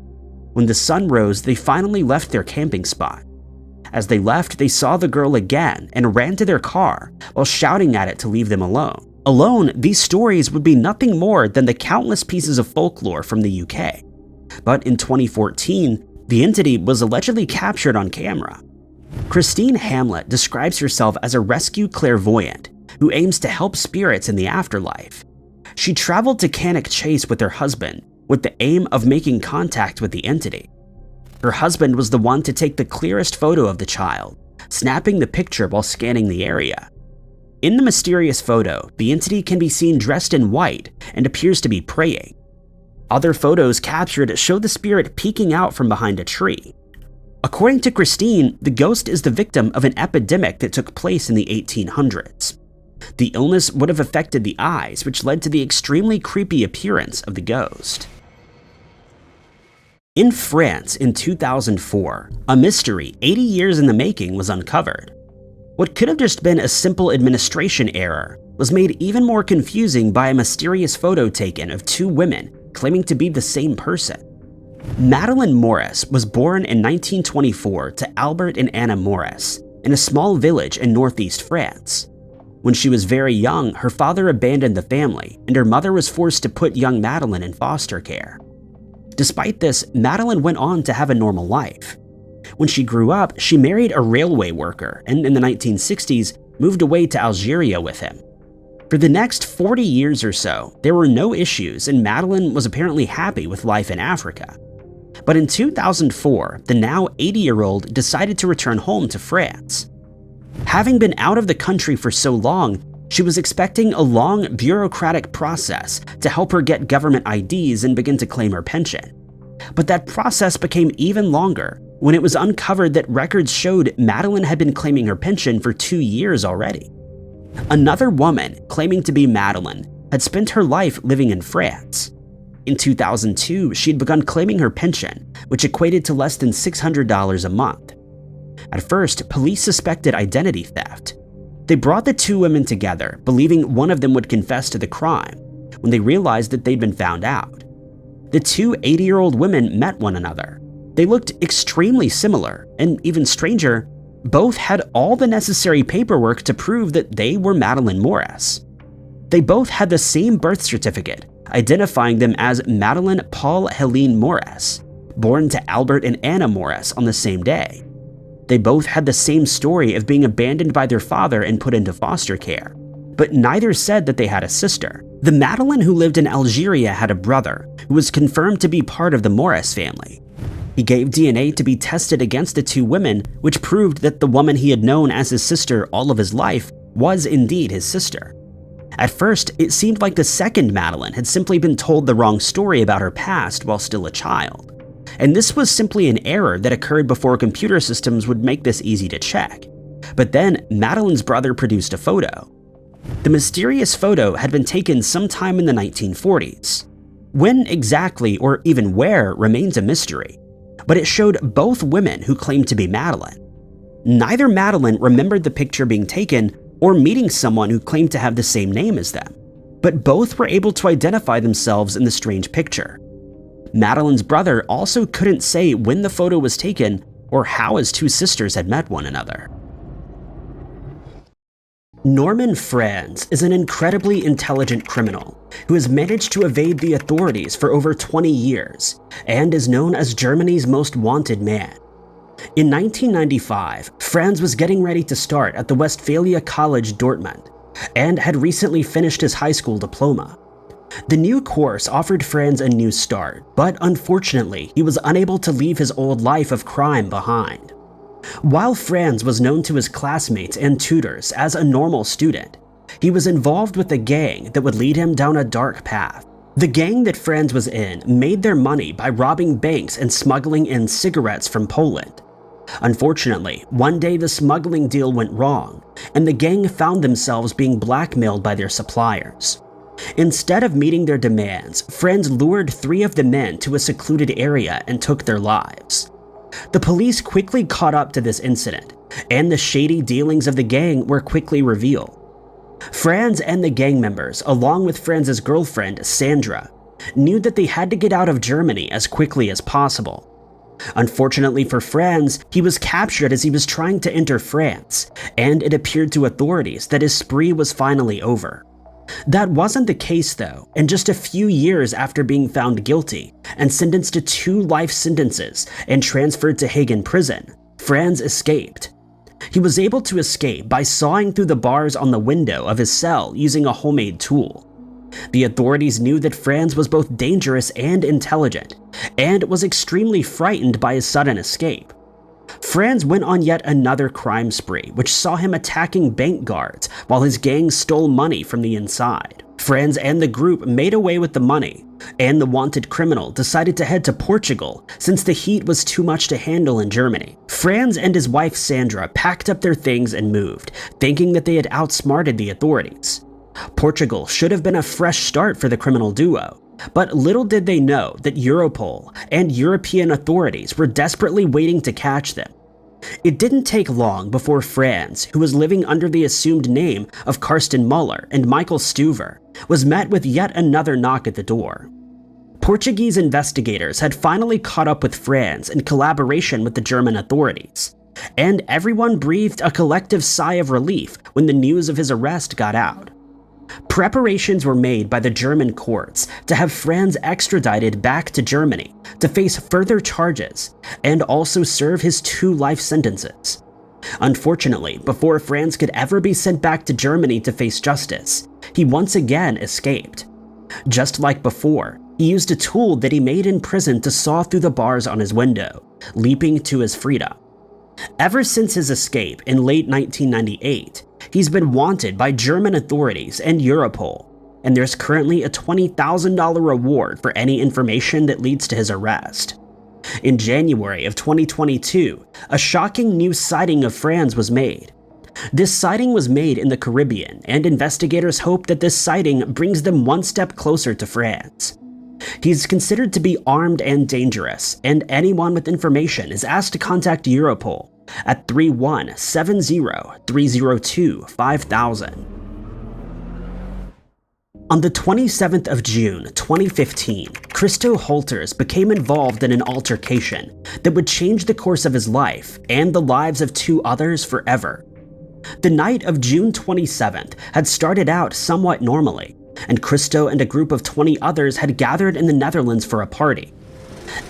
S1: When the sun rose, they finally left their camping spot. As they left, they saw the girl again and ran to their car while shouting at it to leave them alone. Alone, these stories would be nothing more than the countless pieces of folklore from the UK. But in 2014, the entity was allegedly captured on camera. Christine Hamlet describes herself as a rescue clairvoyant who aims to help spirits in the afterlife. She traveled to Cannock Chase with her husband with the aim of making contact with the entity. Her husband was the one to take the clearest photo of the child, snapping the picture while scanning the area. In the mysterious photo, the entity can be seen dressed in white and appears to be praying. Other photos captured show the spirit peeking out from behind a tree. According to Christine, the ghost is the victim of an epidemic that took place in the 1800s. The illness would have affected the eyes, which led to the extremely creepy appearance of the ghost. In France in 2004, a mystery 80 years in the making was uncovered. What could have just been a simple administration error was made even more confusing by a mysterious photo taken of 2 women claiming to be the same person. Meline Mores was born in 1924 to Albert and Anna Mores in a small village in northeast France. When she was very young, her father abandoned the family, and her mother was forced to put young Meline in foster care. Despite this, Meline went on to have a normal life. When she grew up, she married a railway worker, and in the 1960s, moved away to Algeria with him. For the next 40 years or so, there were no issues, and Meline was apparently happy with life in Africa. But in 2004, the now 80-year-old decided to return home to France. Having been out of the country for so long, she was expecting a long bureaucratic process to help her get government IDs and begin to claim her pension. But that process became even longer when it was uncovered that records showed Meline had been claiming her pension for 2 years already. Another woman, claiming to be Meline, had spent her life living in France. In 2002, she'd begun claiming her pension, which equated to less than $600 a month. At first, police suspected identity theft. They brought the two women together, believing one of them would confess to the crime, when they realized that they'd been found out. The two 80-year-old women met one another. They looked extremely similar, and even stranger, both had all the necessary paperwork to prove that they were Meline Mores. They both had the same birth certificate, identifying them as Meline Paul Helene Mores, born to Albert and Anna Mores on the same day. They both had the same story of being abandoned by their father and put into foster care, but neither said that they had a sister. The Meline who lived in Algeria had a brother who was confirmed to be part of the Mores family. He gave DNA to be tested against the two women, which proved that the woman he had known as his sister all of his life was indeed his sister. At first, it seemed like the second Meline had simply been told the wrong story about her past while still a child. And this was simply an error that occurred before computer systems would make this easy to check. But then, Medeline's brother produced a photo. The mysterious photo had been taken sometime in the 1940s. When exactly, or even where, remains a mystery. But it showed both women who claimed to be Meline. Neither Meline remembered the picture being taken or meeting someone who claimed to have the same name as them, but both were able to identify themselves in the strange picture. Medeline's brother also couldn't say when the photo was taken or how his two sisters had met one another. Norman Franz is an incredibly intelligent criminal who has managed to evade the authorities for over 20 years and is known as Germany's most wanted man. In 1995, Franz was getting ready to start at the Westphalia College Dortmund and had recently finished his high school diploma. The new course offered Franz a new start, but unfortunately, he was unable to leave his old life of crime behind. While Franz was known to his classmates and tutors as a normal student, he was involved with a gang that would lead him down a dark path. The gang that Franz was in made their money by robbing banks and smuggling in cigarettes from Poland. Unfortunately, one day the smuggling deal went wrong, and the gang found themselves being blackmailed by their suppliers. Instead of meeting their demands, Franz lured 3 of the men to a secluded area and took their lives. The police quickly caught up to this incident, and the shady dealings of the gang were quickly revealed. Franz and the gang members, along with Franz's girlfriend, Sandra, knew that they had to get out of Germany as quickly as possible. Unfortunately for Franz, he was captured as he was trying to enter France, and it appeared to authorities that his spree was finally over. That wasn't the case though, and just a few years after being found guilty and sentenced to 2 life sentences and transferred to Hagen prison, Franz escaped. He was able to escape by sawing through the bars on the window of his cell using a homemade tool. The authorities knew that Franz was both dangerous and intelligent, and was extremely frightened by his sudden escape. Franz went on yet another crime spree, which saw him attacking bank guards while his gang stole money from the inside. Franz and the group made away with the money, and the wanted criminal decided to head to Portugal since the heat was too much to handle in Germany. Franz and his wife Sandra packed up their things and moved, thinking that they had outsmarted the authorities. Portugal should have been a fresh start for the criminal duo, but little did they know that Europol and European authorities were desperately waiting to catch them. It didn't take long before Franz, who was living under the assumed name of Karsten Muller and Michael Stuver, was met with yet another knock at the door. Portuguese investigators had finally caught up with Franz in collaboration with the German authorities, and everyone breathed a collective sigh of relief when the news of his arrest got out. Preparations were made by the German courts to have Franz extradited back to Germany to face further charges and also serve his 2 life sentences. Unfortunately, before Franz could ever be sent back to Germany to face justice, he once again escaped. Just like before, he used a tool that he made in prison to saw through the bars on his window, leaping to his freedom. Ever since his escape in late 1998, he's been wanted by German authorities and Europol, and there's currently a $20,000 reward for any information that leads to his arrest. In January of 2022, a shocking new sighting of Franz was made. This sighting was made in the Caribbean, and investigators hope that this sighting brings them one step closer to Franz. He's considered to be armed and dangerous, and anyone with information is asked to contact Europol at 3170-302-5000. On the 27th of June 2015, Christo Halters became involved in an altercation that would change the course of his life and the lives of 2 others forever. The night of June 27th had started out somewhat normally, and Christo and a group of 20 others had gathered in the Netherlands for a party.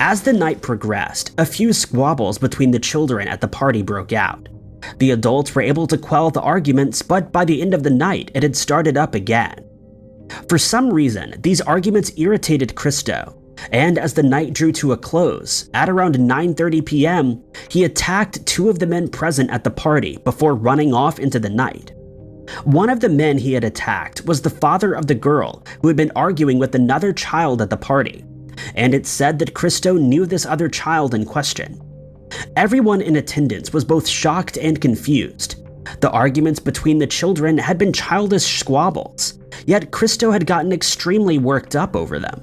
S1: As the night progressed, a few squabbles between the children at the party broke out. The adults were able to quell the arguments, but by the end of the night, it had started up again. For some reason, these arguments irritated Christo, and as the night drew to a close, at around 9:30 p.m., he attacked 2 of the men present at the party before running off into the night. One of the men he had attacked was the father of the girl who had been arguing with another child at the party, and it said that Christo knew this other child in question. Everyone in attendance was both shocked and confused. The arguments between the children had been childish squabbles, yet Christo had gotten extremely worked up over them.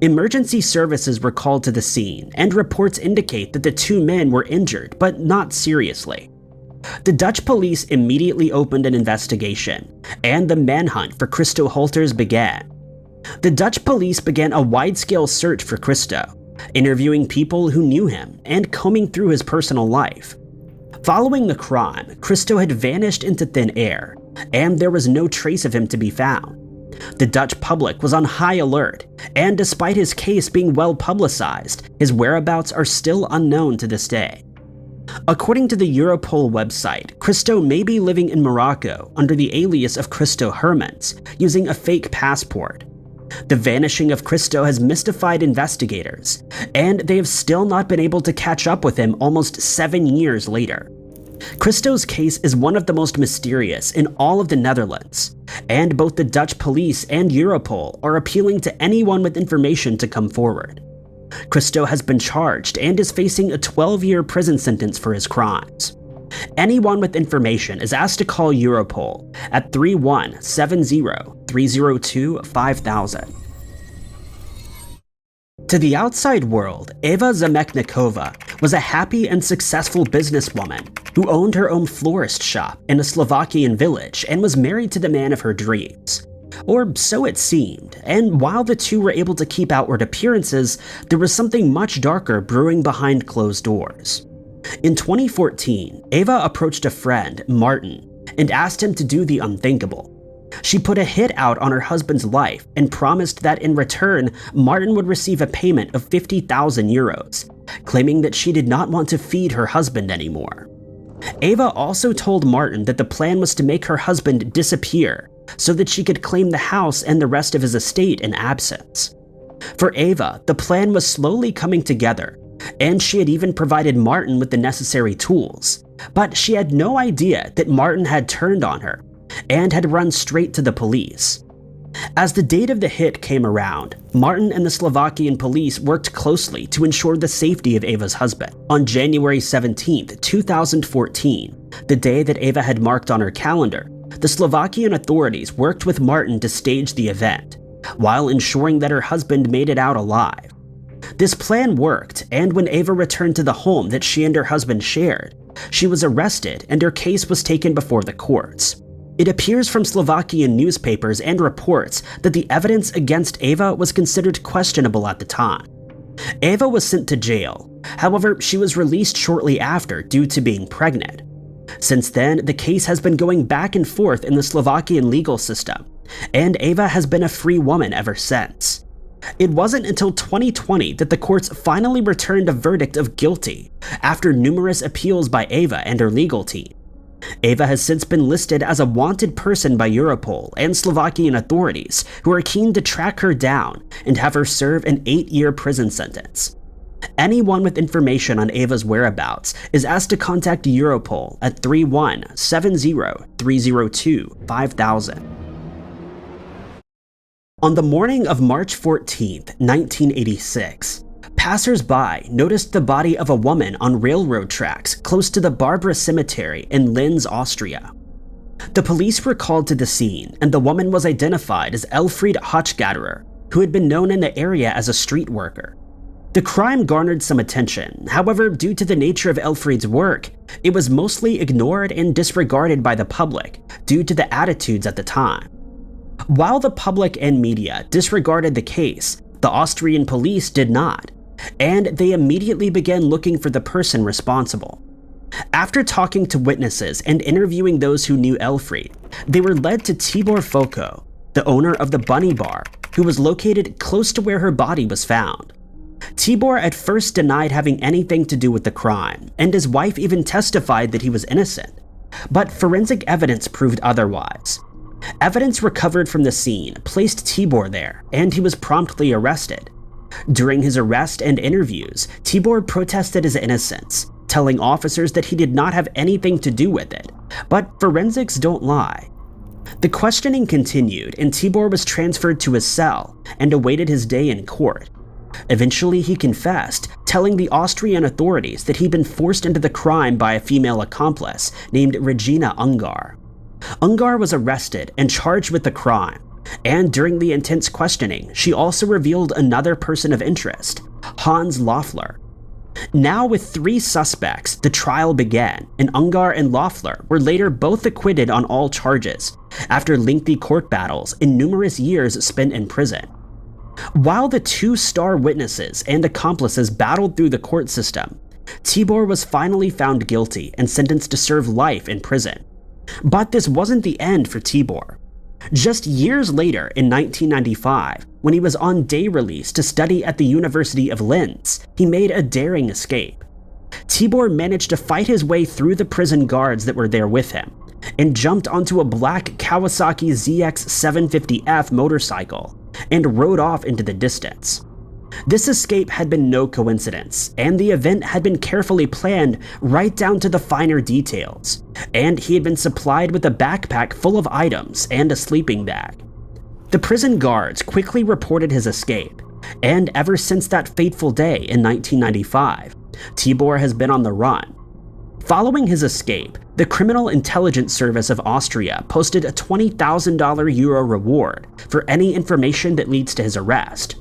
S1: Emergency services were called to the scene, and reports indicate that the 2 men were injured, but not seriously. The Dutch police immediately opened an investigation, and the manhunt for Christo Halters began. The Dutch police began a wide-scale search for Christo, interviewing people who knew him and combing through his personal life. Following the crime, Christo had vanished into thin air, and there was no trace of him to be found. The Dutch public was on high alert, and despite his case being well publicized, his whereabouts are still unknown to this day. According to the Europol website, Christo may be living in Morocco under the alias of Christo Hermans, using a fake passport. The vanishing of Christo has mystified investigators, and they have still not been able to catch up with him almost 7 years later. Christo's case is one of the most mysterious in all of the Netherlands, and both the Dutch police and Europol are appealing to anyone with information to come forward. Christo has been charged and is facing a 12-year prison sentence for his crimes. Anyone with information is asked to call Europol at 3170-302-5000. To the outside world, Ava Zeknova was a happy and successful businesswoman who owned her own florist shop in a Slovakian village and was married to the man of her dreams. Or so it seemed, and while the 2 were able to keep outward appearances, there was something much darker brewing behind closed doors. In 2014, Ava approached a friend, Martin, and asked him to do the unthinkable. She put a hit out on her husband's life and promised that in return, Martin would receive a payment of 50,000 euros, claiming that she did not want to feed her husband anymore. Ava also told Martin that the plan was to make her husband disappear so that she could claim the house and the rest of his estate in absence. For Ava, the plan was slowly coming together, and she had even provided Martin with the necessary tools, but she had no idea that Martin had turned on her and had run straight to the police. As the date of the hit came around, Martin and the Slovakian police worked closely to ensure the safety of Ava's husband. On January 17, 2014, the day that Ava had marked on her calendar, the Slovakian authorities worked with Martin to stage the event, while ensuring that her husband made it out alive. This plan worked, and when Ava returned to the home that she and her husband shared, she was arrested and her case was taken before the courts. It appears from Slovakian newspapers and reports that the evidence against Ava was considered questionable at the time. Ava was sent to jail. However, she was released shortly after due to being pregnant. Since then, the case has been going back and forth in the Slovakian legal system, and Ava has been a free woman ever since. It wasn't until 2020 that the courts finally returned a verdict of guilty after numerous appeals by Ava and her legal team. Ava has since been listed as a wanted person by Europol and Slovakian authorities, who are keen to track her down and have her serve an 8-year prison sentence. Anyone with information on Ava's whereabouts is asked to contact Europol at 3170-302-5000. On the morning of March 14, 1986, passers-by noticed the body of a woman on railroad tracks close to the Barbara Cemetery in Linz, Austria. The police were called to the scene, and the woman was identified as Elfried Hochgaderer, who had been known in the area as a street worker. The crime garnered some attention. However, due to the nature of Elfried's work, it was mostly ignored and disregarded by the public due to the attitudes at the time. While the public and media disregarded the case, the Austrian police did not, and they immediately began looking for the person responsible. After talking to witnesses and interviewing those who knew Elfried, they were led to Tibor FCO, the owner of the Bunny Bar, who was located close to where her body was found. Tibor at first denied having anything to do with the crime, and his wife even testified that he was innocent. But forensic evidence proved otherwise. Evidence recovered from the scene placed Tibor there, and he was promptly arrested. During his arrest and interviews, Tibor protested his innocence, telling officers that he did not have anything to do with it, but forensics don't lie. The questioning continued, and Tibor was transferred to his cell and awaited his day in court. Eventually, he confessed, telling the Austrian authorities that he'd been forced into the crime by a female accomplice named Regina Ungar. Ungar was arrested and charged with the crime, and during the intense questioning, she also revealed another person of interest, Hans Loeffler. Now with 3 suspects, the trial began, and Ungar and Loeffler were later both acquitted on all charges, after lengthy court battles and numerous years spent in prison. While the 2 star witnesses and accomplices battled through the court system, Tibor was finally found guilty and sentenced to serve life in prison. But this wasn't the end for Tibor. Just years later, in 1995, when he was on day release to study at the University of Linz, he made a daring escape. Tibor managed to fight his way through the prison guards that were there with him, and jumped onto a black Kawasaki ZX750F motorcycle, and rode off into the distance. This escape had been no coincidence, and the event had been carefully planned right down to the finer details, and he had been supplied with a backpack full of items and a sleeping bag. The prison guards quickly reported his escape, and ever since that fateful day in 1995, Tibor has been on the run. Following his escape, the Criminal Intelligence Service of Austria posted a €20,000 reward for any information that leads to his arrest.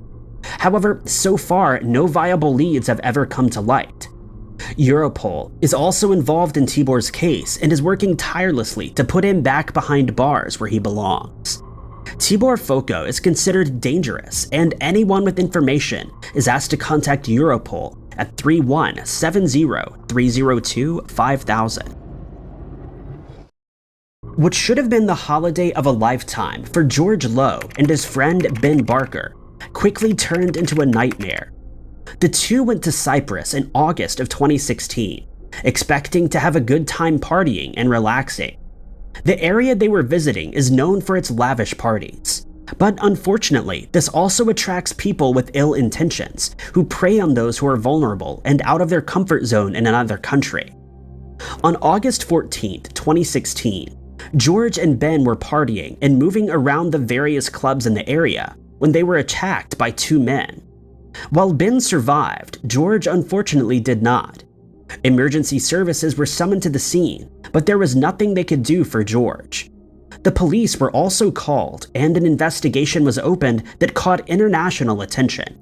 S1: However, so far, no viable leads have ever come to light. Europol is also involved in Tibor's case and is working tirelessly to put him back behind bars where he belongs. Tibor FCO is considered dangerous, and anyone with information is asked to contact Europol at 3170-302-5000. What should have been the holiday of a lifetime for George Lowe and his friend Ben Barker quickly turned into a nightmare. The two went to Cyprus in August of 2016, expecting to have a good time partying and relaxing. The area they were visiting is known for its lavish parties. But unfortunately, this also attracts people with ill intentions who prey on those who are vulnerable and out of their comfort zone in another country. On August 14th, 2016, George and Ben were partying and moving around the various clubs in the area when they were attacked by 2 men. While Ben survived, George unfortunately did not. Emergency services were summoned to the scene, but there was nothing they could do for George. The police were also called, and an investigation was opened that caught international attention.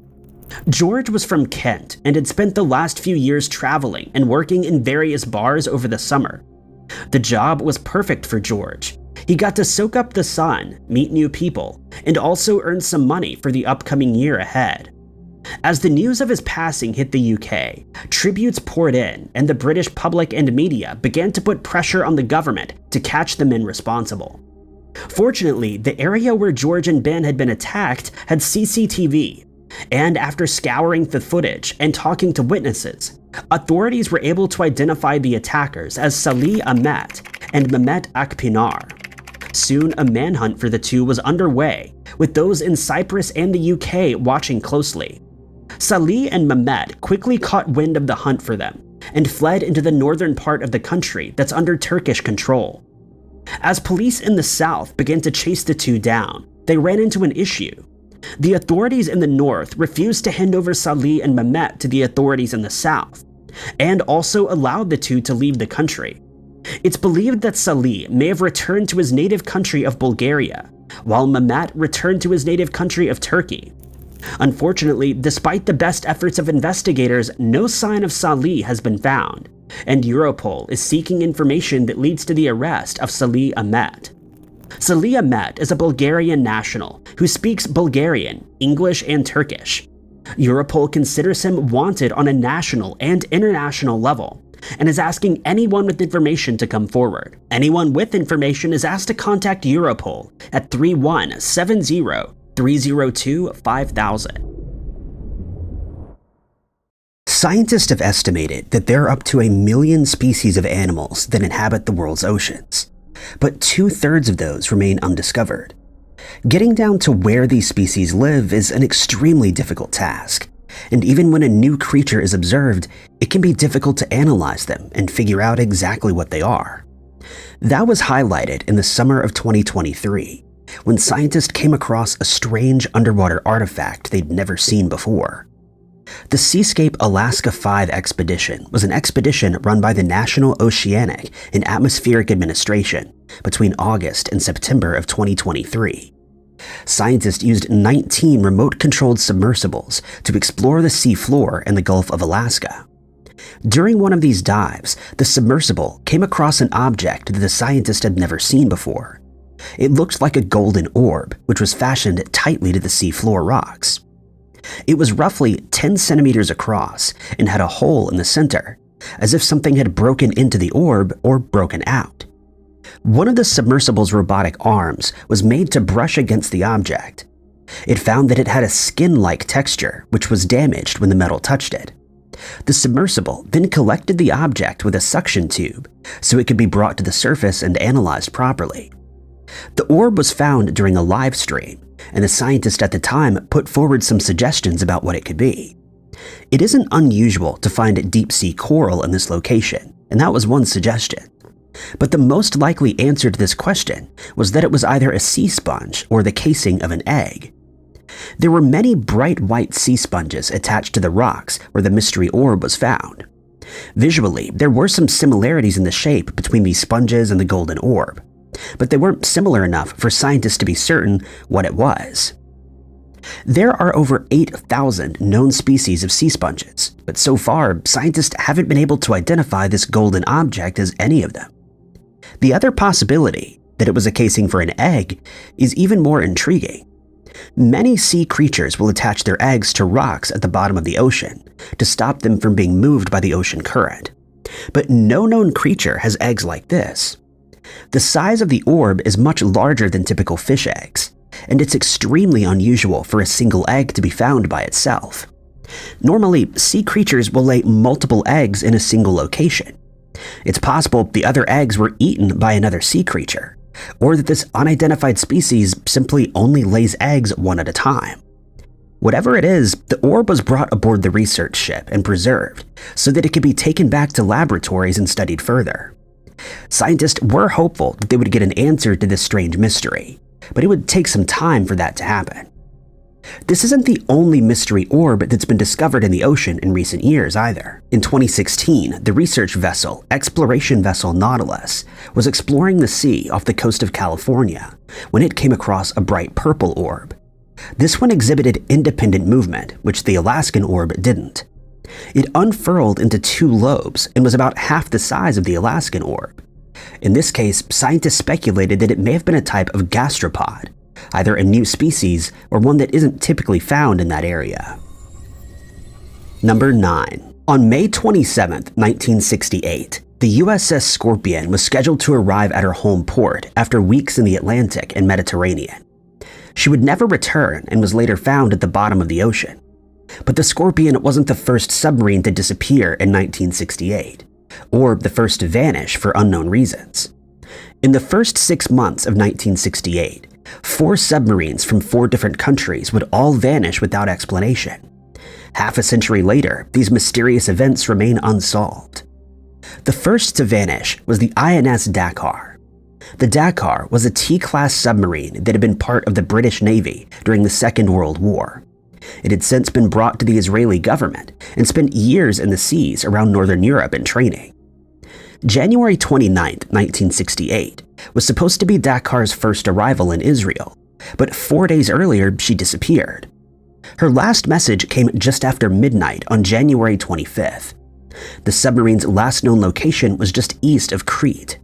S1: George was from Kent and had spent the last few years traveling and working in various bars over the summer. The job was perfect for George. He got to soak up the sun, meet new people, and also earn some money for the upcoming year ahead. As the news of his passing hit the UK, tributes poured in, and the British public and media began to put pressure on the government to catch the men responsible. Fortunately, the area where George and Ben had been attacked had CCTV, and after scouring the footage and talking to witnesses, authorities were able to identify the attackers as Salih Ahmet and Mehmet Akpinar. Soon, a manhunt for the two was underway, with those in Cyprus and the UK watching closely. Salih and Mehmet quickly caught wind of the hunt for them and fled into the northern part of the country that's under Turkish control. As police in the south began to chase the two down, they ran into an issue. The authorities in the north refused to hand over Salih and Mehmet to the authorities in the south, and also allowed the two to leave the country. It's believed that Salih may have returned to his native country of Bulgaria, while Mehmet returned to his native country of Turkey. Unfortunately, despite the best efforts of investigators, no sign of Salih has been found, and Europol is seeking information that leads to the arrest of Salih Ahmet. Salih Ahmet is a Bulgarian national who speaks Bulgarian, English, and Turkish. Europol considers him wanted on a national and international level, and is asking anyone with information to come forward. Anyone with information is asked to contact Europol at 3170-302-5000. Scientists have estimated that there are up to 1 million species of animals that inhabit the world's oceans, but 2/3 of those remain undiscovered. Getting down to where these species live is an extremely difficult task, and even when a new creature is observed, it can be difficult to analyze them and figure out exactly what they are. That was highlighted in the summer of 2023, when scientists came across a strange underwater artifact they'd never seen before. The Seascape Alaska 5 expedition was an expedition run by the National Oceanic and Atmospheric Administration between August and September of 2023. Scientists used 19 remote-controlled submersibles to explore the seafloor in the Gulf of Alaska. During one of these dives, the submersible came across an object that the scientists had never seen before. It looked like a golden orb, which was fashioned tightly to the seafloor rocks. It was roughly 10 centimeters across and had a hole in the center, as if something had broken into the orb or broken out. One of the submersible's robotic arms was made to brush against the object. It found that it had a skin-like texture, which was damaged when the metal touched it. The submersible then collected the object with a suction tube, so it could be brought to the surface and analyzed properly. The orb was found during a live stream, and the scientist at the time put forward some suggestions about what it could be. It isn't unusual to find deep-sea coral in this location, and that was one suggestion. But the most likely answer to this question was that it was either a sea sponge or the casing of an egg. There were many bright white sea sponges attached to the rocks where the mystery orb was found. Visually, there were some similarities in the shape between these sponges and the golden orb, but they weren't similar enough for scientists to be certain what it was. There are over 8,000 known species of sea sponges, but so far, scientists haven't been able to identify this golden object as any of them. The other possibility, that it was a casing for an egg, is even more intriguing. Many sea creatures will attach their eggs to rocks at the bottom of the ocean to stop them from being moved by the ocean current. But no known creature has eggs like this. The size of the orb is much larger than typical fish eggs, and it's extremely unusual for a single egg to be found by itself. Normally, sea creatures will lay multiple eggs in a single location. It's possible the other eggs were eaten by another sea creature, or that this unidentified species simply only lays eggs one at a time. Whatever it is, the orb was brought aboard the research ship and preserved so that it could be taken back to laboratories and studied further. Scientists were hopeful that they would get an answer to this strange mystery, but it would take some time for that to happen. This isn't the only mystery orb that's been discovered in the ocean in recent years either. In 2016, the research vessel, exploration vessel Nautilus, was exploring the sea off the coast of California when it came across a bright purple orb. This one exhibited independent movement, which the Alaskan orb didn't. It unfurled into 2 lobes and was about half the size of the Alaskan orb. In this case, scientists speculated that it may have been a type of gastropod, either a new species or one that isn't typically found in that area. Number 9. On May 27, 1968, the USS Scorpion was scheduled to arrive at her home port after weeks in the Atlantic and Mediterranean. She would never return and was later found at the bottom of the ocean. But the Scorpion wasn't the first submarine to disappear in 1968, or the first to vanish for unknown reasons. In the first 6 months of 1968, 4 submarines from 4 different countries would all vanish without explanation. Half a century later, these mysterious events remain unsolved. The first to vanish was the INS Dakar. The Dakar was a T-class submarine that had been part of the British Navy during the Second World War. It had since been brought to the Israeli government and spent years in the seas around northern Europe in training. January 29, 1968, was supposed to be Dakar's first arrival in Israel, but 4 days earlier she disappeared. Her last message came just after midnight on January 25th. The submarine's last known location was just east of Crete.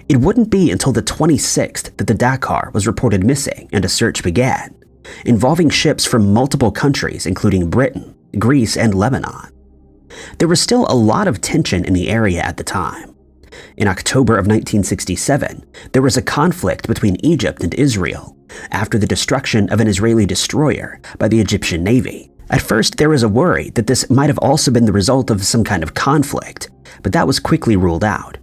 S1: It wouldn't be until the 26th that the Dakar was reported missing and a search began, involving ships from multiple countries including Britain, Greece, and Lebanon. There was still a lot of tension in the area at the time. In October of 1967, there was a conflict between Egypt and Israel after the destruction of an Israeli destroyer by the Egyptian Navy. At first, there was a worry that this might have also been the result of some kind of conflict, but that was quickly ruled out.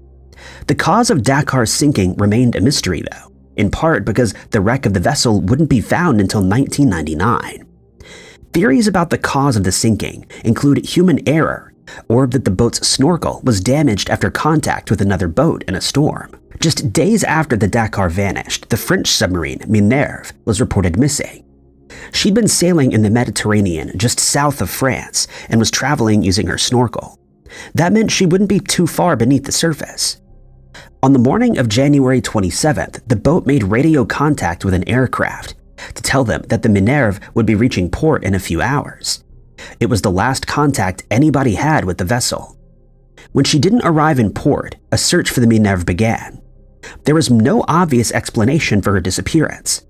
S1: The cause of Dakar's sinking remained a mystery, though, in part because the wreck of the vessel wouldn't be found until 1999. Theories about the cause of the sinking include human error, or that the boat's snorkel was damaged after contact with another boat in a storm. Just days after the Dakar vanished, the French submarine Minerve was reported missing. She'd been sailing in the Mediterranean just south of France and was traveling using her snorkel. That meant she wouldn't be too far beneath the surface. On the morning of January 27th, the boat made radio contact with an aircraft to tell them that the Minerve would be reaching port in a few hours. It was the last contact anybody had with the vessel. When she didn't arrive in port, a search for the Minerve began. There was no obvious explanation for her disappearance.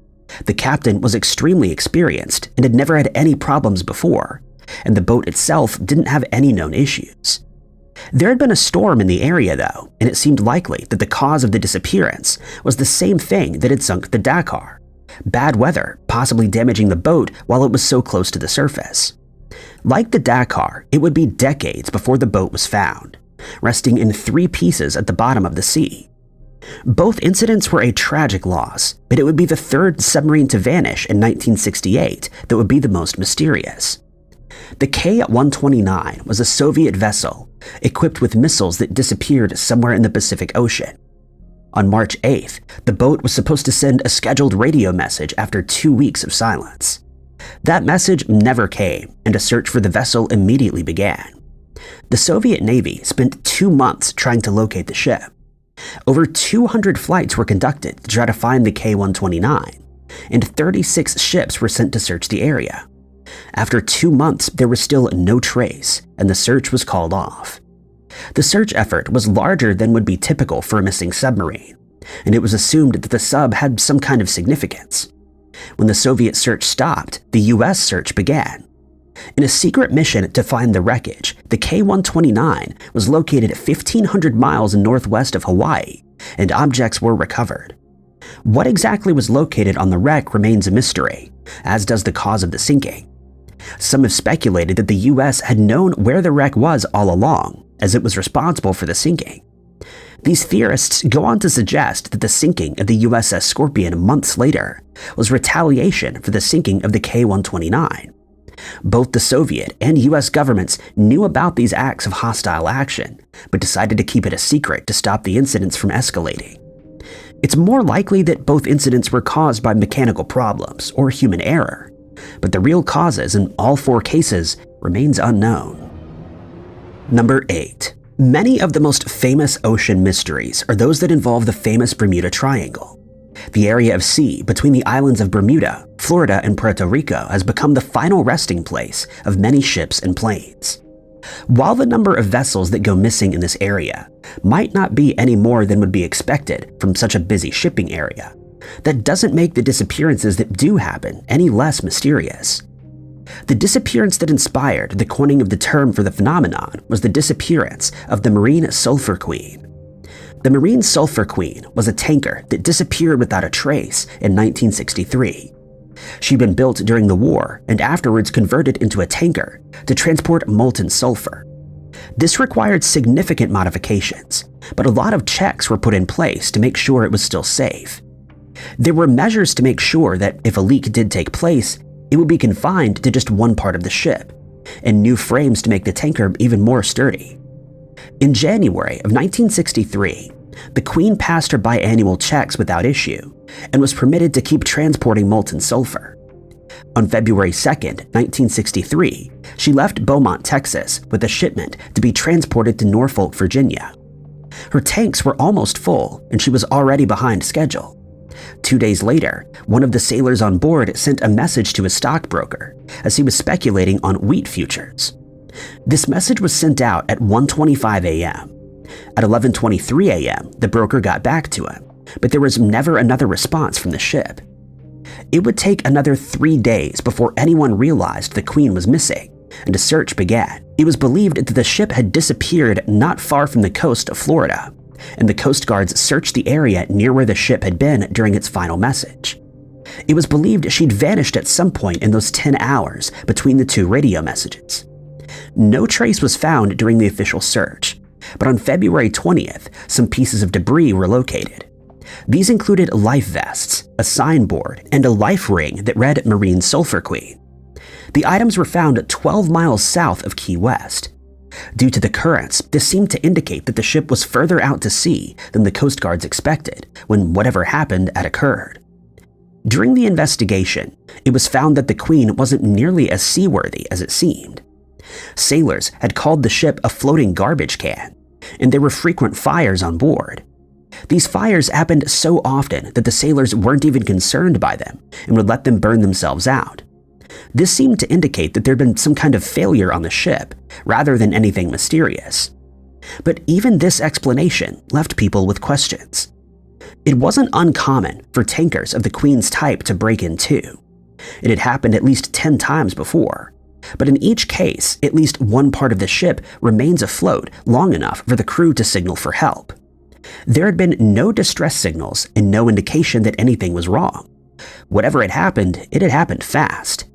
S1: The captain was extremely experienced and had never had any problems before, and the boat itself didn't have any known issues. There had been a storm in the area, though, and it seemed likely that the cause of the disappearance was the same thing that had sunk the Dakar: bad weather, possibly damaging the boat while it was so close to the surface. Like the Dakar, it would be decades before the boat was found, resting in 3 pieces at the bottom of the sea. Both incidents were a tragic loss, but it would be the third submarine to vanish in 1968 that would be the most mysterious. The K-129 was a Soviet vessel equipped with missiles that disappeared somewhere in the Pacific Ocean. On March 8th, the boat was supposed to send a scheduled radio message after 2 weeks of silence. That message never came, and a search for the vessel immediately began. The Soviet Navy spent 2 months trying to locate the ship. Over 200 flights were conducted to try to find the K-129, and 36 ships were sent to search the area. After 2 months, there was still no trace, and the search was called off. The search effort was larger than would be typical for a missing submarine, and it was assumed that the sub had some kind of significance. When the Soviet search stopped, the US search began. In a secret mission to find the wreckage, the K-129 was located 1,500 miles northwest of Hawaii, and objects were recovered. What exactly was located on the wreck remains a mystery, as does the cause of the sinking. Some have speculated that the US had known where the wreck was all along, as it was responsible for the sinking. These theorists go on to suggest that the sinking of the USS Scorpion months later was retaliation for the sinking of the K-129. Both the Soviet and US governments knew about these acts of hostile action, but decided to keep it a secret to stop the incidents from escalating. It's more likely that both incidents were caused by mechanical problems or human error, but the real causes in all 4 cases remains unknown. Number 8. Many of the most famous ocean mysteries are those that involve the famous Bermuda Triangle. The area of sea between the islands of Bermuda, Florida, and Puerto Rico has become the final resting place of many ships and planes. While the number of vessels that go missing in this area might not be any more than would be expected from such a busy shipping area, that doesn't make the disappearances that do happen any less mysterious. The disappearance that inspired the coining of the term for the phenomenon was the disappearance of the Marine Sulphur Queen. The Marine Sulphur Queen was a tanker that disappeared without a trace in 1963. She'd been built during the war and afterwards converted into a tanker to transport molten sulfur. This required significant modifications, but a lot of checks were put in place to make sure it was still safe. There were measures to make sure that if a leak did take place, it would be confined to just one part of the ship, and new frames to make the tanker even more sturdy. In January of 1963, The Queen passed her biannual checks without issue and was permitted to keep transporting molten sulfur. On February 2, 1963, she left Beaumont, Texas with a shipment to be transported to Norfolk, Virginia. Her tanks were almost full and she was already behind schedule. 2 days later, one of the sailors on board sent a message to his stockbroker as he was speculating on wheat futures. This message was sent out at 1:25 a.m. At 11:23 a.m., the broker got back to him, but there was never another response from the ship. It would take another 3 days before anyone realized the Queen was missing, and a search began. It was believed that the ship had disappeared not far from the coast of Florida, and the Coast Guards searched the area near where the ship had been during its final message. It was believed she'd vanished at some point in those 10 hours between the two radio messages. No trace was found during the official search, but on February 20th, some pieces of debris were located. These included life vests, a signboard, and a life ring that read Marine Sulphur Queen. The items were found 12 miles south of Key West. Due to the currents, this seemed to indicate that the ship was further out to sea than the Coast Guards expected when whatever happened had occurred. During the investigation, it was found that the Queen wasn't nearly as seaworthy as it seemed. Sailors had called the ship a floating garbage can, and there were frequent fires on board. These fires happened so often that the sailors weren't even concerned by them and would let them burn themselves out. This seemed to indicate that there'd been some kind of failure on the ship, rather than anything mysterious. But even this explanation left people with questions. It wasn't uncommon for tankers of the Queen's type to break in too. It had happened at least 10 times before, but in each case, at least one part of the ship remains afloat long enough for the crew to signal for help. There had been no distress signals and no indication that anything was wrong. Whatever had happened, it had happened fast.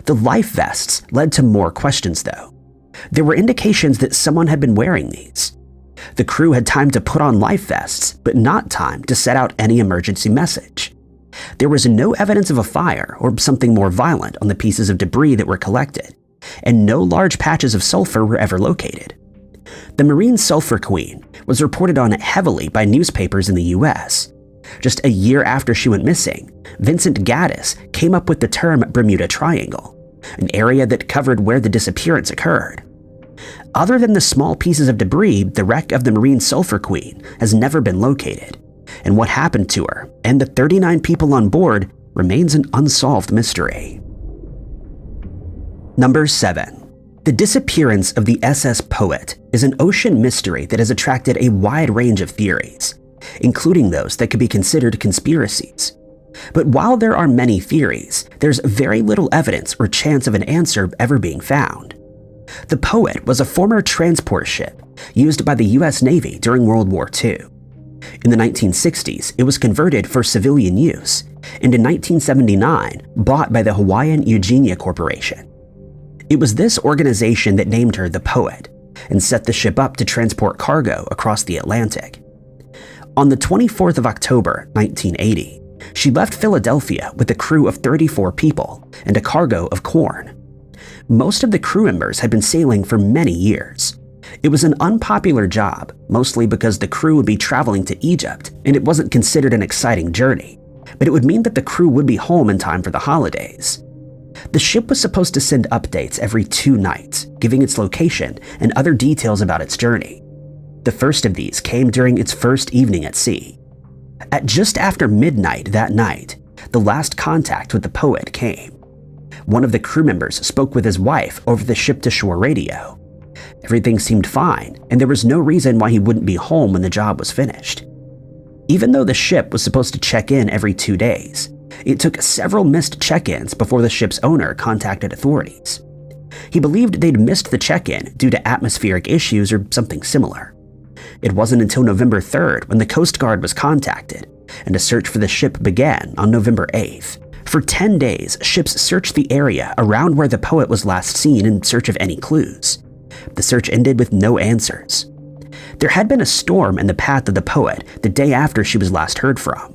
S1: The life vests led to more questions though. There were indications that someone had been wearing these. The crew had time to put on life vests, but not time to set out any emergency message. There was no evidence of a fire or something more violent on the pieces of debris that were collected, and no large patches of sulfur were ever located. The Marine Sulphur Queen was reported on heavily by newspapers in the US. Just a year after she went missing, Vincent Gaddis came up with the term Bermuda Triangle, an area that covered where the disappearance occurred. Other than the small pieces of debris, the wreck of the Marine Sulphur Queen has never been located, and what happened to her and the 39 people on board remains an unsolved mystery. Number 7. The disappearance of the SS Poet is an ocean mystery that has attracted a wide range of theories, including those that could be considered conspiracies. But while there are many theories, there's very little evidence or chance of an answer ever being found. The Poet was a former transport ship used by the US Navy during World War II. In the 1960s, it was converted for civilian use, and in 1979, bought by the Hawaiian Eugenia Corporation. It was this organization that named her the Poet and set the ship up to transport cargo across the Atlantic. On the 24th of October, 1980, she left Philadelphia with a crew of 34 people and a cargo of corn. Most of the crew members had been sailing for many years. It was an unpopular job, mostly because the crew would be traveling to Egypt, and it wasn't considered an exciting journey, but it would mean that the crew would be home in time for the holidays. The ship was supposed to send updates every 2 nights, giving its location and other details about its journey. The first of these came during its first evening at sea. At just after midnight that night, the last contact with the Poet came. One of the crew members spoke with his wife over the ship-to-shore radio. Everything seemed fine, and there was no reason why he wouldn't be home when the job was finished. Even though the ship was supposed to check in every 2 days, it took several missed check-ins before the ship's owner contacted authorities. He believed they'd missed the check-in due to atmospheric issues or something similar. It wasn't until November 3rd when the Coast Guard was contacted, and a search for the ship began on November 8th. For 10 days, ships searched the area around where the Poet was last seen in search of any clues. The search ended with no answers. There had been a storm in the path of the Poet the day after she was last heard from.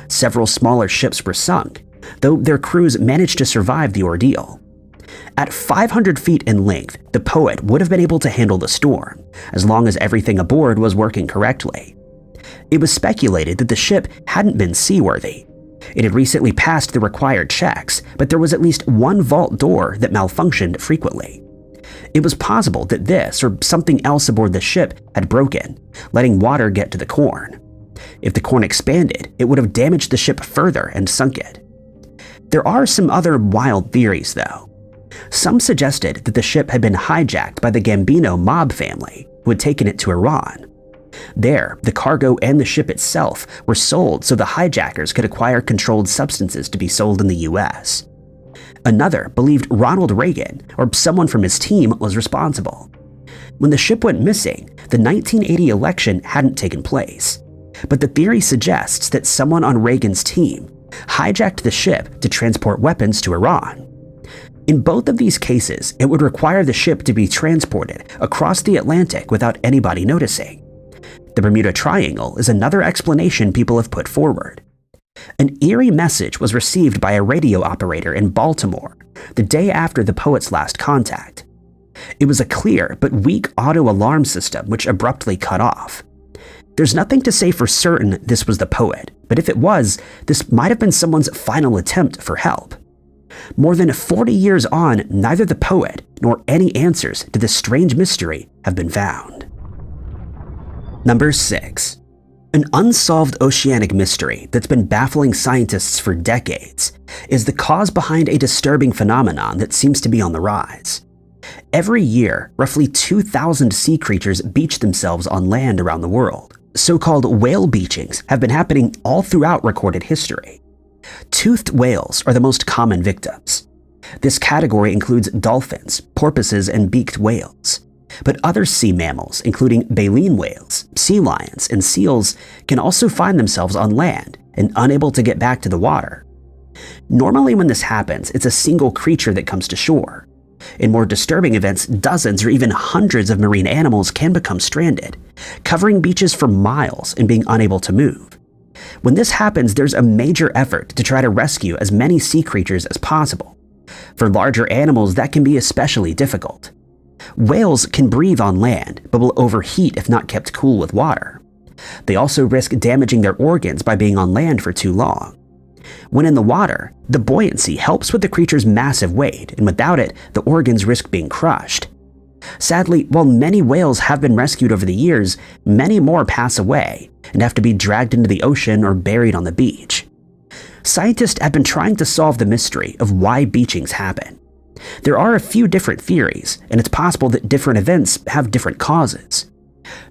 S1: Several smaller ships were sunk, though their crews managed to survive the ordeal. At 500 feet in length, the Poet would have been able to handle the storm, as long as everything aboard was working correctly. It was speculated that the ship hadn't been seaworthy. It had recently passed the required checks, but there was at least one vault door that malfunctioned frequently. It was possible that this or something else aboard the ship had broken, letting water get to the corn. If the corn expanded, it would have damaged the ship further and sunk it. There are some other wild theories, though. Some suggested that the ship had been hijacked by the Gambino mob family, who had taken it to Iran. There, the cargo and the ship itself were sold so the hijackers could acquire controlled substances to be sold in the US. Another believed Ronald Reagan or someone from his team was responsible. When the ship went missing, the 1980 election hadn't taken place, but the theory suggests that someone on Reagan's team hijacked the ship to transport weapons to Iran. In both of these cases, it would require the ship to be transported across the Atlantic without anybody noticing. The Bermuda Triangle is another explanation people have put forward. An eerie message was received by a radio operator in Baltimore the day after the poet's last contact. It was a clear but weak auto alarm system which abruptly cut off. There's nothing to say for certain this was the poet, but if it was, this might have been someone's final attempt for help. More than 40 years on, neither the poet nor any answers to this strange mystery have been found. Number 6. An unsolved oceanic mystery that's been baffling scientists for decades is the cause behind a disturbing phenomenon that seems to be on the rise. Every year, roughly 2,000 sea creatures beach themselves on land around the world. So-called whale beachings have been happening all throughout recorded history. Toothed whales are the most common victims. This category includes dolphins, porpoises, and beaked whales. But other sea mammals, including baleen whales, sea lions, and seals, can also find themselves on land and unable to get back to the water. Normally when this happens, it's a single creature that comes to shore. In more disturbing events, dozens or even hundreds of marine animals can become stranded, covering beaches for miles and being unable to move. When this happens, there's a major effort to try to rescue as many sea creatures as possible. For larger animals, that can be especially difficult. Whales can breathe on land, but will overheat if not kept cool with water. They also risk damaging their organs by being on land for too long. When in the water, the buoyancy helps with the creature's massive weight, and without it, the organs risk being crushed. Sadly, while many whales have been rescued over the years, many more pass away and have to be dragged into the ocean or buried on the beach. Scientists have been trying to solve the mystery of why beachings happen. There are a few different theories, and it's possible that different events have different causes.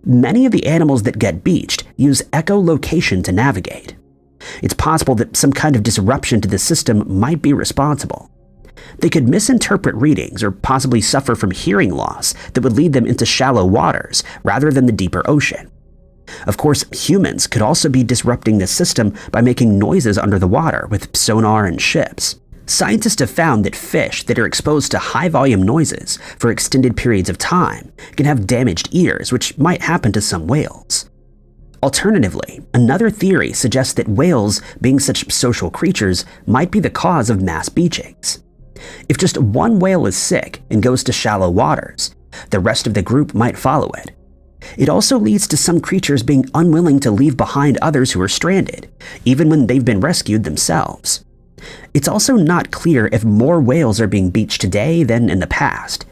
S1: Many of the animals that get beached use echolocation to navigate. It's possible that some kind of disruption to the system might be responsible. They could misinterpret readings or possibly suffer from hearing loss that would lead them into shallow waters rather than the deeper ocean. Of course, humans could also be disrupting this system by making noises under the water with sonar and ships. Scientists have found that fish that are exposed to high-volume noises for extended periods of time can have damaged ears, which might happen to some whales. Alternatively, another theory suggests that whales, being such social creatures, might be the cause of mass beachings. If just one whale is sick and goes to shallow waters, the rest of the group might follow it. It also leads to some creatures being unwilling to leave behind others who are stranded, even when they've been rescued themselves. It's also not clear if more whales are being beached today than in the past.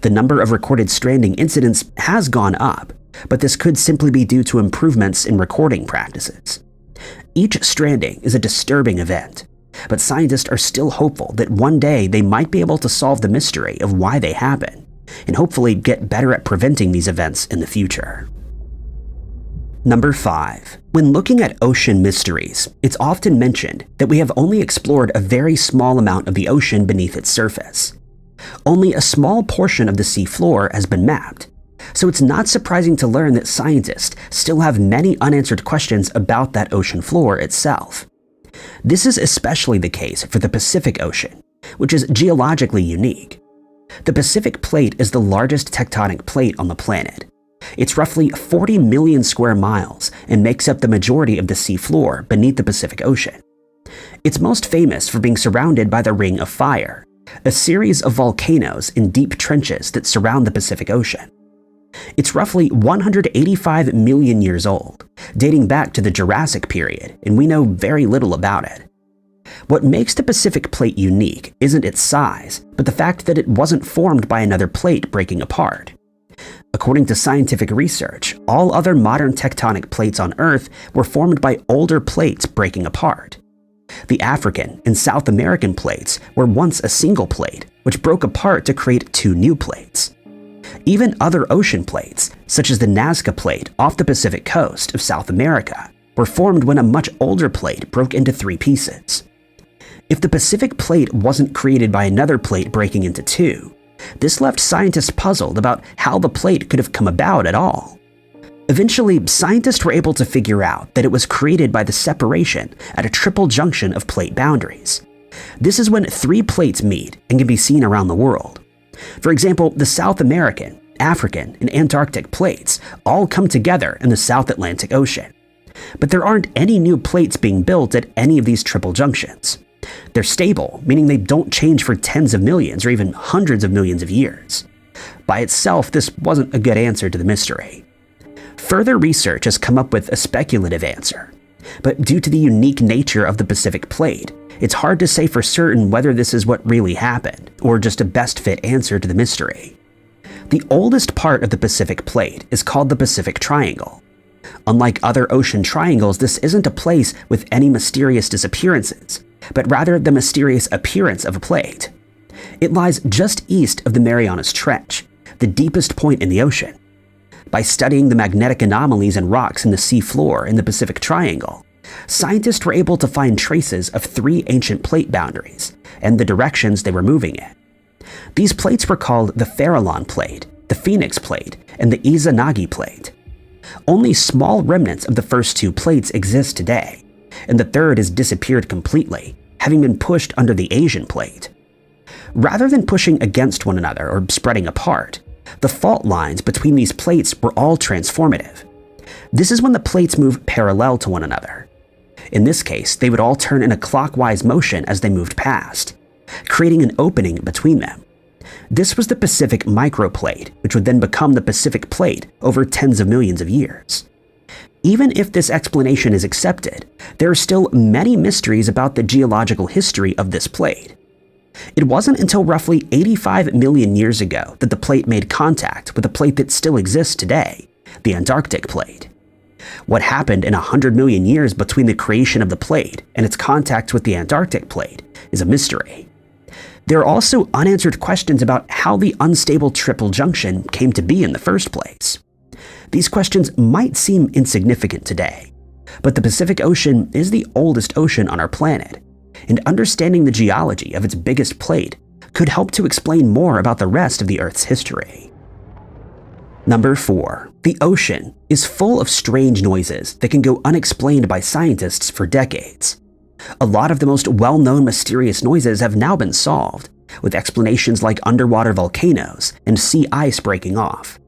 S1: The number of recorded stranding incidents has gone up, but this could simply be due to improvements in recording practices. Each stranding is a disturbing event, but scientists are still hopeful that one day they might be able to solve the mystery of why they happen, and hopefully get better at preventing these events in the future. Number 5. When looking at ocean mysteries, it's often mentioned that we have only explored a very small amount of the ocean beneath its surface. Only a small portion of the sea floor has been mapped, so it's not surprising to learn that scientists still have many unanswered questions about that ocean floor itself. This is especially the case for the Pacific Ocean, which is geologically unique. The Pacific Plate is the largest tectonic plate on the planet. It's roughly 40 million square miles and makes up the majority of the sea floor beneath the Pacific Ocean. It's most famous for being surrounded by the Ring of Fire, a series of volcanoes in deep trenches that surround the Pacific Ocean. It's roughly 185 million years old, dating back to the Jurassic period, and we know very little about it. What makes the Pacific Plate unique isn't its size, but the fact that it wasn't formed by another plate breaking apart. According to scientific research, all other modern tectonic plates on Earth were formed by older plates breaking apart. The African and South American plates were once a single plate, which broke apart to create two new plates. Even other ocean plates, such as the Nazca Plate off the Pacific coast of South America, were formed when a much older plate broke into three pieces. If the Pacific Plate wasn't created by another plate breaking into two, this left scientists puzzled about how the plate could have come about at all. Eventually, scientists were able to figure out that it was created by the separation at a triple junction of plate boundaries. This is when three plates meet and can be seen around the world. For example, the South American, African, and Antarctic plates all come together in the South Atlantic Ocean. But there aren't any new plates being built at any of these triple junctions. They're stable, meaning they don't change for tens of millions or even hundreds of millions of years. By itself, this wasn't a good answer to the mystery. Further research has come up with a speculative answer, but due to the unique nature of the Pacific Plate, it's hard to say for certain whether this is what really happened or just a best fit answer to the mystery. The oldest part of the Pacific Plate is called the Pacific Triangle. Unlike other ocean triangles, this isn't a place with any mysterious disappearances, but rather the mysterious appearance of a plate. It lies just east of the Marianas Trench, the deepest point in the ocean. By studying the magnetic anomalies and rocks in the sea floor in the Pacific Triangle, scientists were able to find traces of three ancient plate boundaries and the directions they were moving in. These plates were called the Farallon Plate, the Phoenix Plate, and the Izanagi Plate. Only small remnants of the first two plates exist today, and the third has disappeared completely, having been pushed under the Asian Plate. Rather than pushing against one another or spreading apart, the fault lines between these plates were all transformative. This is when the plates move parallel to one another. In this case, they would all turn in a clockwise motion as they moved past, creating an opening between them. This was the Pacific Microplate, which would then become the Pacific Plate over tens of millions of years. Even if this explanation is accepted, there are still many mysteries about the geological history of this plate. It wasn't until roughly 85 million years ago that the plate made contact with a plate that still exists today, the Antarctic Plate. What happened in 100 million years between the creation of the plate and its contact with the Antarctic Plate is a mystery. There are also unanswered questions about how the unstable triple junction came to be in the first place. These questions might seem insignificant today, but the Pacific Ocean is the oldest ocean on our planet, and understanding the geology of its biggest plate could help to explain more about the rest of the Earth's history. Number 4. The ocean is full of strange noises that can go unexplained by scientists for decades. A lot of the most well-known mysterious noises have now been solved, with explanations like underwater volcanoes and sea ice breaking off.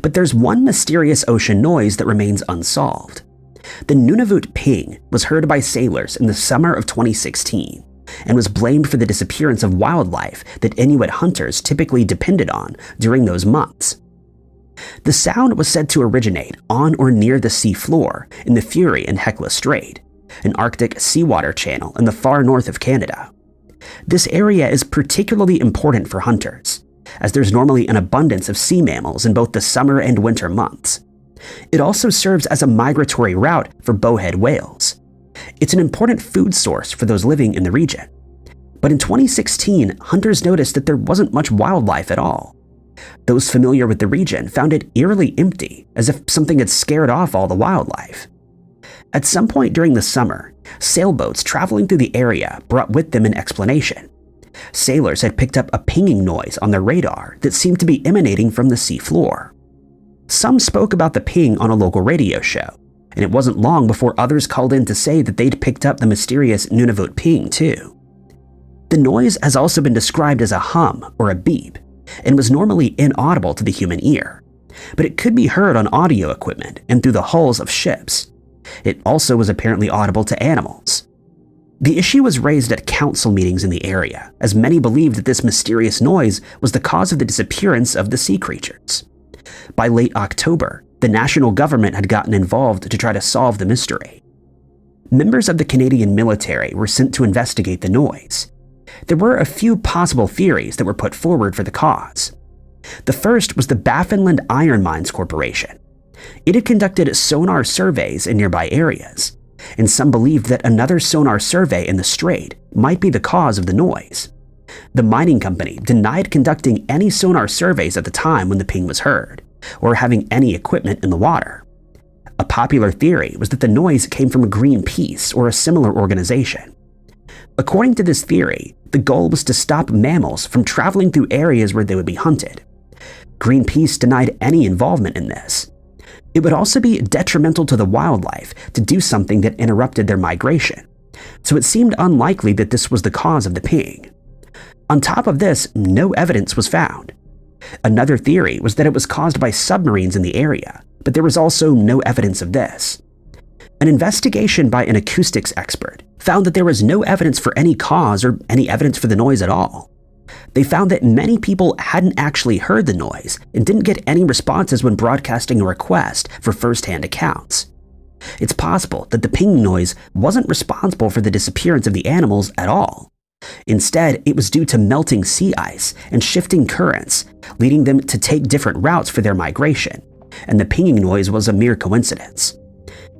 S1: But there's one mysterious ocean noise that remains unsolved. The Nunavut ping was heard by sailors in the summer of 2016 and was blamed for the disappearance of wildlife that Inuit hunters typically depended on during those months. The sound was said to originate on or near the sea floor in the Fury and Hecla Strait, an Arctic seawater channel in the far north of Canada. This area is particularly important for hunters, as there's normally an abundance of sea mammals in both the summer and winter months. It also serves as a migratory route for bowhead whales. It's an important food source for those living in the region. But in 2016, hunters noticed that there wasn't much wildlife at all. Those familiar with the region found it eerily empty, as if something had scared off all the wildlife. At some point during the summer, sailboats traveling through the area brought with them an explanation. Sailors had picked up a pinging noise on their radar that seemed to be emanating from the sea floor. Some spoke about the ping on a local radio show, and it wasn't long before others called in to say that they'd picked up the mysterious Nunavut ping too. The noise has also been described as a hum or a beep, and was normally inaudible to the human ear, but it could be heard on audio equipment and through the hulls of ships. It also was apparently audible to animals. The issue was raised at council meetings in the area, as many believed that this mysterious noise was the cause of the disappearance of the sea creatures. By late October, the national government had gotten involved to try to solve the mystery. Members of the Canadian military were sent to investigate the noise. There were a few possible theories that were put forward for the cause. The first was the Baffinland Iron Mines Corporation. It had conducted sonar surveys in nearby areas, and some believed that another sonar survey in the strait might be the cause of the noise. The mining company denied conducting any sonar surveys at the time when the ping was heard, or having any equipment in the water. A popular theory was that the noise came from Greenpeace or a similar organization. According to this theory, the goal was to stop mammals from traveling through areas where they would be hunted. Greenpeace denied any involvement in this. It would also be detrimental to the wildlife to do something that interrupted their migration, so it seemed unlikely that this was the cause of the ping. On top of this, no evidence was found. Another theory was that it was caused by submarines in the area, but there was also no evidence of this. An investigation by an acoustics expert found that there was no evidence for any cause or any evidence for the noise at all. They found that many people hadn't actually heard the noise and didn't get any responses when broadcasting a request for first-hand accounts. It's possible that the ping noise wasn't responsible for the disappearance of the animals at all. Instead, it was due to melting sea ice and shifting currents, leading them to take different routes for their migration, and the pinging noise was a mere coincidence.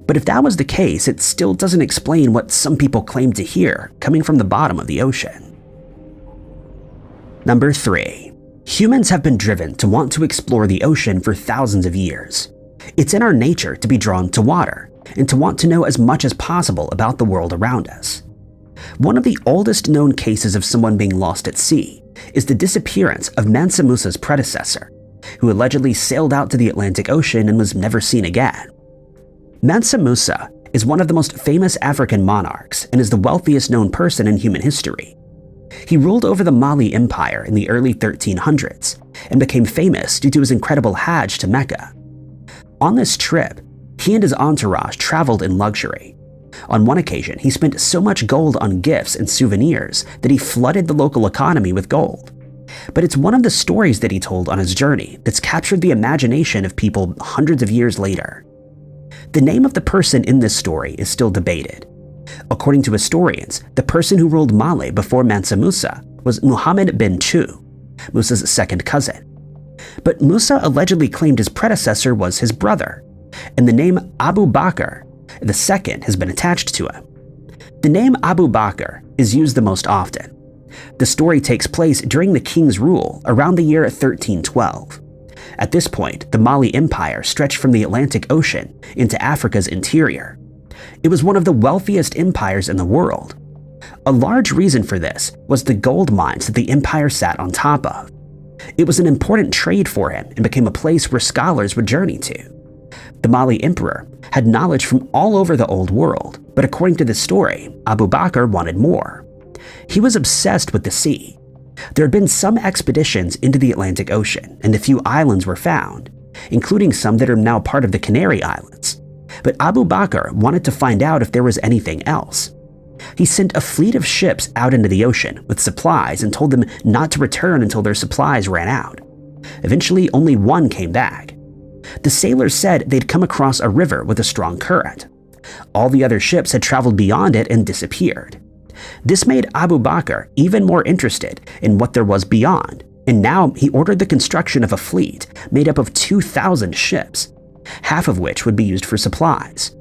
S1: But if that was the case, it still doesn't explain what some people claim to hear coming from the bottom of the ocean. Number 3. Humans have been driven to want to explore the ocean for thousands of years. It's in our nature to be drawn to water and to want to know as much as possible about the world around us. One of the oldest known cases of someone being lost at sea is the disappearance of Mansa Musa's predecessor, who allegedly sailed out to the Atlantic Ocean and was never seen again. Mansa Musa is one of the most famous African monarchs and is the wealthiest known person in human history. He ruled over the Mali Empire in the early 1300s and became famous due to his incredible Hajj to Mecca. On this trip, he and his entourage traveled in luxury. On one occasion, he spent so much gold on gifts and souvenirs that he flooded the local economy with gold. But it's one of the stories that he told on his journey that's captured the imagination of people hundreds of years later. The name of the person in this story is still debated. According to historians, the person who ruled Mali before Mansa Musa was Muhammad bin Chu, Musa's second cousin. But Musa allegedly claimed his predecessor was his brother, and the name Abu Bakr II has been attached to him. The name Abu Bakr is used the most often. The story takes place during the king's rule around the year 1312. At this point, the Mali Empire stretched from the Atlantic Ocean into Africa's interior. It was one of the wealthiest empires in the world. A large reason for this was the gold mines that the empire sat on top of. It was an important trade for him and became a place where scholars would journey to. The Mali emperor had knowledge from all over the old world, but according to this story, Abu Bakr wanted more. He was obsessed with the sea. There had been some expeditions into the Atlantic Ocean, and a few islands were found, including some that are now part of the Canary Islands. But Abu Bakr wanted to find out if there was anything else. He sent a fleet of ships out into the ocean with supplies and told them not to return until their supplies ran out. Eventually, only one came back. The sailors said they'd come across a river with a strong current. All the other ships had traveled beyond it and disappeared. This made Abu Bakr even more interested in what there was beyond, and now he ordered the construction of a fleet made up of 2,000 ships, half of which would be used for supplies.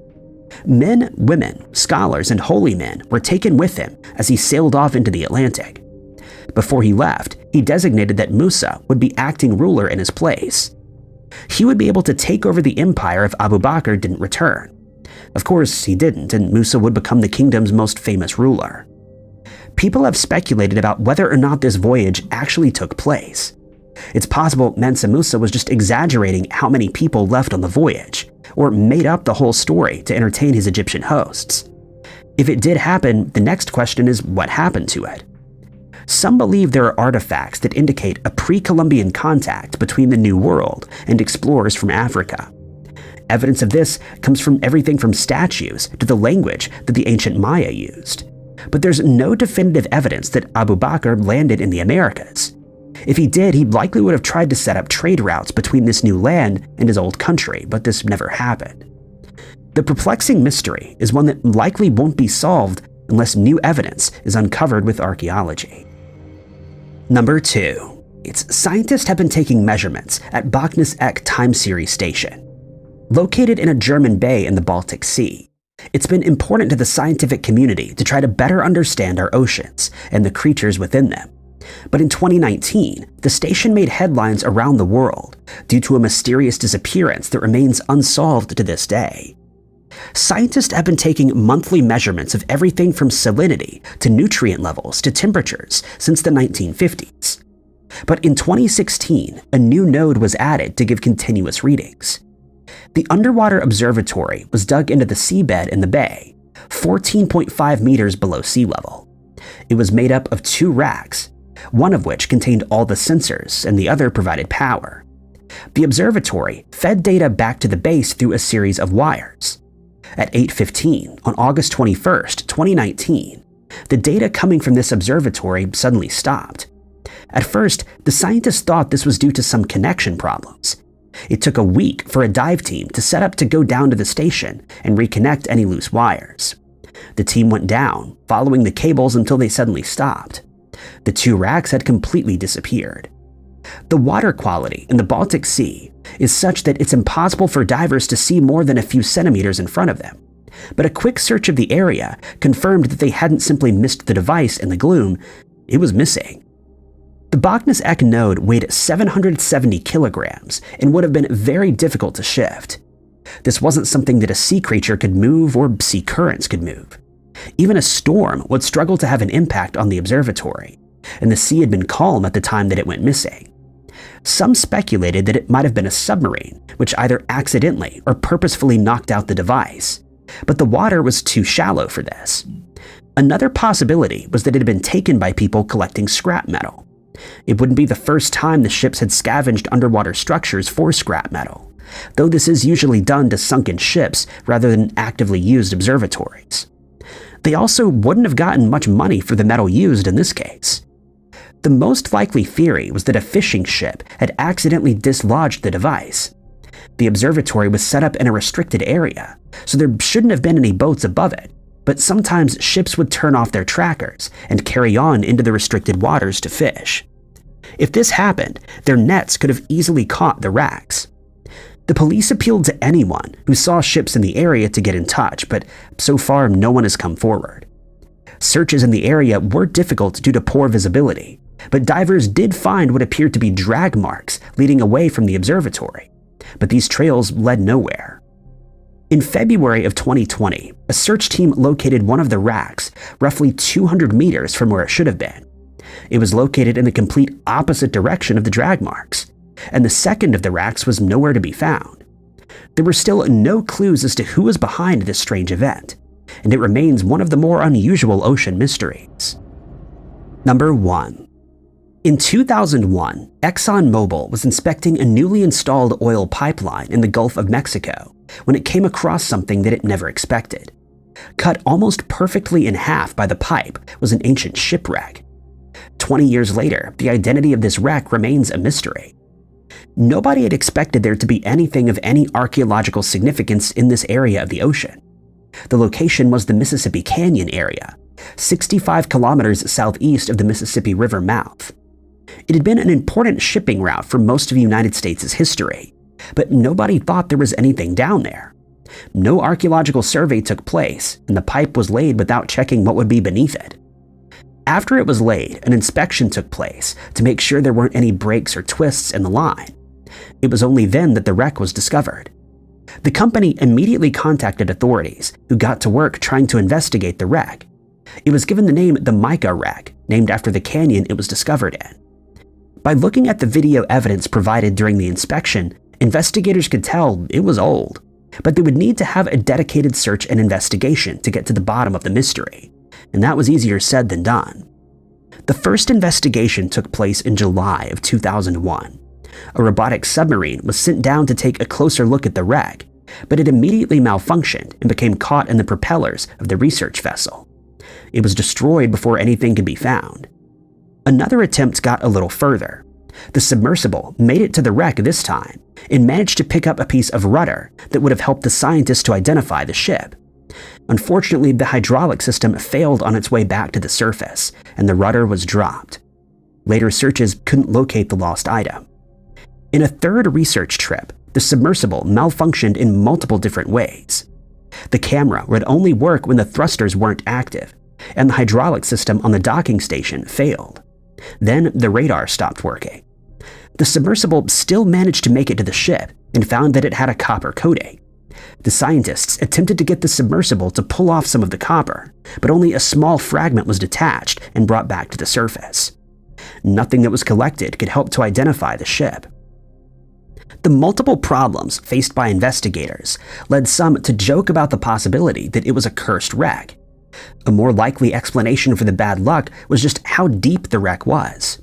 S1: Men, women, scholars, and holy men were taken with him as he sailed off into the Atlantic. Before he left, he designated that Musa would be acting ruler in his place. He would be able to take over the empire if Abu Bakr didn't return. Of course, he didn't, and Musa would become the kingdom's most famous ruler. People have speculated about whether or not this voyage actually took place. It's possible Mansa Musa was just exaggerating how many people left on the voyage, or made up the whole story to entertain his Egyptian hosts. If it did happen, the next question is what happened to it? Some believe there are artifacts that indicate a pre-Columbian contact between the New World and explorers from Africa. Evidence of this comes from everything from statues to the language that the ancient Maya used. But there's no definitive evidence that Abu Bakr landed in the Americas. If he did, he likely would have tried to set up trade routes between this new land and his old country, but this never happened. The perplexing mystery is one that likely won't be solved unless new evidence is uncovered with archaeology. Number 2. Scientists have been taking measurements at Baches E-series time series station. Located in a German bay in the Baltic Sea, it's been important to the scientific community to try to better understand our oceans and the creatures within them. But in 2019, the station made headlines around the world due to a mysterious disappearance that remains unsolved to this day. Scientists have been taking monthly measurements of everything from salinity to nutrient levels to temperatures since the 1950s. But in 2016, a new node was added to give continuous readings. The underwater observatory was dug into the seabed in the bay, 14.5 meters below sea level. It was made up of 2 racks, one of which contained all the sensors and the other provided power. The observatory fed data back to the base through a series of wires. At 8:15 on August 21st, 2019, the data coming from this observatory suddenly stopped. At first, the scientists thought this was due to some connection problems. It took a week for a dive team to set up to go down to the station and reconnect any loose wires. The team went down, following the cables until they suddenly stopped. The 2 racks had completely disappeared. The water quality in the Baltic Sea is such that it's impossible for divers to see more than a few centimeters in front of them. But a quick search of the area confirmed that they hadn't simply missed the device in the gloom, it was missing. The Baches E-series node weighed 770 kilograms and would have been very difficult to shift. This wasn't something that a sea creature could move or sea currents could move. Even a storm would struggle to have an impact on the observatory, and the sea had been calm at the time that it went missing. Some speculated that it might have been a submarine, which either accidentally or purposefully knocked out the device, but the water was too shallow for this. Another possibility was that it had been taken by people collecting scrap metal. It wouldn't be the first time the ships had scavenged underwater structures for scrap metal, though this is usually done to sunken ships rather than actively used observatories. They also wouldn't have gotten much money for the metal used in this case. The most likely theory was that a fishing ship had accidentally dislodged the device. The observatory was set up in a restricted area, so there shouldn't have been any boats above it, but sometimes ships would turn off their trackers and carry on into the restricted waters to fish. If this happened, their nets could have easily caught the racks. The police appealed to anyone who saw ships in the area to get in touch, but so far no one has come forward. Searches in the area were difficult due to poor visibility, but divers did find what appeared to be drag marks leading away from the observatory, but these trails led nowhere. In February of 2020, a search team located one of the racks roughly 200 meters from where it should have been. It was located in the complete opposite direction of the drag marks, and the second of the racks was nowhere to be found. There were still no clues as to who was behind this strange event, and it remains one of the more unusual ocean mysteries. Number 1. In 2001, ExxonMobil was inspecting a newly installed oil pipeline in the Gulf of Mexico when it came across something that it never expected. Cut almost perfectly in half by the pipe was an ancient shipwreck. 20 years later, the identity of this wreck remains a mystery. Nobody had expected there to be anything of any archaeological significance in this area of the ocean. The location was the Mississippi Canyon area, 65 kilometers southeast of the Mississippi River mouth. It had been an important shipping route for most of the United States' history, but nobody thought there was anything down there. No archaeological survey took place, and the pipe was laid without checking what would be beneath it. After it was laid, an inspection took place to make sure there weren't any breaks or twists in the line. It was only then that the wreck was discovered. The company immediately contacted authorities, who got to work trying to investigate the wreck. It was given the name the Mica Wreck, named after the canyon it was discovered in. By looking at the video evidence provided during the inspection, investigators could tell it was old, but they would need to have a dedicated search and investigation to get to the bottom of the mystery, and that was easier said than done. The first investigation took place in July of 2001. A robotic submarine was sent down to take a closer look at the wreck, but it immediately malfunctioned and became caught in the propellers of the research vessel. It was destroyed before anything could be found. Another attempt got a little further. The submersible made it to the wreck this time and managed to pick up a piece of rudder that would have helped the scientists to identify the ship. Unfortunately, the hydraulic system failed on its way back to the surface, and the rudder was dropped. Later searches couldn't locate the lost item. In a third research trip, the submersible malfunctioned in multiple different ways. The camera would only work when the thrusters weren't active, and the hydraulic system on the docking station failed. Then the radar stopped working. The submersible still managed to make it to the ship and found that it had a copper coating. The scientists attempted to get the submersible to pull off some of the copper, but only a small fragment was detached and brought back to the surface. Nothing that was collected could help to identify the ship. The multiple problems faced by investigators led some to joke about the possibility that it was a cursed wreck. A more likely explanation for the bad luck was just how deep the wreck was.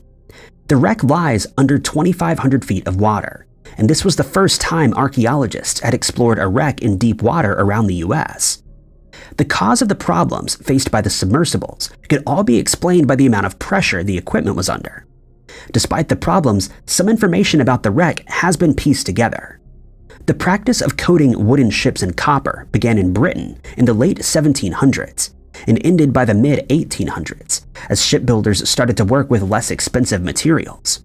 S1: The wreck lies under 2,500 feet of water, and this was the first time archaeologists had explored a wreck in deep water around the US. The cause of the problems faced by the submersibles could all be explained by the amount of pressure the equipment was under. Despite the problems, some information about the wreck has been pieced together. The practice of coating wooden ships in copper began in Britain in the late 1700s and ended by the mid-1800s as shipbuilders started to work with less expensive materials.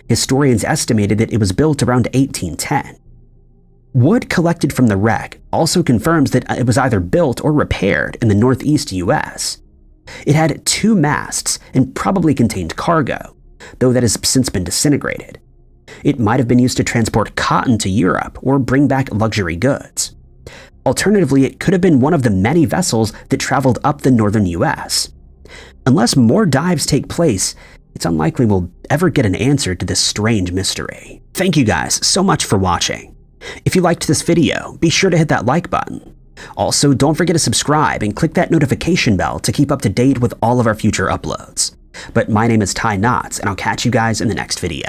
S1: Historians estimated that it was built around 1810. Wood collected from the wreck also confirms that it was either built or repaired in the northeast US. It had 2 masts and probably contained cargo, though that has since been disintegrated. It might have been used to transport cotton to Europe or bring back luxury goods. Alternatively, it could have been one of the many vessels that traveled up the northern US. Unless more dives take place, it's unlikely we'll ever get an answer to this strange mystery. Thank you guys so much for watching. If you liked this video, be sure to hit that like button. Also, don't forget to subscribe and click that notification bell to keep up to date with all of our future uploads. But my name is Ty Knotts, and I'll catch you guys in the next video.